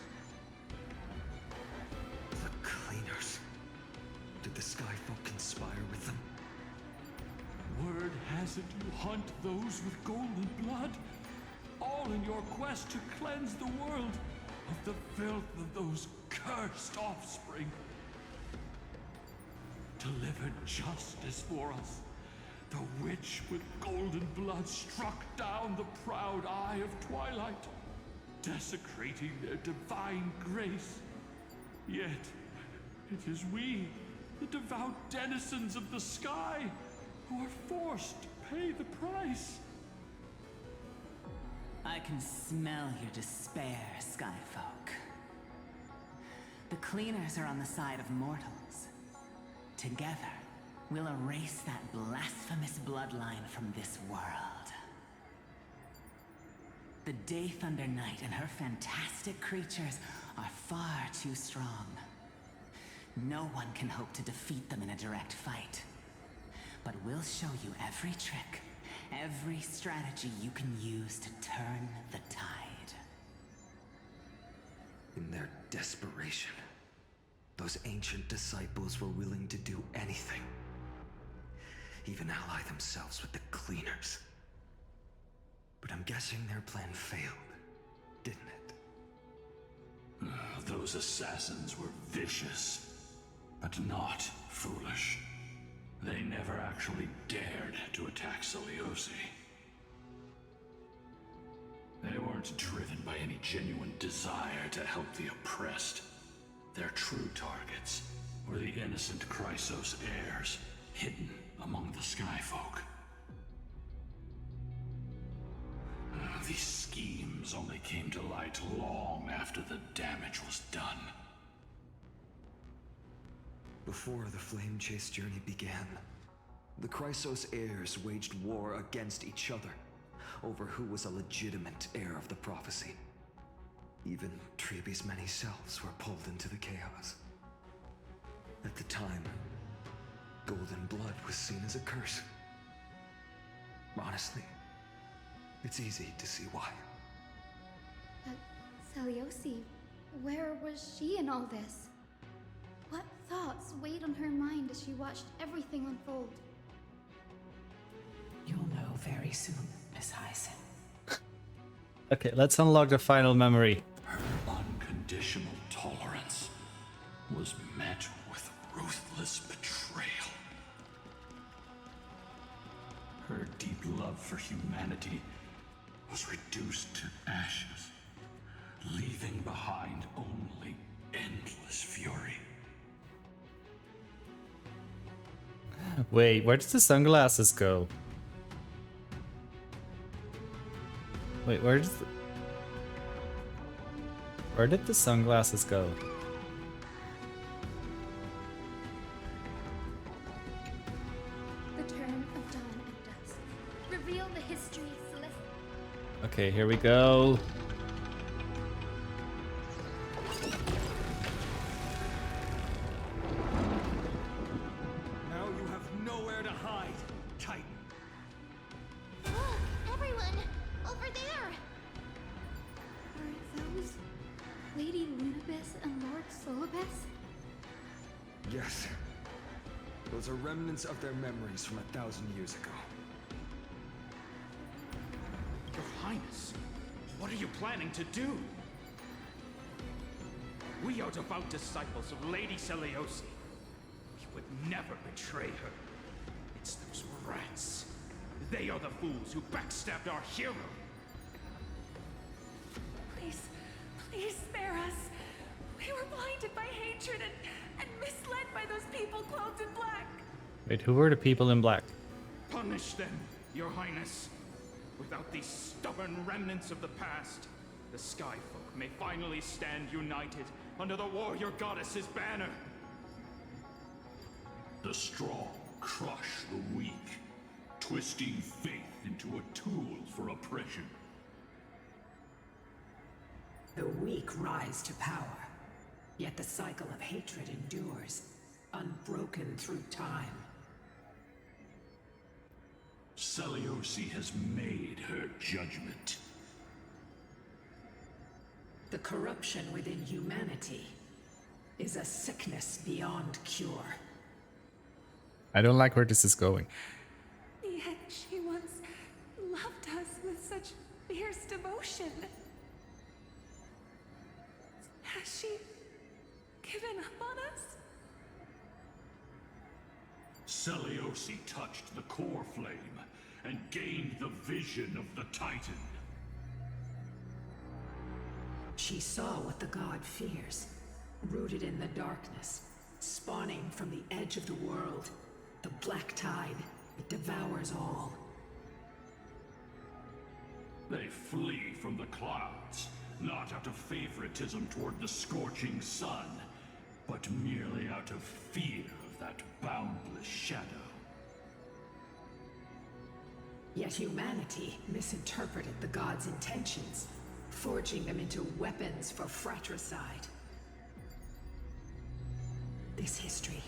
The Cleaners. Did the Skyfolk conspire with them? Word has it you hunt those with golden blood, all in your quest to cleanse the world of the filth of those cursed offspring. Delivered justice for us. The witch with golden blood struck down the proud eye of Twilight, desecrating their divine grace. Yet, it is we, the devout denizens of the sky, who are forced to pay the price. I can smell your despair, Skyfolk. The Cleaners are on the side of mortals. Together, we'll erase that blasphemous bloodline from this world. The Day Thunder Knight and her fantastic creatures are far too strong. No one can hope to defeat them in a direct fight. But we'll show you every trick, every strategy you can use to turn the tide. In their desperation, those ancient disciples were willing to do anything. Even ally themselves with the Cleaners. But I'm guessing their plan failed, didn't it? Those assassins were vicious, but not foolish. They never actually dared to attack Seliosi. They weren't driven by any genuine desire to help the oppressed. Their true targets were the innocent Chrysos heirs, hidden among the Skyfolk. These schemes only came to light long after the damage was done. Before the Flame Chase journey began, the Chrysos heirs waged war against each other over who was a legitimate heir of the prophecy. Even Treeby's many selves were pulled into the chaos. At the time, golden blood was seen as a curse. Honestly, it's easy to see why. But Seliosi, where was she in all this? What thoughts weighed on her mind as she watched everything unfold? You'll know very soon, Miss Hyson. Okay, let's unlock the final memory. Her unconditional tolerance was met with ruthless betrayal. Her deep love for humanity was reduced to ashes, leaving behind only endless fury. Wait, where did the sunglasses go? Wait, where did the sunglasses go? The turn of dawn and dusk. Reveal the history of Celeste. Okay, here we go. Now you have nowhere to hide, Titan. Look, everyone! Over there! Are those Lady Lunabis and Lord Solibus? Yes. Those are remnants of their memories from 1,000 years ago. Your Highness, what are you planning to do? We are devout disciples of Lady Seliosi. We would never betray her. It's those rats. They are the fools who backstabbed our hero. Please, please spare us. We were blinded by hatred and misled by those people clothed in black. Wait, who were the people in black? Punish them, Your Highness. Without these stubborn remnants of the past, the Skyfolk may finally stand united under the warrior goddess's banner. The strong crush the weak, twisting faith into a tool for oppression. The weak rise to power, yet the cycle of hatred endures, unbroken through time. Seliosi has made her judgment. The corruption within humanity is a sickness beyond cure. I don't like where this is going. Yet she once loved us with such fierce devotion. Has she given up on us? Seliosi touched the core flame and gained the vision of the Titan. She saw what the god fears, rooted in the darkness, spawning from the edge of the world, the black tide that devours all. They flee from the clouds, not out of favoritism toward the scorching sun, but merely out of fear of that boundless shadow. Yet humanity misinterpreted the gods' intentions, forging them into weapons for fratricide. This history,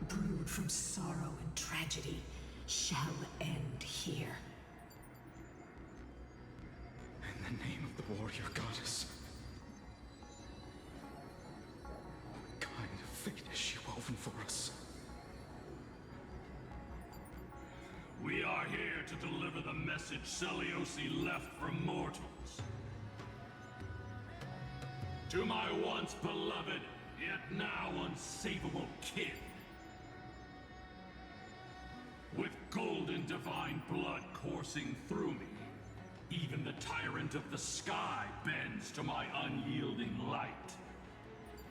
brewed from sorrow and tragedy, shall end here. In the name of the warrior goddess. What kind of fate has she woven for us? We are here to deliver the message Seliosi left for mortals. To my once beloved, yet now unsavable kin. With golden divine blood coursing through me, even the tyrant of the sky bends to my unyielding light.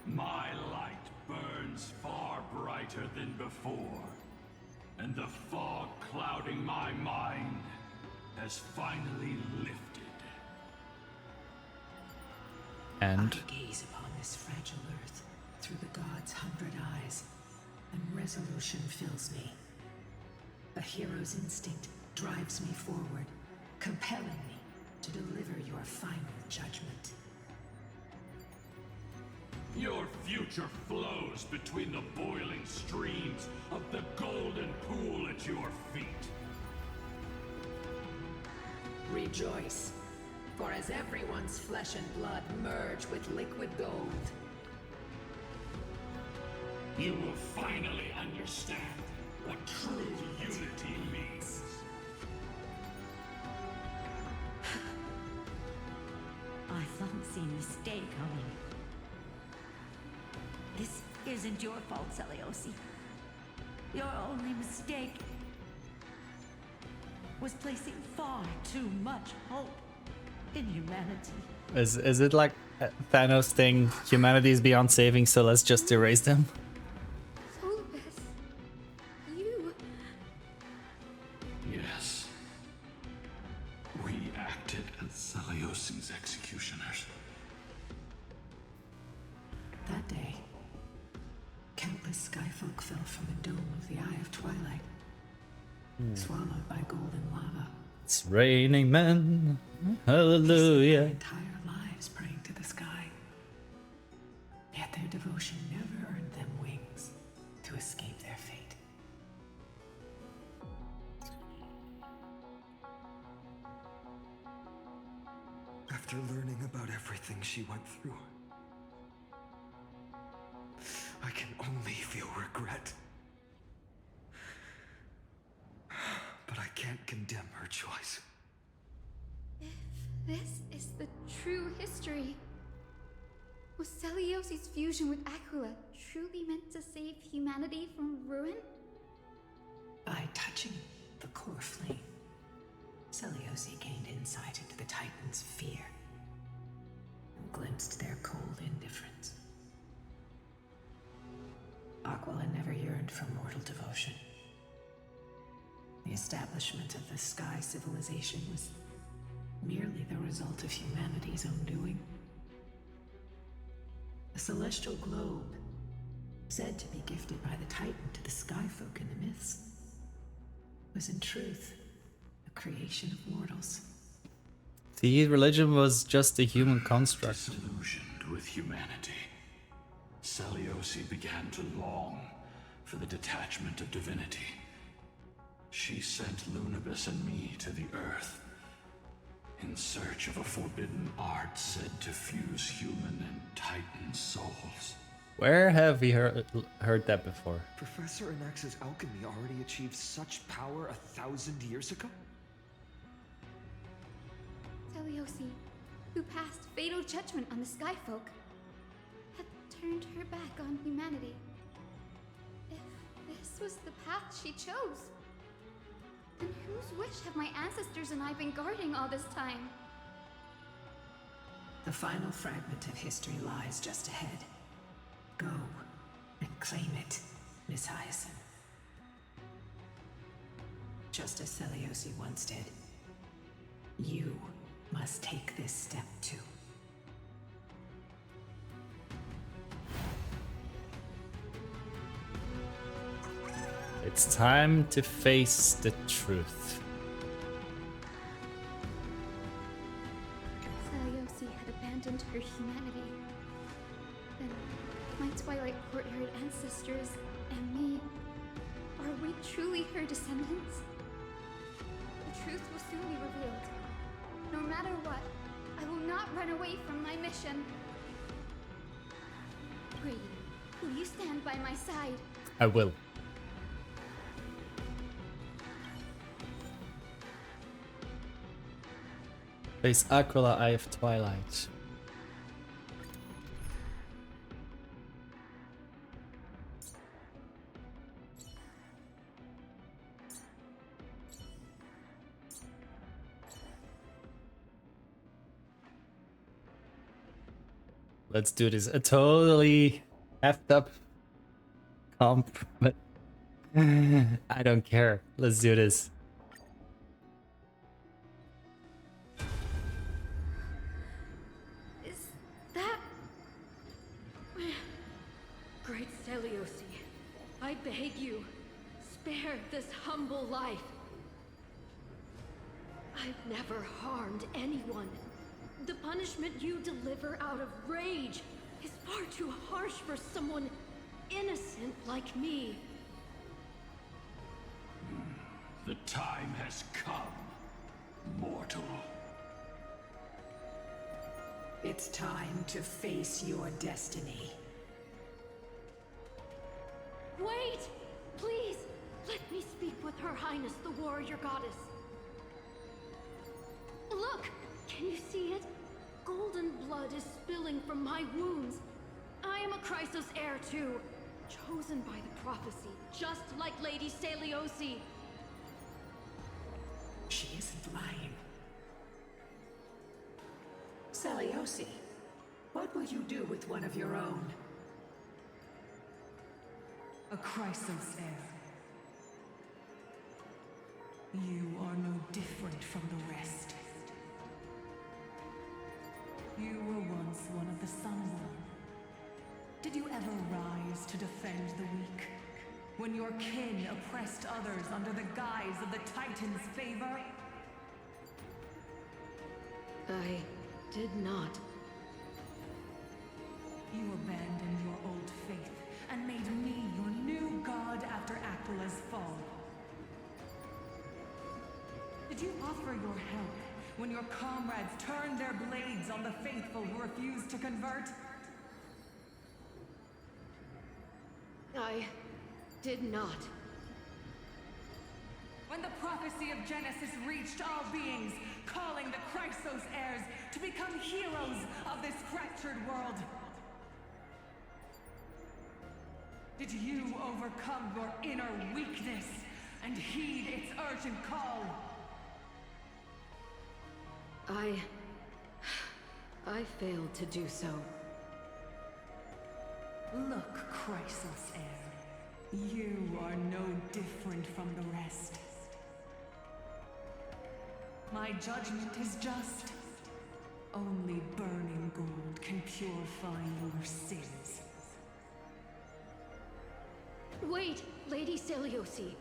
My light burns far brighter than before, and the fog clouding my mind has finally lifted. And I gaze upon this fragile earth through the gods' 100 eyes, and resolution fills me. A hero's instinct drives me forward, compelling me to deliver your final judgment. Your future flows between the boiling streams of the golden pool at your feet. Rejoice, for as everyone's flesh and blood merge with liquid gold, you will finally understand what true unity means. I thought seen this day coming. This isn't your fault, Seliosi. Your only mistake was placing far too much hope in humanity. is it like Thanos thing? Humanity is beyond saving, so let's just erase them. Solbus, you... Yes. We acted as Seliosi's executioners. that day, countless skyfolk fell from the dome of the Eye of Twilight, swallowed by golden lava. It's raining men. Hallelujah. Their entire lives praying to the sky. Yet their devotion never earned them wings to escape their fate. After learning about everything she went through, I can only feel regret. But I can't condemn her choice. If this is the true history, was Celiosi's fusion with Aquila truly meant to save humanity from ruin? By touching the core flame, Seliosi gained insight into the Titans' fear and glimpsed their cold indifference. Aquila never yearned for mortal devotion. The establishment of the Sky civilization was merely the result of humanity's own doing. The celestial globe, said to be gifted by the Titan to the Skyfolk in the myths, was in truth a creation of mortals. See, religion was just a human construct. Disillusioned with humanity, Seliosi began to long for the detachment of divinity. She sent Lunabis and me to the Earth in search of a forbidden art said to fuse human and Titan souls. Where have we heard that before? Professor Anax's alchemy already achieved such power 1,000 years ago? Seliosi, who passed fatal judgment on the Skyfolk, had turned her back on humanity. If this was the path she chose, then whose wish have my ancestors and I been guarding all this time? The final fragment of history lies just ahead. Go and claim it, Miss Hyacinth. Just as Seliosi once did, you must take this step too. It's time to face the truth. Seliosi had abandoned her humanity. Then my Twilight Courtyard ancestors and me, are we truly her descendants? The truth will soon be revealed. No matter what, I will not run away from my mission. Grady, will you stand by my side? I will. Face Aquila, Eye of Twilight. Let's do this. A totally effed up comp, but I don't care. Let's do this. Is that... Great Seliosi, I beg you, spare this humble life. I've never harmed anyone. The punishment you deliver out of rage is far too harsh for someone innocent like me. The time has come, mortal. It's time to face your destiny. Wait! Please, let me speak with Her Highness, the warrior goddess. Look! Can you see it? Golden blood is spilling from my wounds. I am a Chrysos heir too, chosen by the prophecy, just like Lady Seliosi. She isn't lying. Seliosi, what will you do with one of your own? A Chrysos heir. You are no different from the rest. You were once one of the Sunborn. Did you ever rise to defend the weak? When your kin oppressed others under the guise of the Titan's favor? I did not. You abandoned your old faith and made me your new god after Aquila's fall. Did you offer your help when your comrades turned their blades on the faithful who refused to convert? I did not. When the prophecy of Genesis reached all beings, calling the Chrysos heirs to become heroes of this fractured world, did you overcome your inner weakness and heed its urgent call? I failed to do so. Look, Chrysos heir, you are no different from the rest. My judgment is just. Only burning gold can purify your sins. Wait, Lady Seliosi.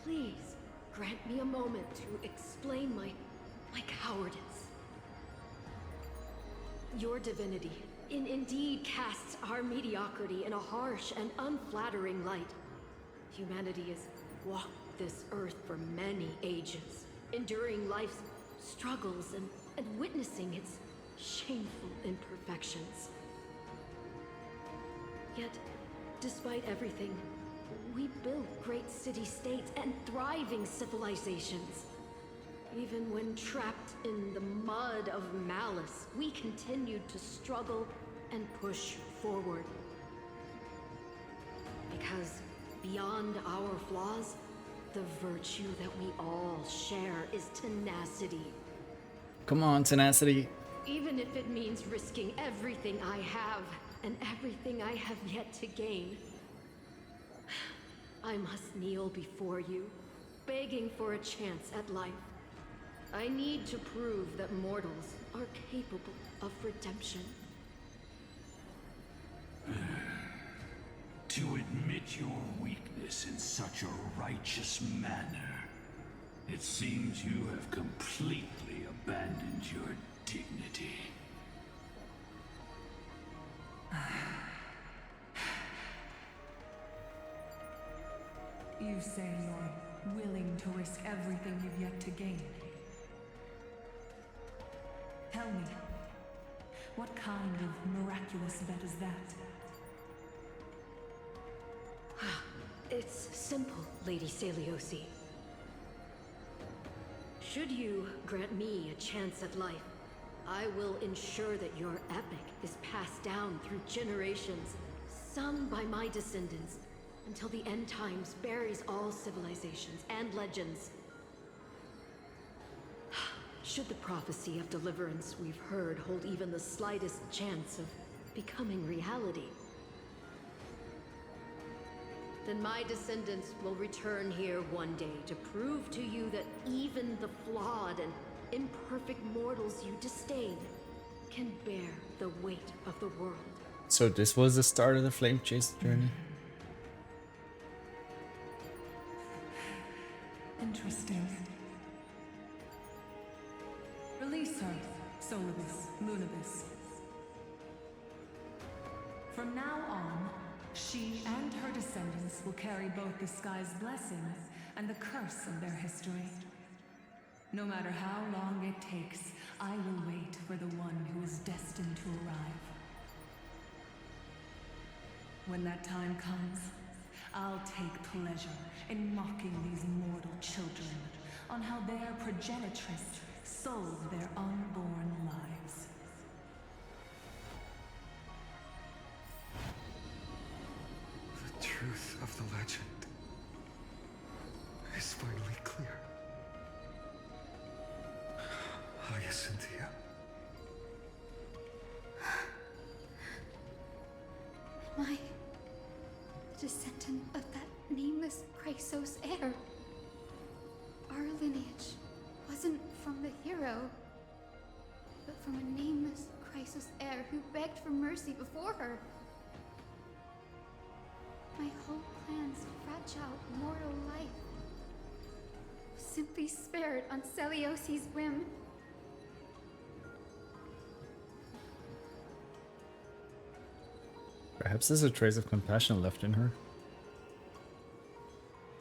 Please, grant me a moment to explain my cowardice. Your divinity indeed casts our mediocrity in a harsh and unflattering light. Humanity has walked this earth for many ages, enduring life's struggles and witnessing its shameful imperfections. Yet, despite everything, we built great city-states and thriving civilizations. Even when trapped in the mud of malice, we continued to struggle and push forward. Because beyond our flaws, the virtue that we all share is tenacity. Come on, tenacity. Even if it means risking everything I have and everything I have yet to gain. I must kneel before you, begging for a chance at life. I need to prove that mortals are capable of redemption. To admit your weakness in such a righteous manner, it seems you have completely abandoned your dignity. You say you're willing to risk everything you've yet to gain. Tell me, what kind of miraculous bet is that? It's simple, Lady Seliosi. Should you grant me a chance at life, I will ensure that your epic is passed down through generations, sung by my descendants, until the end times buries all civilizations and legends. Should the prophecy of deliverance we've heard hold even the slightest chance of becoming reality, then my descendants will return here one day to prove to you that even the flawed and imperfect mortals you disdain can bear the weight of the world. So this was the start of the Flame Chase journey. Interesting. Release her, Solibus, Lunibus. From now on, she and her descendants will carry both the sky's blessing and the curse of their history. No matter how long it takes, I will wait for the one who is destined to arrive. When that time comes, I'll take pleasure in mocking these mortal children on how their progenitress sold their unborn lives. The truth of the legend is finally clear. Hyacinthia. My descendant of that nameless Chrysos heir. Our lineage wasn't from the hero, but from a nameless Chrysos heir who begged for mercy before her. My whole plan's fragile mortal life was simply spared on Celiosi's whim. Perhaps there's a trace of compassion left in her.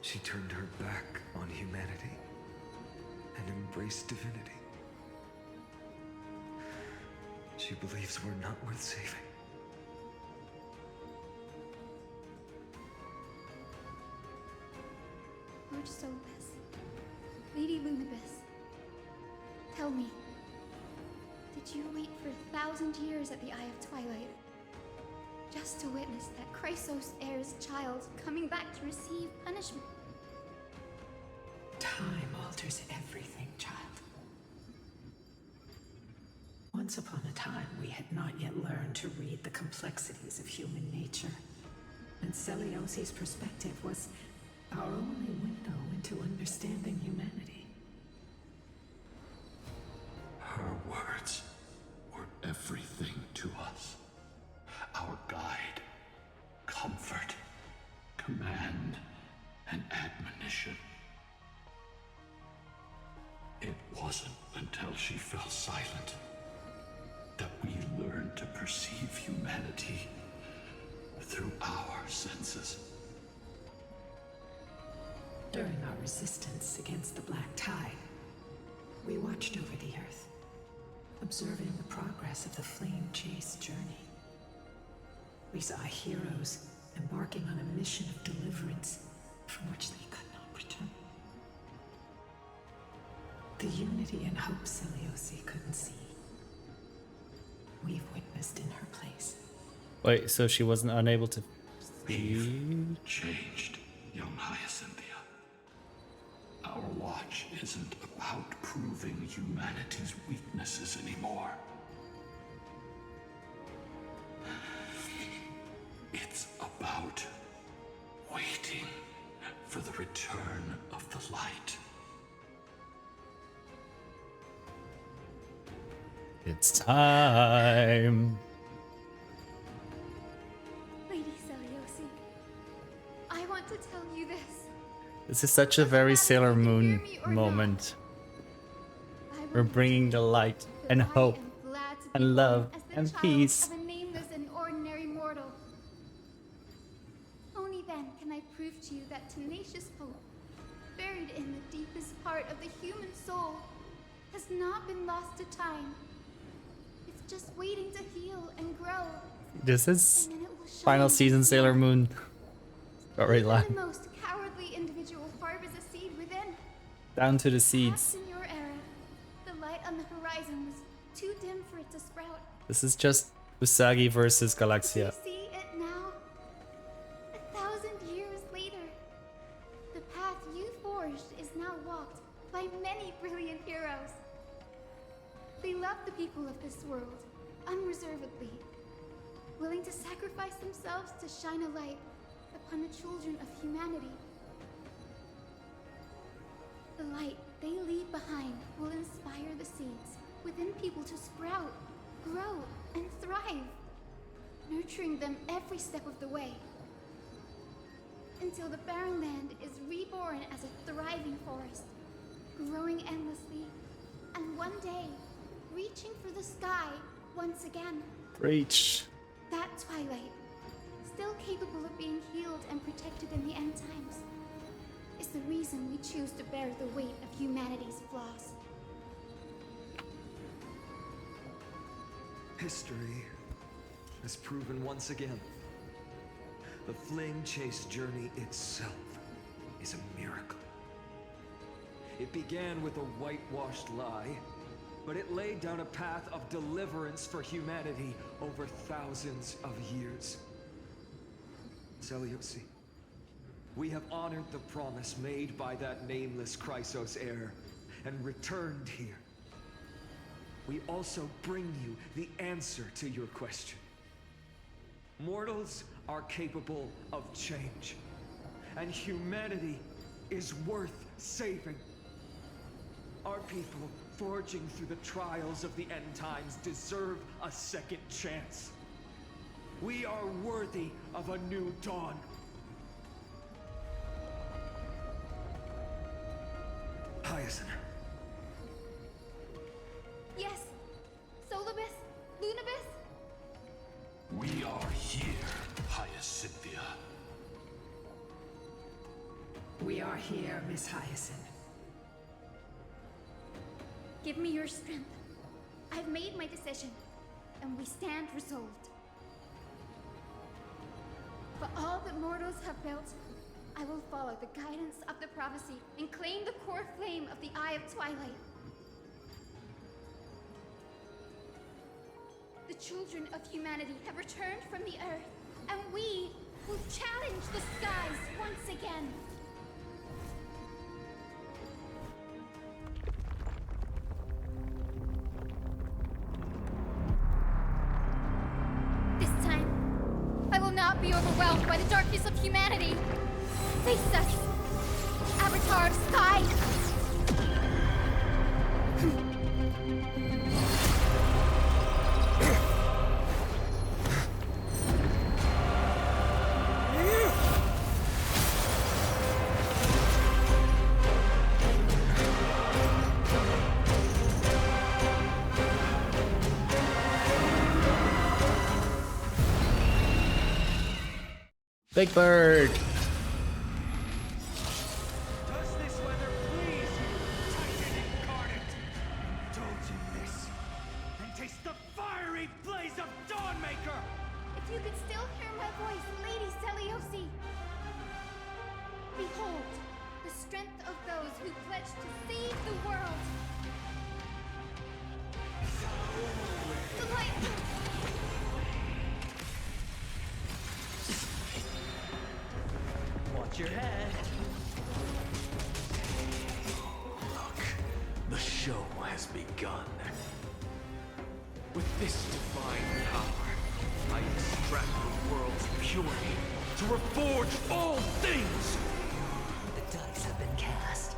She turned her back on humanity and embraced divinity. She believes we're not worth saving. Lord Solibus, Lady Lunibus, tell me, did you wait for 1,000 years at the Eye of Twilight just to witness that Chrysos heir's child coming back to receive punishment? Time alters everything, child. Once upon a time, we had not yet learned to read the complexities of human nature. And Celiosi's perspective was our only window into understanding humanity. command and admonition. It wasn't until she fell silent that we learned to perceive humanity through our senses. During our resistance against the Black Tide, we watched over the Earth, observing the progress of the Flame Chase journey. We saw heroes embarking on a mission of deliverance from which they could not return. The unity and hope Seliosi couldn't see, we've witnessed in her place. Wait, so she wasn't unable to We've changed, young Hyacinthia. Our watch isn't about proving humanity's weaknesses anymore. It's about waiting for the return of the light. It's time. Lady Seliosi, I want to tell you this. This is such a very Sailor Moon moment. We're bringing the light and hope and love and peace. Of a nameless and ordinary mortal. Only then can I prove to you that tenacious hope, buried in the deepest part of the human soul, has not been lost to time. It's just waiting to heal and grow. This is And then it will shine final season Sailor Moon Even storyline. the most cowardly individual harbors a seed within. Down to the Perhaps seeds. in your era, the light on the horizon was too dim for it to sprout. This is just Usagi versus Galaxia. See it now? 1,000 years later, the path you forged is now walked by many brilliant heroes. They love the people of this world, unreservedly, willing to sacrifice themselves to shine a light upon the children of humanity. The light they leave behind will inspire the seeds within people to sprout, grow, and thrive, nurturing them every step of the way, until the barren land is reborn as a thriving forest, growing endlessly, and one day, reaching for the sky once again. Preach. That twilight, still capable of being healed and protected in the end times, is the reason we choose to bear the weight of humanity's flaws. History has proven once again, the Flame Chase journey itself is a miracle. It began with a whitewashed lie, but it laid down a path of deliverance for humanity over thousands of years. Seliosi, we have honored the promise made by that nameless Chrysos heir and returned here. We also bring you the answer to your question. Mortals are capable of change, and humanity is worth saving. Our people, forging through the trials of the end times, deserve a second chance. We are worthy of a new dawn. Hyacinth. Yes, Solibus, Lunibus. We are here, Hyacinthia. We are here, Miss Hyacinth. Give me your strength. I've made my decision, and we stand resolved. For all that mortals have built, I will follow the guidance of the prophecy and claim the core flame of the Eye of Twilight. The children of humanity have returned from the earth, and we will challenge the skies once again. This time, I will not be overwhelmed by the darkness of humanity. Face us, Avatar of Sky! Big Bird! Does this weather please you, Titan incarnate? Indulge in this, and taste the fiery blaze of Dawnmaker! If you could still hear my voice, Lady Seliosi! Behold, the strength of those who pledge to save the world! The light! Watch your head. Look, the show has begun. With this divine power, I extract the world's purity to reforge all things! The dice have been cast.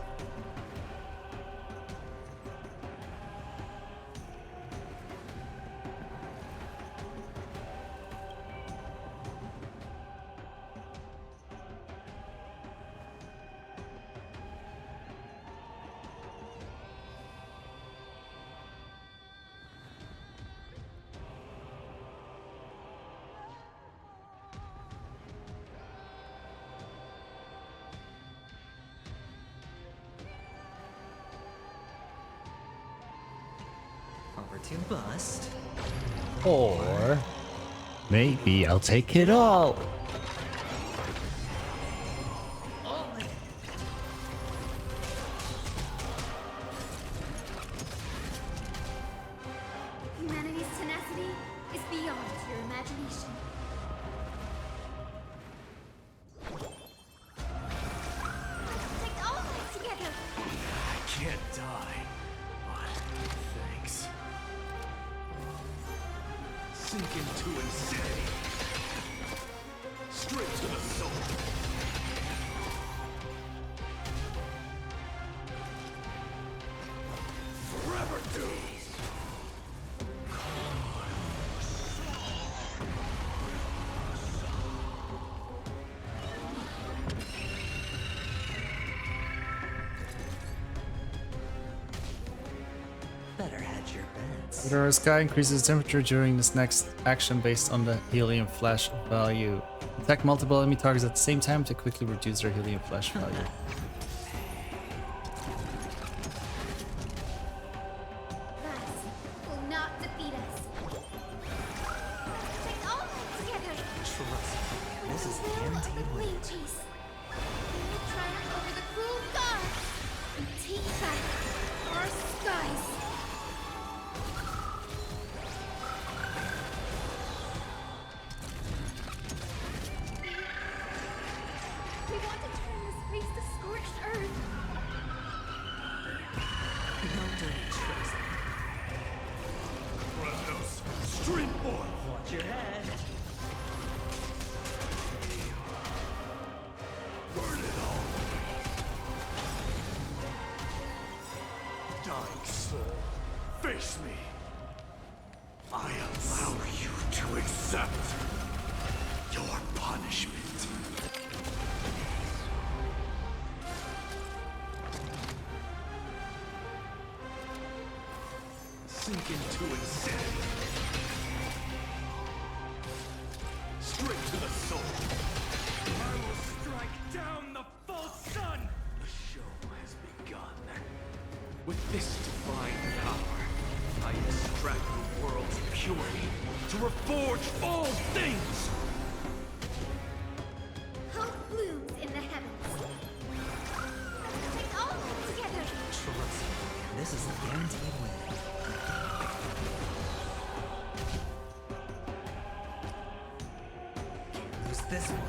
Over to bust. Or maybe I'll take it all. Humanity's tenacity is beyond your imagination. Take all of it together! I can't die, but thanks. Sink into insanity. Straight to the soul. Forever doomed. Better hedge your bets. The sky increases temperature during this next action based on the helium flash value. Attack multiple enemy targets at the same time to quickly reduce their helium flash value. That will not defeat us. Take all of it together! Trust me, this is Will of guaranteed the win. flame chase. We will triumph over the cruel gods and take back our skies. We want to turn this place to scorched earth. No dirty tricks. Kratos, Street Boy! Watch your head. Burn it all! Dying soul, face me! I allow you to accept your punishment. Sink into insanity. Straight to the soul. I will strike down the false sun. The show has begun. With this divine power, I extract the world's purity to reforge all things. Hope blooms in the heavens. Take all of it together. Trust me, this is a guaranteed win. Can't lose this one.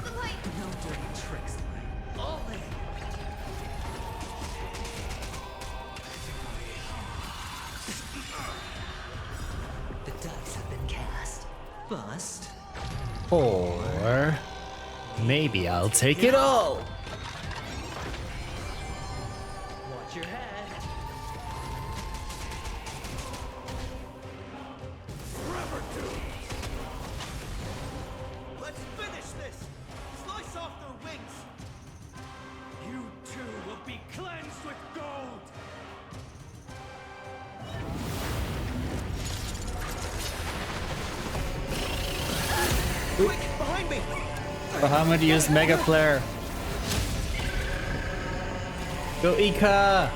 The light! No dirty tricks, Light. All in. The dice have been cast. Bust. Or maybe I'll take it all. Watch your head. Forever doomed. Let's finish this! Slice off their wings! You too will be cleansed with gold. Quick, behind me! Bahamut used Mega Flare. Go Ika!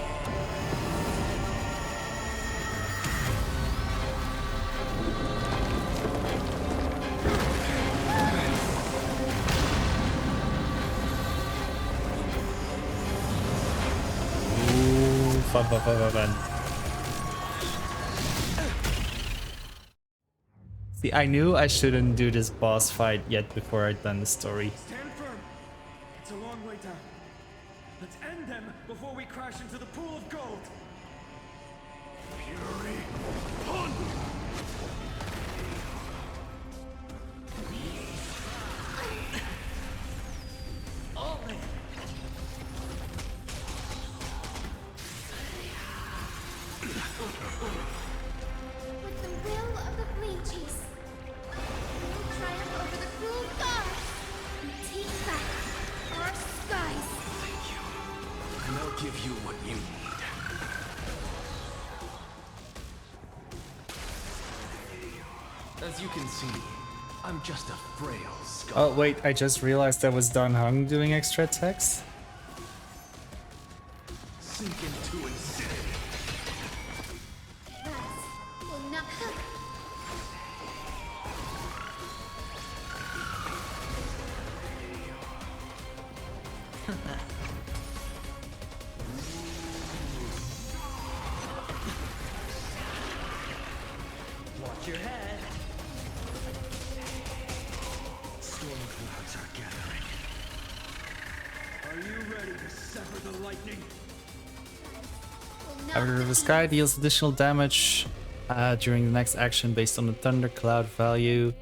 Ooh, fun. See, I knew I shouldn't do this boss fight yet before I'd done the story. Stand firm. It's a long way down. Let's end them before we crash into the pool of gold. Fury, hunt! All in. With the will of the flame chase, we will triumph over the cruel gods and take back our skies. Thank you. And I'll give you what you need. As you can see, I'm just a frail skull. Oh wait, I just realized that was Dan Heng doing extra text. Sink into insanity. That will not. Watch your head. Storm clouds are gathering. Are you ready to sever the lightning? Average of the Sky deals additional damage during the next action based on the Thundercloud value.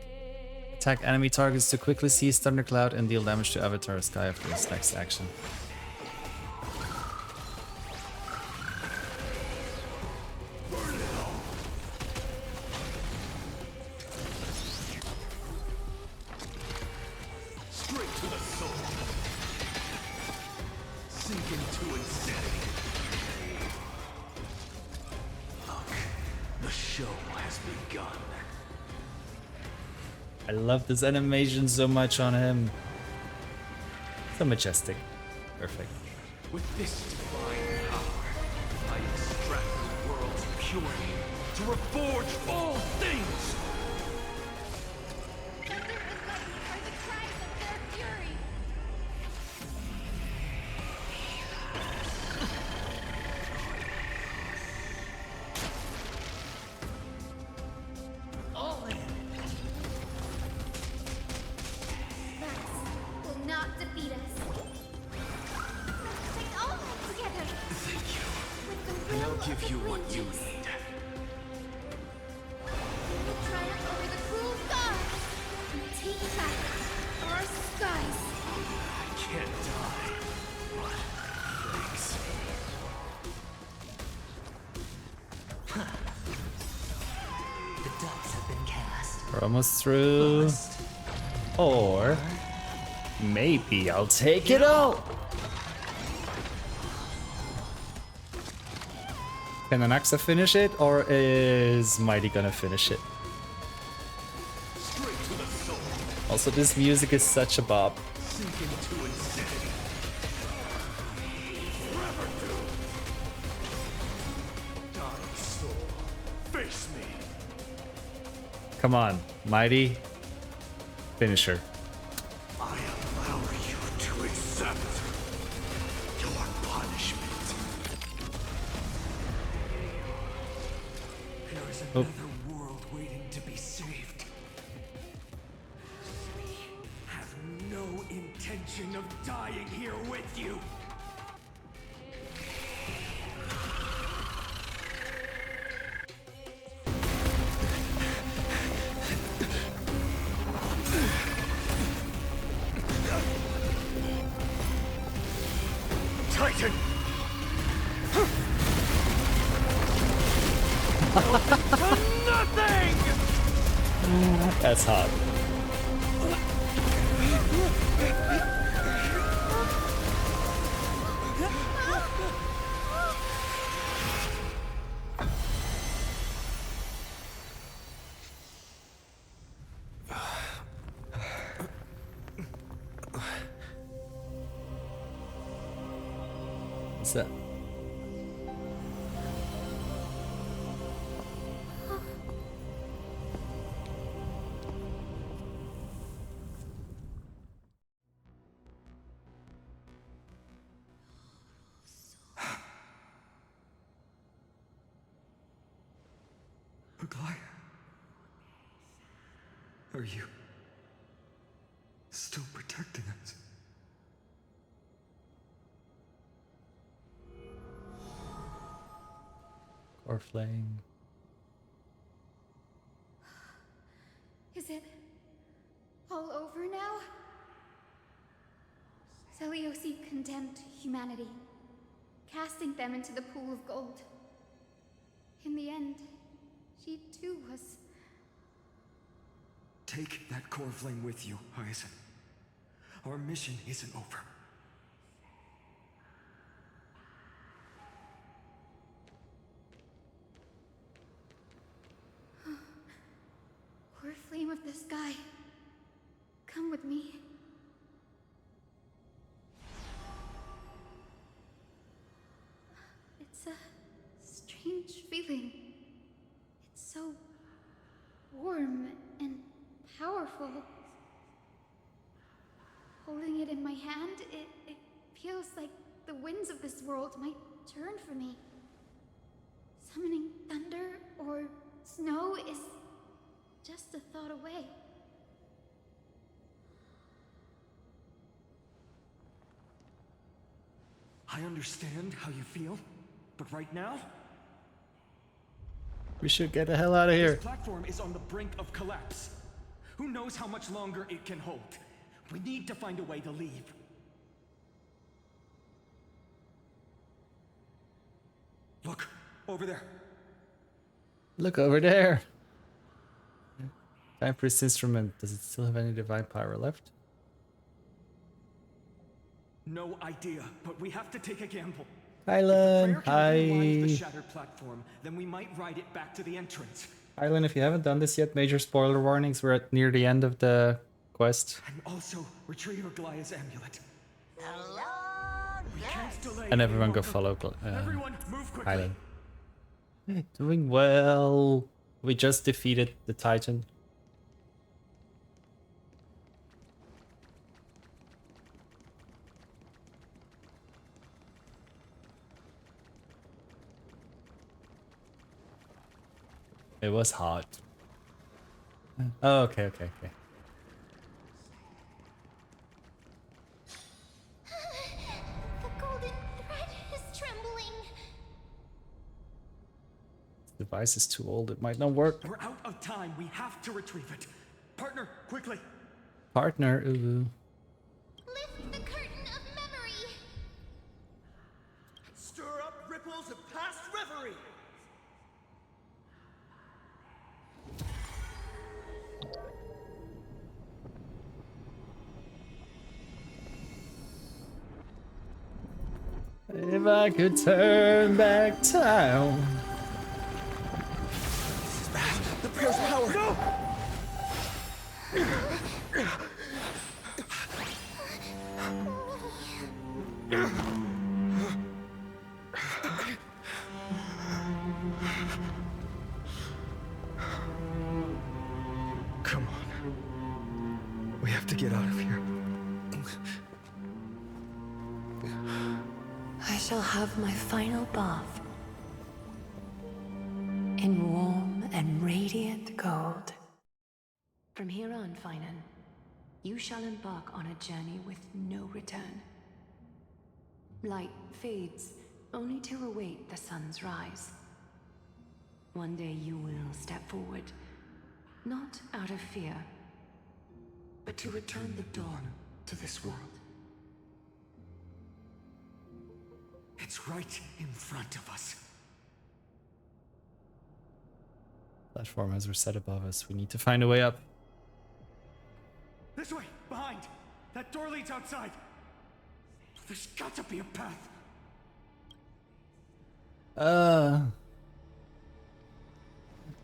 Attack enemy targets to quickly seize Thundercloud and deal damage to Avatar Sky after this next action. Straight to the soul. Sink into insanity. Look, the show has begun. I love this animation so much on him. So majestic. Perfect. With this divine power, I extract the world's purity to reforge all things. Thunder and lightning are the cries of their fury. All in. That will not defeat us. Let's take all that together. Thank you. With the And will I'll of give the you flame what you chase, need. we will triumph over the cruel gods and take back our skies. I can't die, but thanks. The dots have been cast. We're almost through. Or maybe I'll take it all. Can Anaxa finish it, or is Mighty gonna finish it? Straight to the soul. Also, this music is such a bop. Sink into insanity. Forever doomed. Dying soul, face me. Come on, Mighty. Finish her. I allow you to accept your punishment. There is Oh. another world waiting to be saved. We have no intention of dying here with you. Titan! Nothing! That's hot. So Maglai? Are you still protecting us? or flame. Is it all over now? Celiosi condemned humanity, casting them into the pool of gold. In the end, she too was... Take that core flame with you, Hyacinth. Our mission isn't over. Core flame of the sky, come with me. It's a strange feeling. It's so warm and powerful. Holding it in my hand, it feels like the winds of this world might turn for me. Summoning thunder or snow is just a thought away. I understand how you feel, but right now, We should get the hell out of here. This platform is on the brink of collapse. Who knows how much longer it can hold? We need to find a way to leave. look, over there. Look over there. Time Priest instrument. Does it still have any divine power left? No idea, but we have to take a gamble. Kylan, If the prayer can realign the hi. shattered platform, then we might ride it back to the entrance. Kylan, if you haven't done this yet, major spoiler warnings. We're at near the end of the quest. And also retrieve Aglaya's amulet. We can't delay And any everyone go longer. follow Everyone, move quickly. Kylan. Hey, doing well. We just defeated the Titan. It was hot. Oh, okay. The golden thread is trembling. The device is too old. It might not work. We're out of time. We have to retrieve it. Partner, quickly. Partner, ooh. Lift the curtain of memory. Stir up ripples of past reverie. If I could turn back time. The prayer's power. No! Come on. We have to get out of here. I shall have my final bath in warm and radiant gold. From here on, Finan, you shall embark on a journey with no return. Light fades, only to await the sun's rise. One day you will step forward, not out of fear, but to return the dawn to this world. It's right in front of us. Platform has reset above us. We need to find a way up. This way, behind. That door leads outside. There's got to be a path.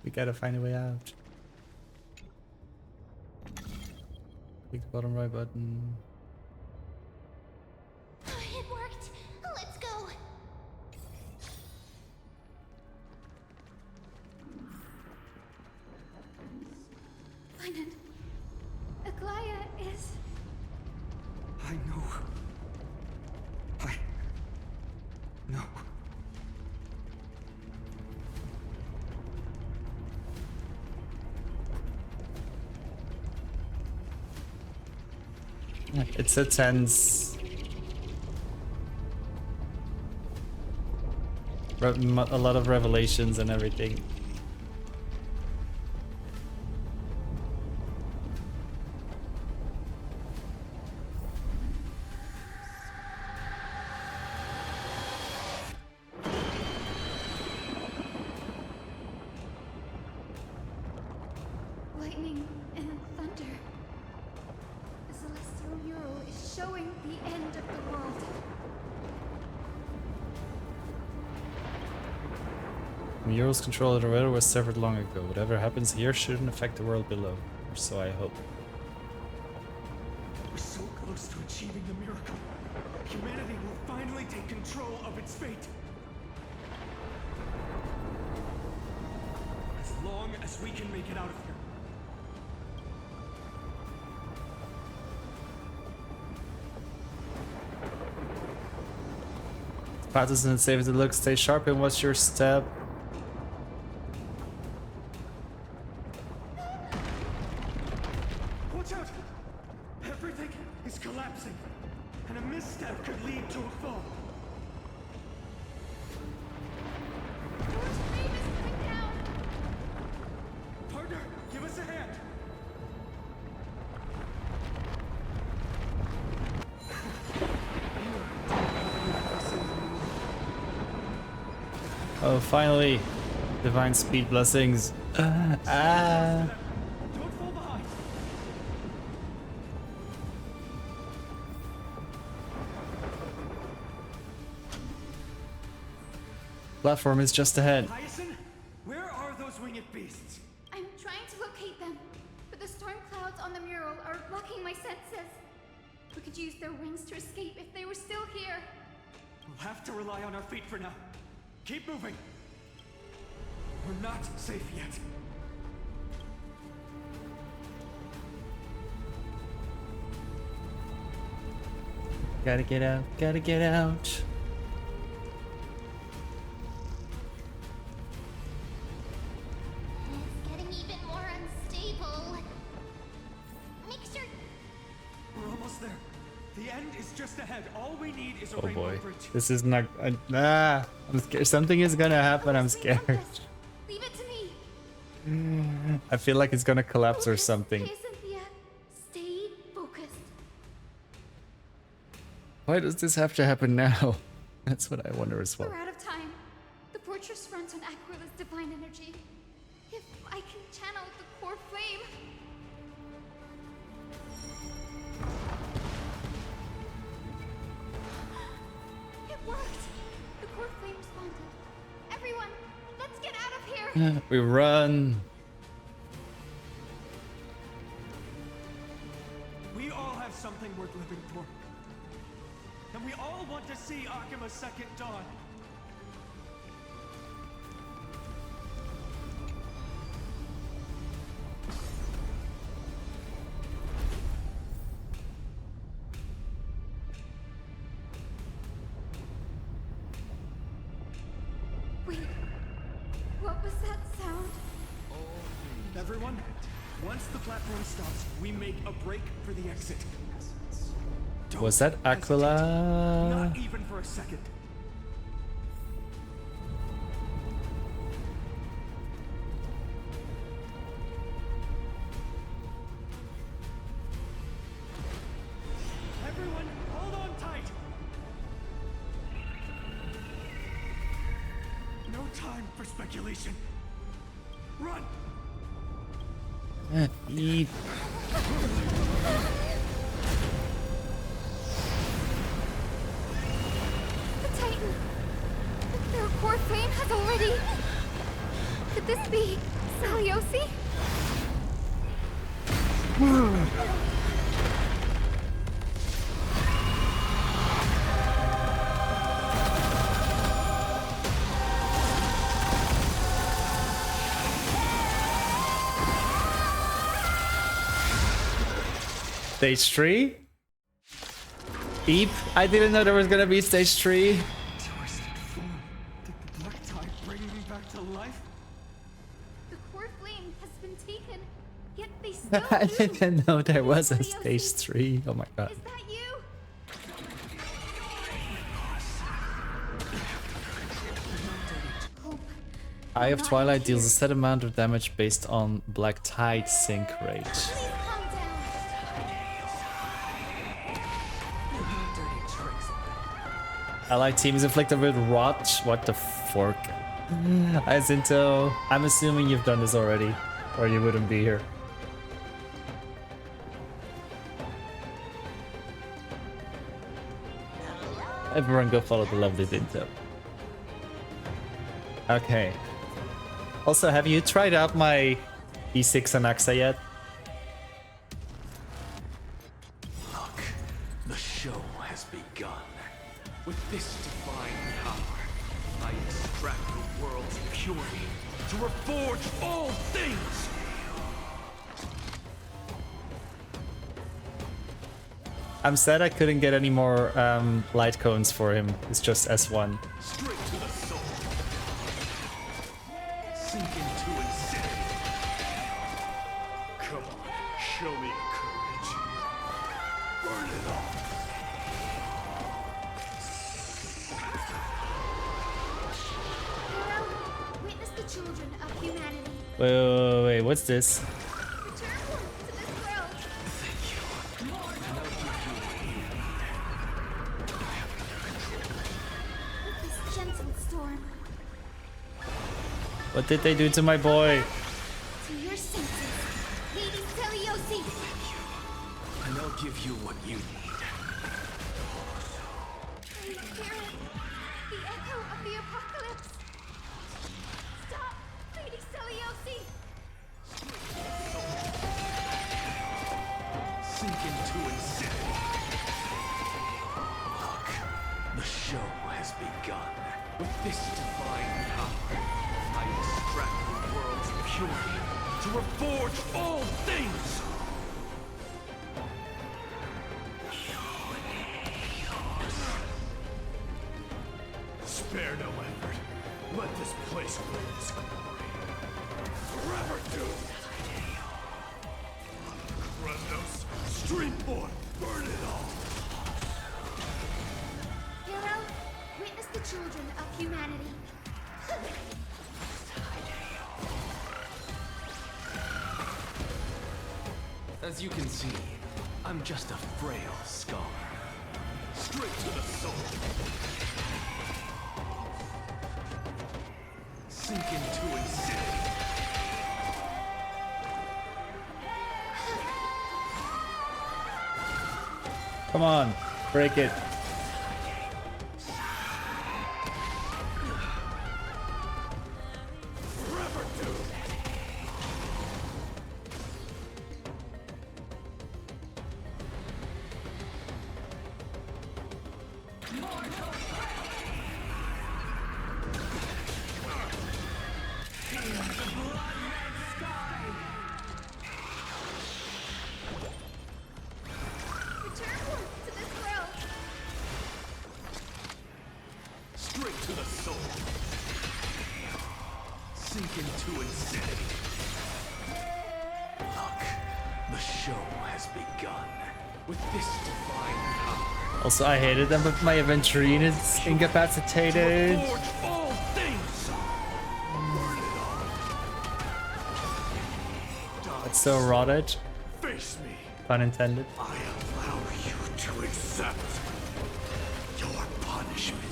We gotta find a way out. Click the bottom right button. It worked. Let's go. Finan. Aglaya is... I know. No. It's a tense... a lot of revelations and everything. Lightning and thunder. The celestial mural is showing the end of the world. Mural's control of the weather was severed long ago. Whatever happens here shouldn't affect the world below. Or so I hope. We're so close to achieving the miracle. Humanity will finally take control of its fate. As long as we can make it out of here. Path isn't as safe as it looks. Stay sharp and watch your step. Watch out! Everything is collapsing, and a misstep could lead to a fall. Partner, give us a hand. Oh, finally. Divine speed blessings. Don't fall behind. Platform is just ahead. Hyacinth, where are those winged beasts? I'm trying to locate them, but the storm clouds on the mural are blocking my senses. We could use their wings to escape if they were still here. We'll have to rely on our feet for now. Keep moving. We're not safe yet. Gotta get out, gotta get out. It's getting even more unstable. Make sure. We're almost there. The end is just ahead. All we need is a Oh rainbow boy. bridge. This is not... I'm scared. Something is gonna happen. I'm scared. Leave it to me. I feel like it's gonna collapse or Focus, something. dear Cynthia. Stay focused. Why does this have to happen now? That's what I wonder as well. We're out of time. The fortress runs on Aquila's divine energy. If I can channel the core flame. It worked. The core flame responded. Everyone, let's get out of here. We run. We all have something worth living for. And we all want to see Akima's second dawn. Wait, what was that sound? Everyone, once the platform stops, we make a break for the exit. Don't Was that hesitate. Aquila? Not even for a second. Everyone, hold on tight. No time for speculation. Run! Eat. The Titan! Their core flame has already... Could this be Saliosi? Stage 3? Eep, I didn't know there was gonna be stage 3. Twisted form. Did the black tide bring me back to life? The core flame has been taken, yet they still I move. didn't know there was a Lady stage Stelios, 3. Oh my god. is that you? Eye of Twilight deals a set amount of damage based on Black Tide sync rate. Please calm down. Allied team is inflicted with rot. What the fork? Azinto, I'm assuming you've done this already, or you wouldn't be here. Everyone go follow the lovely Zinto. Okay. Also, have you tried out my E6 Anaxa yet? Look, the show has begun. With this divine power, I extract the world's purity to reforge all things! I'm sad I couldn't get any more light cones for him. It's just S1. Straight to the soul. Sink into insanity. Come on, show me your courage. Burn it all. Hero, witness the children of humanity. Wait, what's this? Return to this world. With this gentle storm, What did they do to my boy? to your senses, Lady Stelios. And I'll give you what you need. I hear it. The echo of the apocalypse. Stop, Lady Stelios. Sink into insanity. Look, the show has begun. With this divine power, I extract the world's purity to reforge all things! Spare no effort. Let this place bring its glory. Forever doomed! Kremnos, Streetborn, burn it all! Hero, witness the children of humanity. As you can see, I'm just a frail scholar. Straight to the soul. Sink into insanity. Come on, break it. Forever doomed. Return to this world. Straight to the soul. Sink into insanity. Look, the show has begun. With this divine power, Also, I hated them, but my Aventurine is incapacitated. forge all things. Burn it all. It's so rotted. Face me. Pun intended. I allow you to accept your punishment.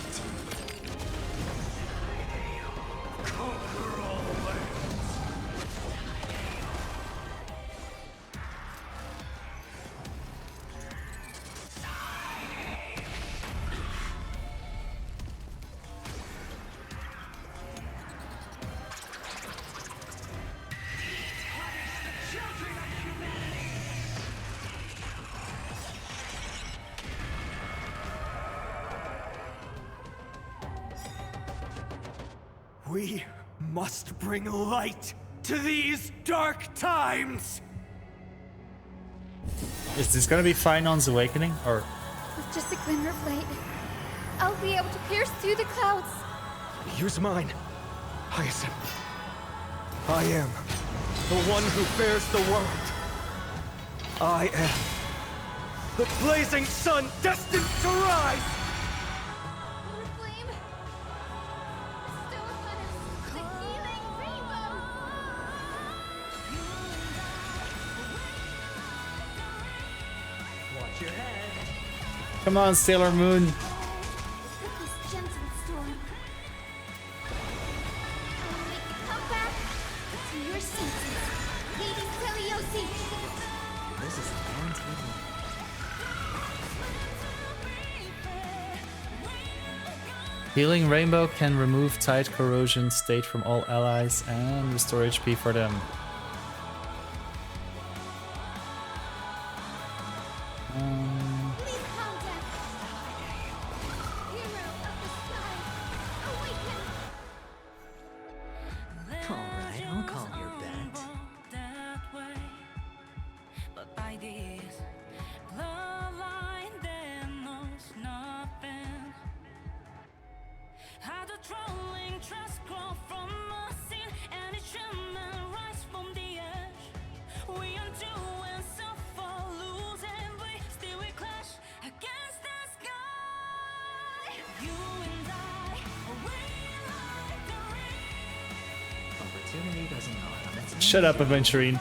Conquer all lands. We must bring light to these dark times! Is this gonna be Finon's awakening or? With just a glimmer of light, I'll be able to pierce through the clouds. Here's mine, Hyacinth. I am the one who bears the world. I am the blazing sun destined to rise! The flame! Bestow upon us the healing rainbow! Watch your head. Come on, Sailor Moon. With this gentle storm, I'll make you come back to your senses, Lady Celiosi. This is a guaranteed win. Healing Rainbow can remove tide corrosion state from all allies and restore HP for them. Please calm down. Hero of the sky, awaken. Alright, I'll call your bet. Opportunity doesn't know how to Shut up, Aventurine.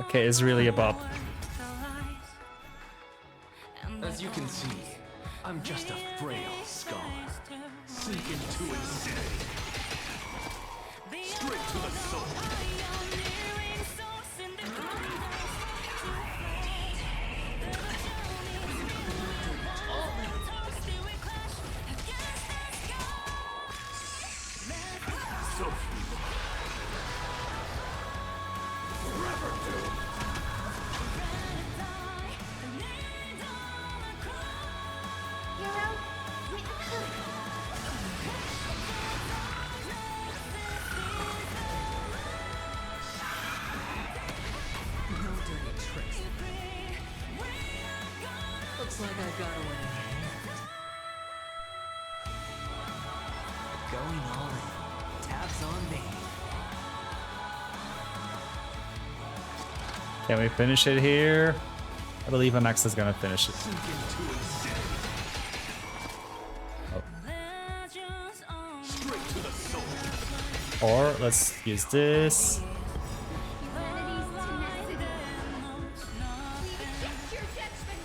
Okay, it's really a bop. As you can see, I'm just a frail scholar. Sink into insanity. Straight to the soul. So feeble. Forever doomed. Hero, No dirty tricks. Looks like I got away. Going all in. Tabs on me. Can we finish it here? I believe MX is gonna finish it. Sink into insanity. Straight to the soul. Or let's use this. Humanity's tenacity. We reject your judgment.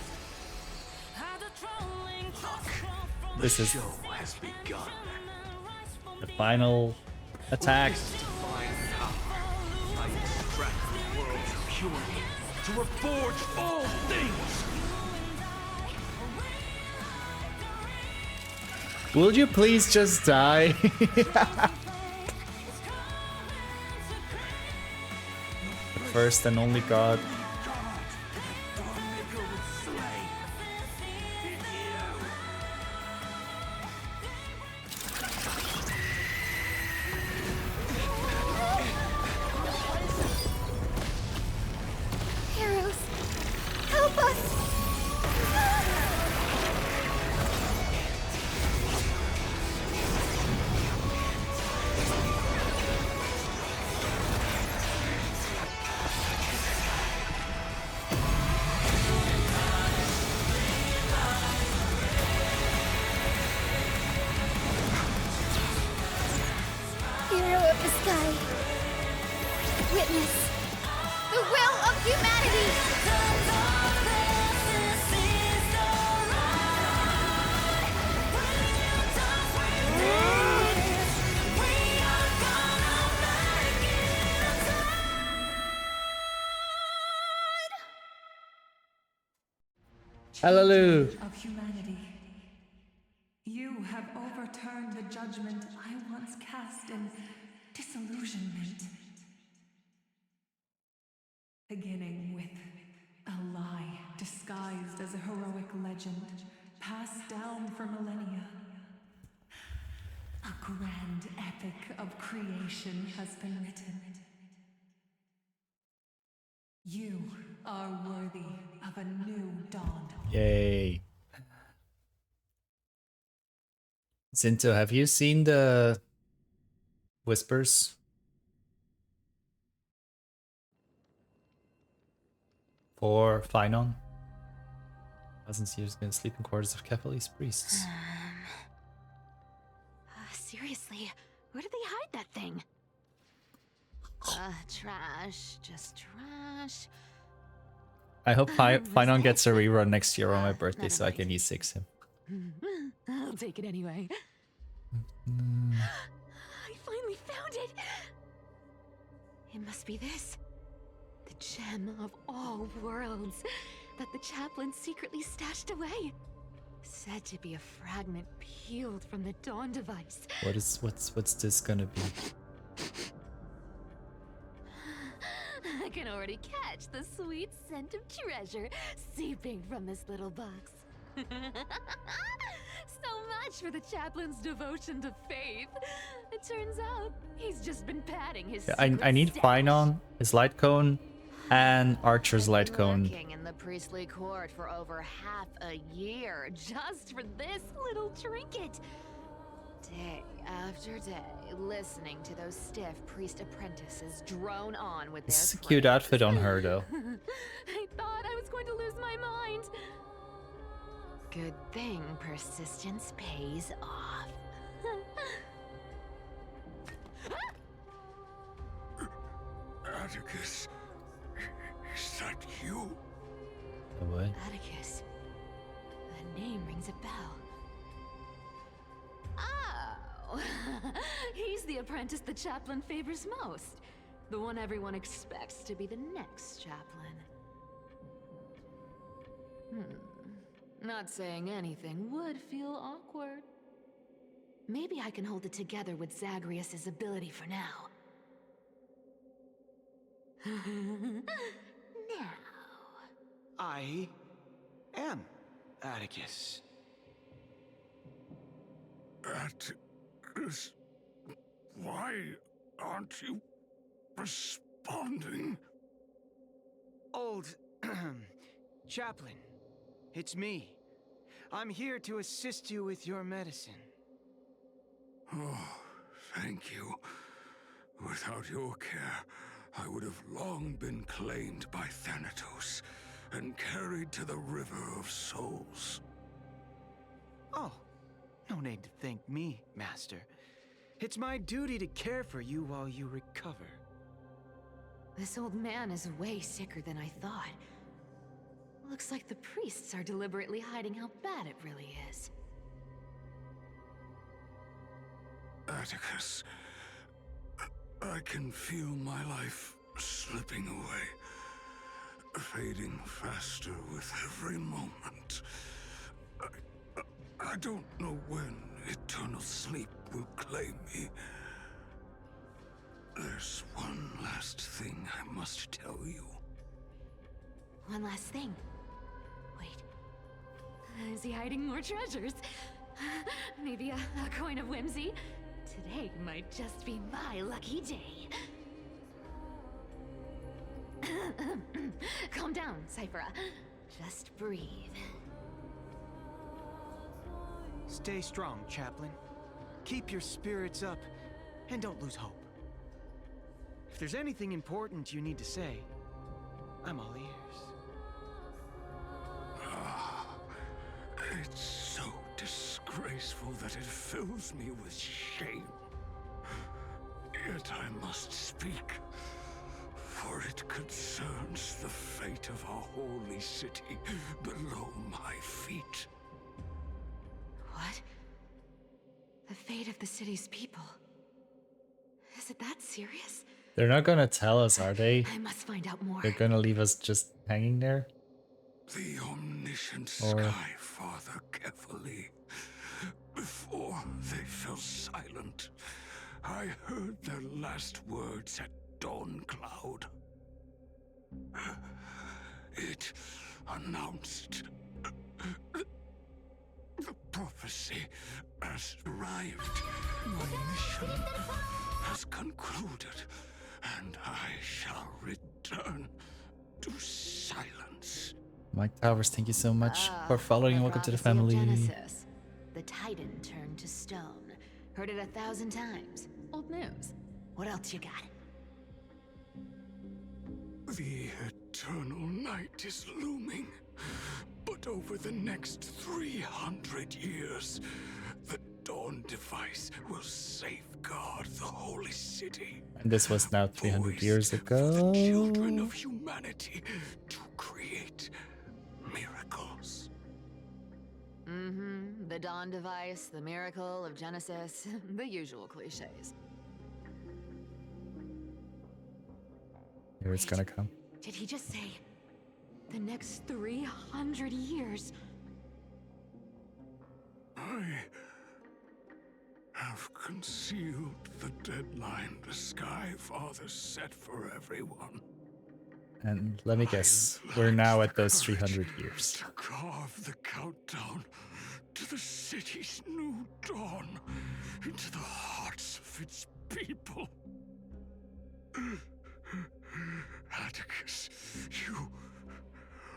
This is Show has begun. the final attack. Divine power. I extract the world's purity to reforge all things. Will you please just die? The first and only god. heroes, help us. Hero of the sky, witness the will of humanity. Hallelujah. Of humanity. You have overturned the judgment I once cast in disillusionment. Beginning with a lie disguised as a heroic legend, passed down for millennia. A grand epic of creation has been written. You are worthy of a new dawn. Yay. Zinto, have you seen the whispers for Phynon? Thousands of years ago, sleeping quarters of Kephalese priests. Seriously, where did they hide that thing? Trash, just trash. I hope Phynon gets a rerun next year on my birthday Never so I mind. can E6 him. I'll take it anyway. I finally found it! It must be this. The gem of all worlds that the chaplain secretly stashed away. Said to be a fragment peeled from the Dawn device. What's this gonna be? I can already catch the sweet scent of treasure seeping from this little box. So much for the chaplain's devotion to faith. It turns out he's just been padding his I need Phynon, his light cone, and Archer's light cone. Lurking in the priestly court for over half a year just for this little trinket. Day after day, listening to those stiff priest apprentices drone on with their This is a cute outfit on her, though. I thought I was going to lose my mind. Good thing persistence pays off. Atticus, is that you? What? Atticus. The name rings a bell. Oh, he's the apprentice the chaplain favors most. The one everyone expects to be the next chaplain. Not saying anything would feel awkward. Maybe I can hold it together with Zagreus's ability for now. Now. I am Atticus. Atticus, why aren't you responding? Old chaplain, it's me. I'm here to assist you with your medicine. Oh, thank you. Without your care, I would have long been claimed by Thanatos and carried to the River of Souls. Oh, no need to thank me, Master. It's my duty to care for you while you recover. This old man is way sicker than I thought. Looks like the priests are deliberately hiding how bad it really is. Atticus, I can feel my life slipping away, fading faster with every moment. I don't know when eternal sleep will claim me. There's one last thing I must tell you. One last thing. Wait. Is he hiding more treasures? Maybe a coin of whimsy? Today might just be my lucky day. Calm down, Cyphera. Just breathe. Stay strong, Chaplain. Keep your spirits up, and don't lose hope. If there's anything important you need to say, I'm all ears. It's so disgraceful that it fills me with shame. Yet I must speak, for it concerns the fate of our holy city below my feet. What? The fate of the city's people. Is it that serious? They're not gonna tell us, are they? I must find out more. They're gonna leave us just hanging there? The omniscient Or- Sky Father Kefali before they fell silent, I heard their last words at Dawn Cloud. It announced the prophecy has arrived. My mission has concluded, and I shall return to silence. Mike Towers, thank you so much for following and welcome to the prophecy of family. Genesis. The Titan turned to stone. Heard it 1,000 times. Old news. What else you got? The eternal night is looming, but over the next 300 years, the Dawn device will safeguard the holy city. And this was now 300 years ago. Children of humanity to create miracles. Mm-hmm. The Dawn device, the miracle of Genesis, the usual cliches. Here it's gonna come. Did he just say the next 300 years? I have concealed the deadline the Sky Father set for everyone. And let me guess, we're now at those 300 years. To carve the countdown to the city's new dawn into the hearts of its people. Atticus, you...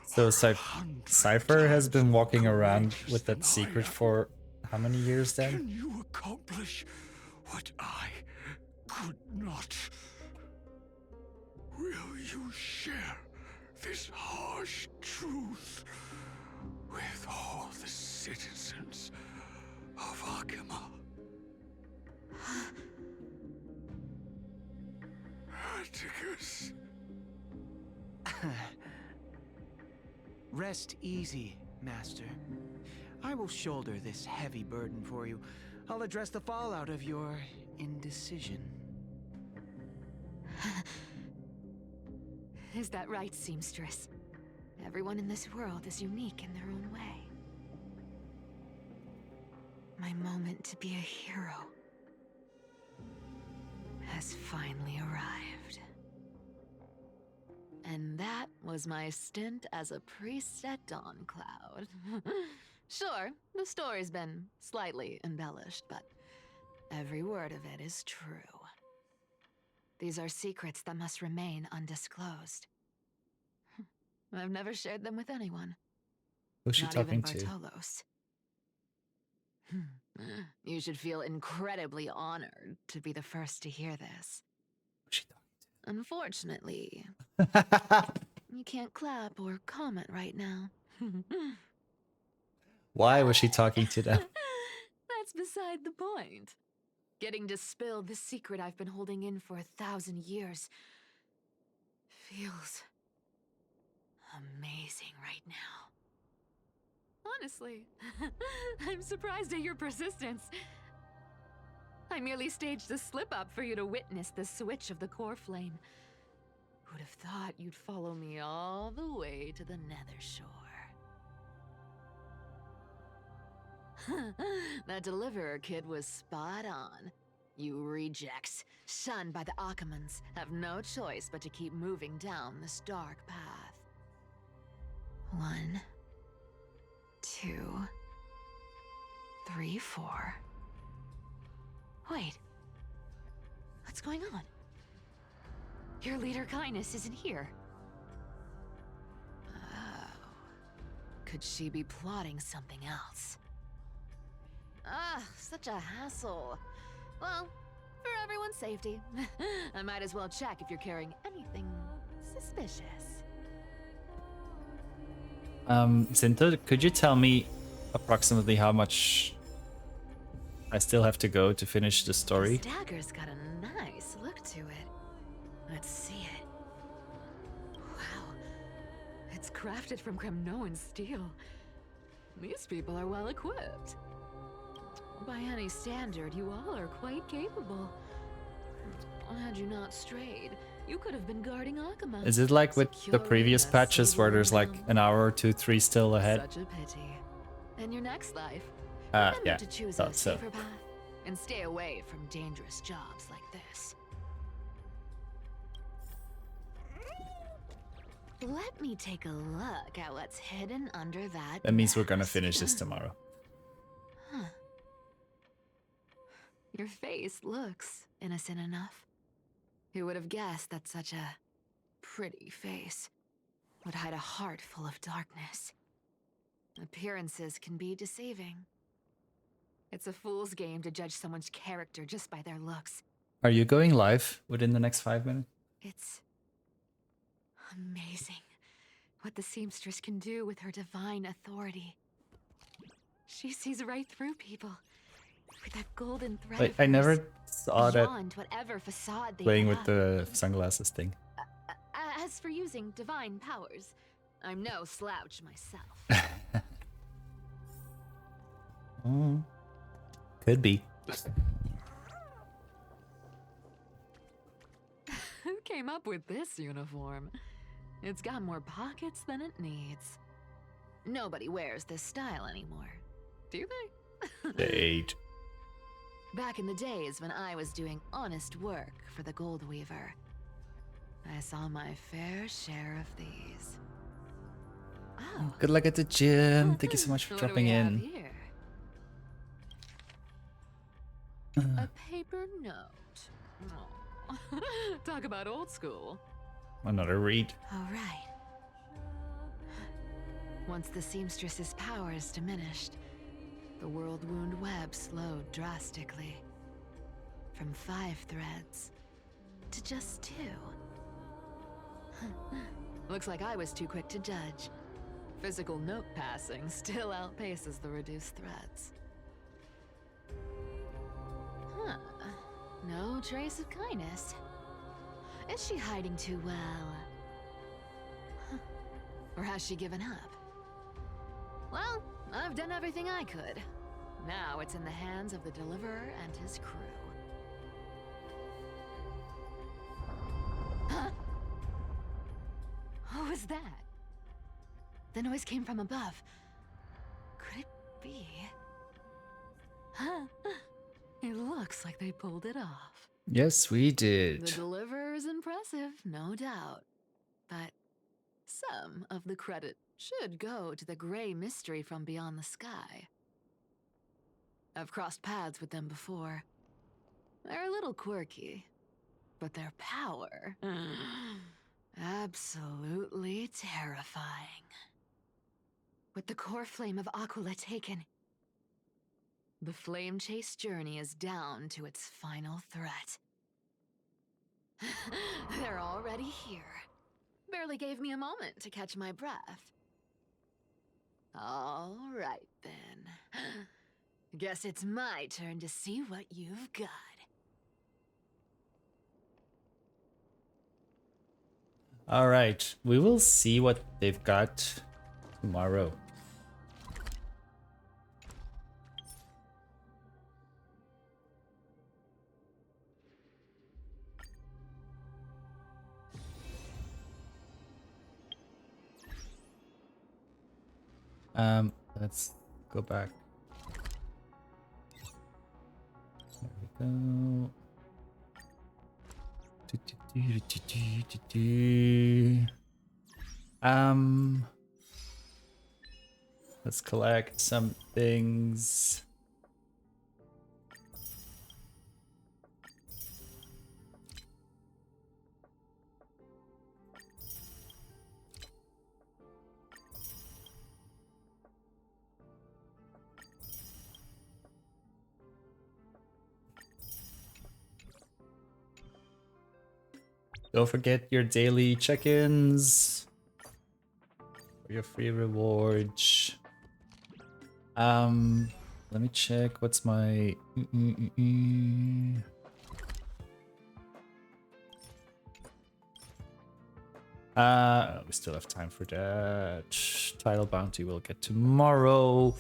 So Cypher has been walking around with that secret for how many years then? Can you accomplish what I could not? Will you share this harsh truth with all the citizens of Akima? Atticus. Rest easy, Master. I will shoulder this heavy burden for you. I'll address the fallout of your indecision. Is that right, seamstress? Everyone in this world is unique in their own way. My moment to be a hero has finally arrived. And that was my stint as a priest at Dawn Cloud. Sure, the story's been slightly embellished, but every word of it is true. These are secrets that must remain undisclosed. I've never shared them with anyone. Who's she Not talking even to? Bartolos. You should feel incredibly honored to be the first to hear this. Who's she talking Unfortunately, you can't clap or comment right now. Why was she talking to them? That's beside the point. Getting to spill the secret I've been holding in for 1,000 years feels amazing right now. Honestly, I'm surprised at your persistence. I merely staged the slip-up for you to witness the switch of the core flame. Who'd have thought you'd follow me all the way to the Nether Shore? That deliverer kid was spot on. You rejects, shunned by the Akamans, have no choice but to keep moving down this dark path. 1, 2, 3, 4. Wait. What's going on? Your leader Kindness isn't here. Oh. Could she be plotting something else? Ah, such a hassle. Well, for everyone's safety, I might as well check if you're carrying anything suspicious. Zinta, could you tell me approximately how much I still have to go to finish the story? This dagger's got a nice look to it. Let's see it. Wow. It's crafted from Kremnoan steel. These people are well equipped. By any standard, you all are quite capable. Had you not strayed, you could have been guarding Akama. Is it like with the previous patches where there's like an hour or 2, 3 still ahead? Such a pity. In your next life, Remember Yeah, to choose a thought so. safer path and stay away from dangerous jobs like this. Let me take a look at what's hidden under that. That means we're gonna mask. finish this tomorrow. Huh. Your face looks innocent enough. Who would have guessed that such a pretty face would hide a heart full of darkness? Appearances can be deceiving. It's a fool's game to judge someone's character just by their looks. Are you going live within the next 5 minutes? It's amazing what the seamstress can do with her divine authority. She sees right through people with that golden thread. Wait, of I hers, never saw that beyond whatever facade they playing put with up. the sunglasses thing. As for using divine powers, I'm no slouch myself. Could be. Who came up with this uniform? It's got more pockets than it needs. Nobody wears this style anymore, do they? The age. Back in the days when I was doing honest work for the Gold Weaver, I saw my fair share of these. Oh. Good luck at the gym. Thank you so much for What do dropping we have in. here? A paper note. Aw. Talk about old school. Another read. All right. Once the seamstress's powers diminished, the world wound web slowed drastically. From 5 threads to just 2. Looks like I was too quick to judge. Physical note passing still outpaces the reduced threads. Huh. No trace of kindness. Is she hiding too well? Huh. Or has she given up? Well, I've done everything I could. Now it's in the hands of the Deliverer and his crew. Huh? What was that? The noise came from above. Could it be? Huh? It looks like they pulled it off. Yes, we The did. Deliverer is impressive, no doubt. But some of the credit should go to the gray mystery from beyond the sky. I've crossed paths with them before. They're a little quirky, but their power... absolutely terrifying. With the core flame of Aquila taken, the flame chase journey is down to its final threat. They're already here. Barely gave me a moment to catch my breath. All right, then. Guess it's my turn to see what you've got. All right, we will see what they've got tomorrow. Let's go back. There we go. Let's collect some things. Don't forget your daily check-ins for your free rewards. Let me check what's my we still have time for that. Title bounty we'll get tomorrow.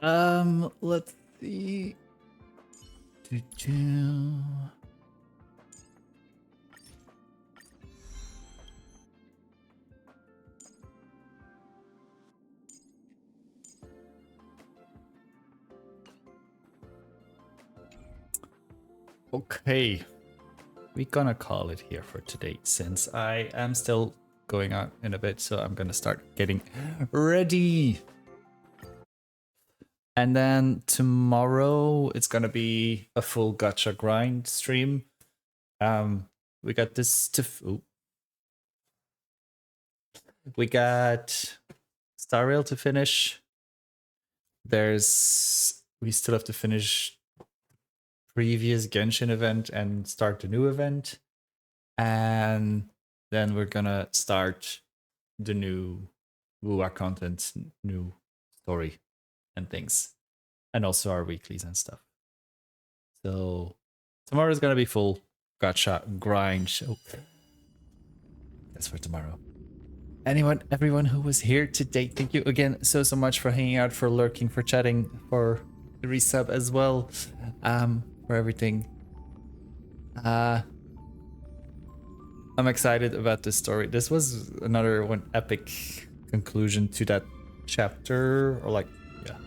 Let's see. Okay, we're gonna call it here for today since I am still going out in a bit, so I'm gonna start getting ready. And then tomorrow it's gonna be a full gacha grind stream. We got this to we got Star Rail to finish. We still have to finish previous Genshin event and start the new event. And then we're gonna start the new WUA content, new story and things. And also our weeklies and stuff. So tomorrow's gonna be full gacha grind show. That's for tomorrow. Everyone who was here today, thank you again so much for hanging out, for lurking, for chatting, for the resub as well, for everything. I'm excited about this story. This was another one epic conclusion to that chapter, or like, yeah,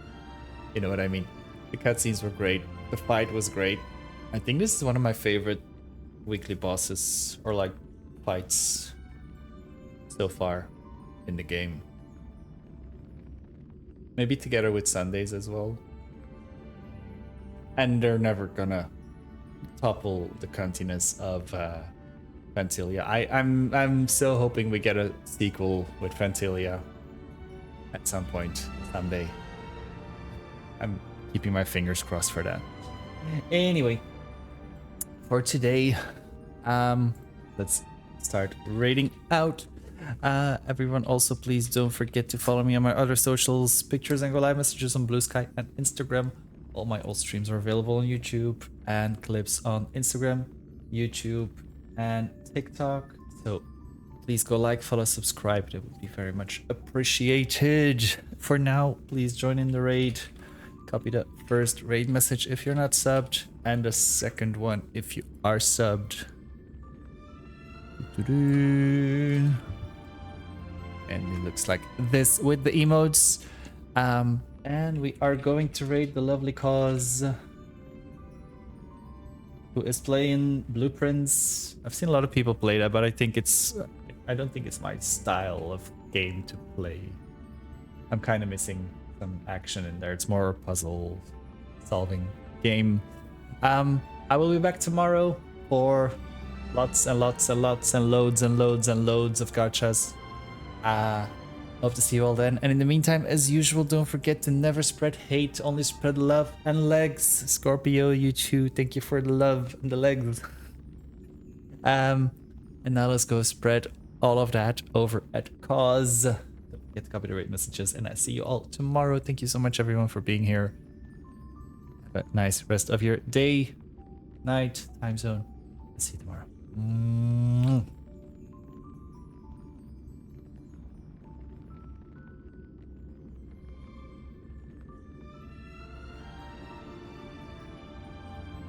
you know what I mean. The cutscenes were great. The fight was great. I think this is one of my favorite weekly bosses, or like fights so far in the game. Maybe together with Sundays as well. And they're never gonna topple the cuntiness of Fantilia. I'm so hoping we get a sequel with Fantilia at some point someday. I'm keeping my fingers crossed for that. Anyway, for today, let's start raiding out. Everyone also please don't forget to follow me on my other socials, pictures and go live messages on Blue Sky and Instagram. All my old streams are available on YouTube and clips on Instagram, YouTube and TikTok. So please go like, follow, subscribe. That would be very much appreciated. For now, please join in the raid. Copy the first raid message if you're not subbed, and the second one if you are subbed. And it looks like this with the emotes. And we are going to raid the lovely cause who is playing Blueprints. I've seen a lot of people play that, but I don't think it's my style of game to play. I'm kind of missing some action in there. It's more a puzzle solving game. I will be back tomorrow for lots and lots and lots and loads and loads and loads of gachas. Hope to see you all then. And in the meantime, as usual, don't forget to never spread hate, only spread love and legs. Scorpio, you too. Thank you for the love and the legs. And now let's go spread all of that over at Cause. Don't forget to copy the rate messages, and I see you all tomorrow. Thank you so much, everyone, for being here. Have a nice rest of your day, night, time zone. See you tomorrow.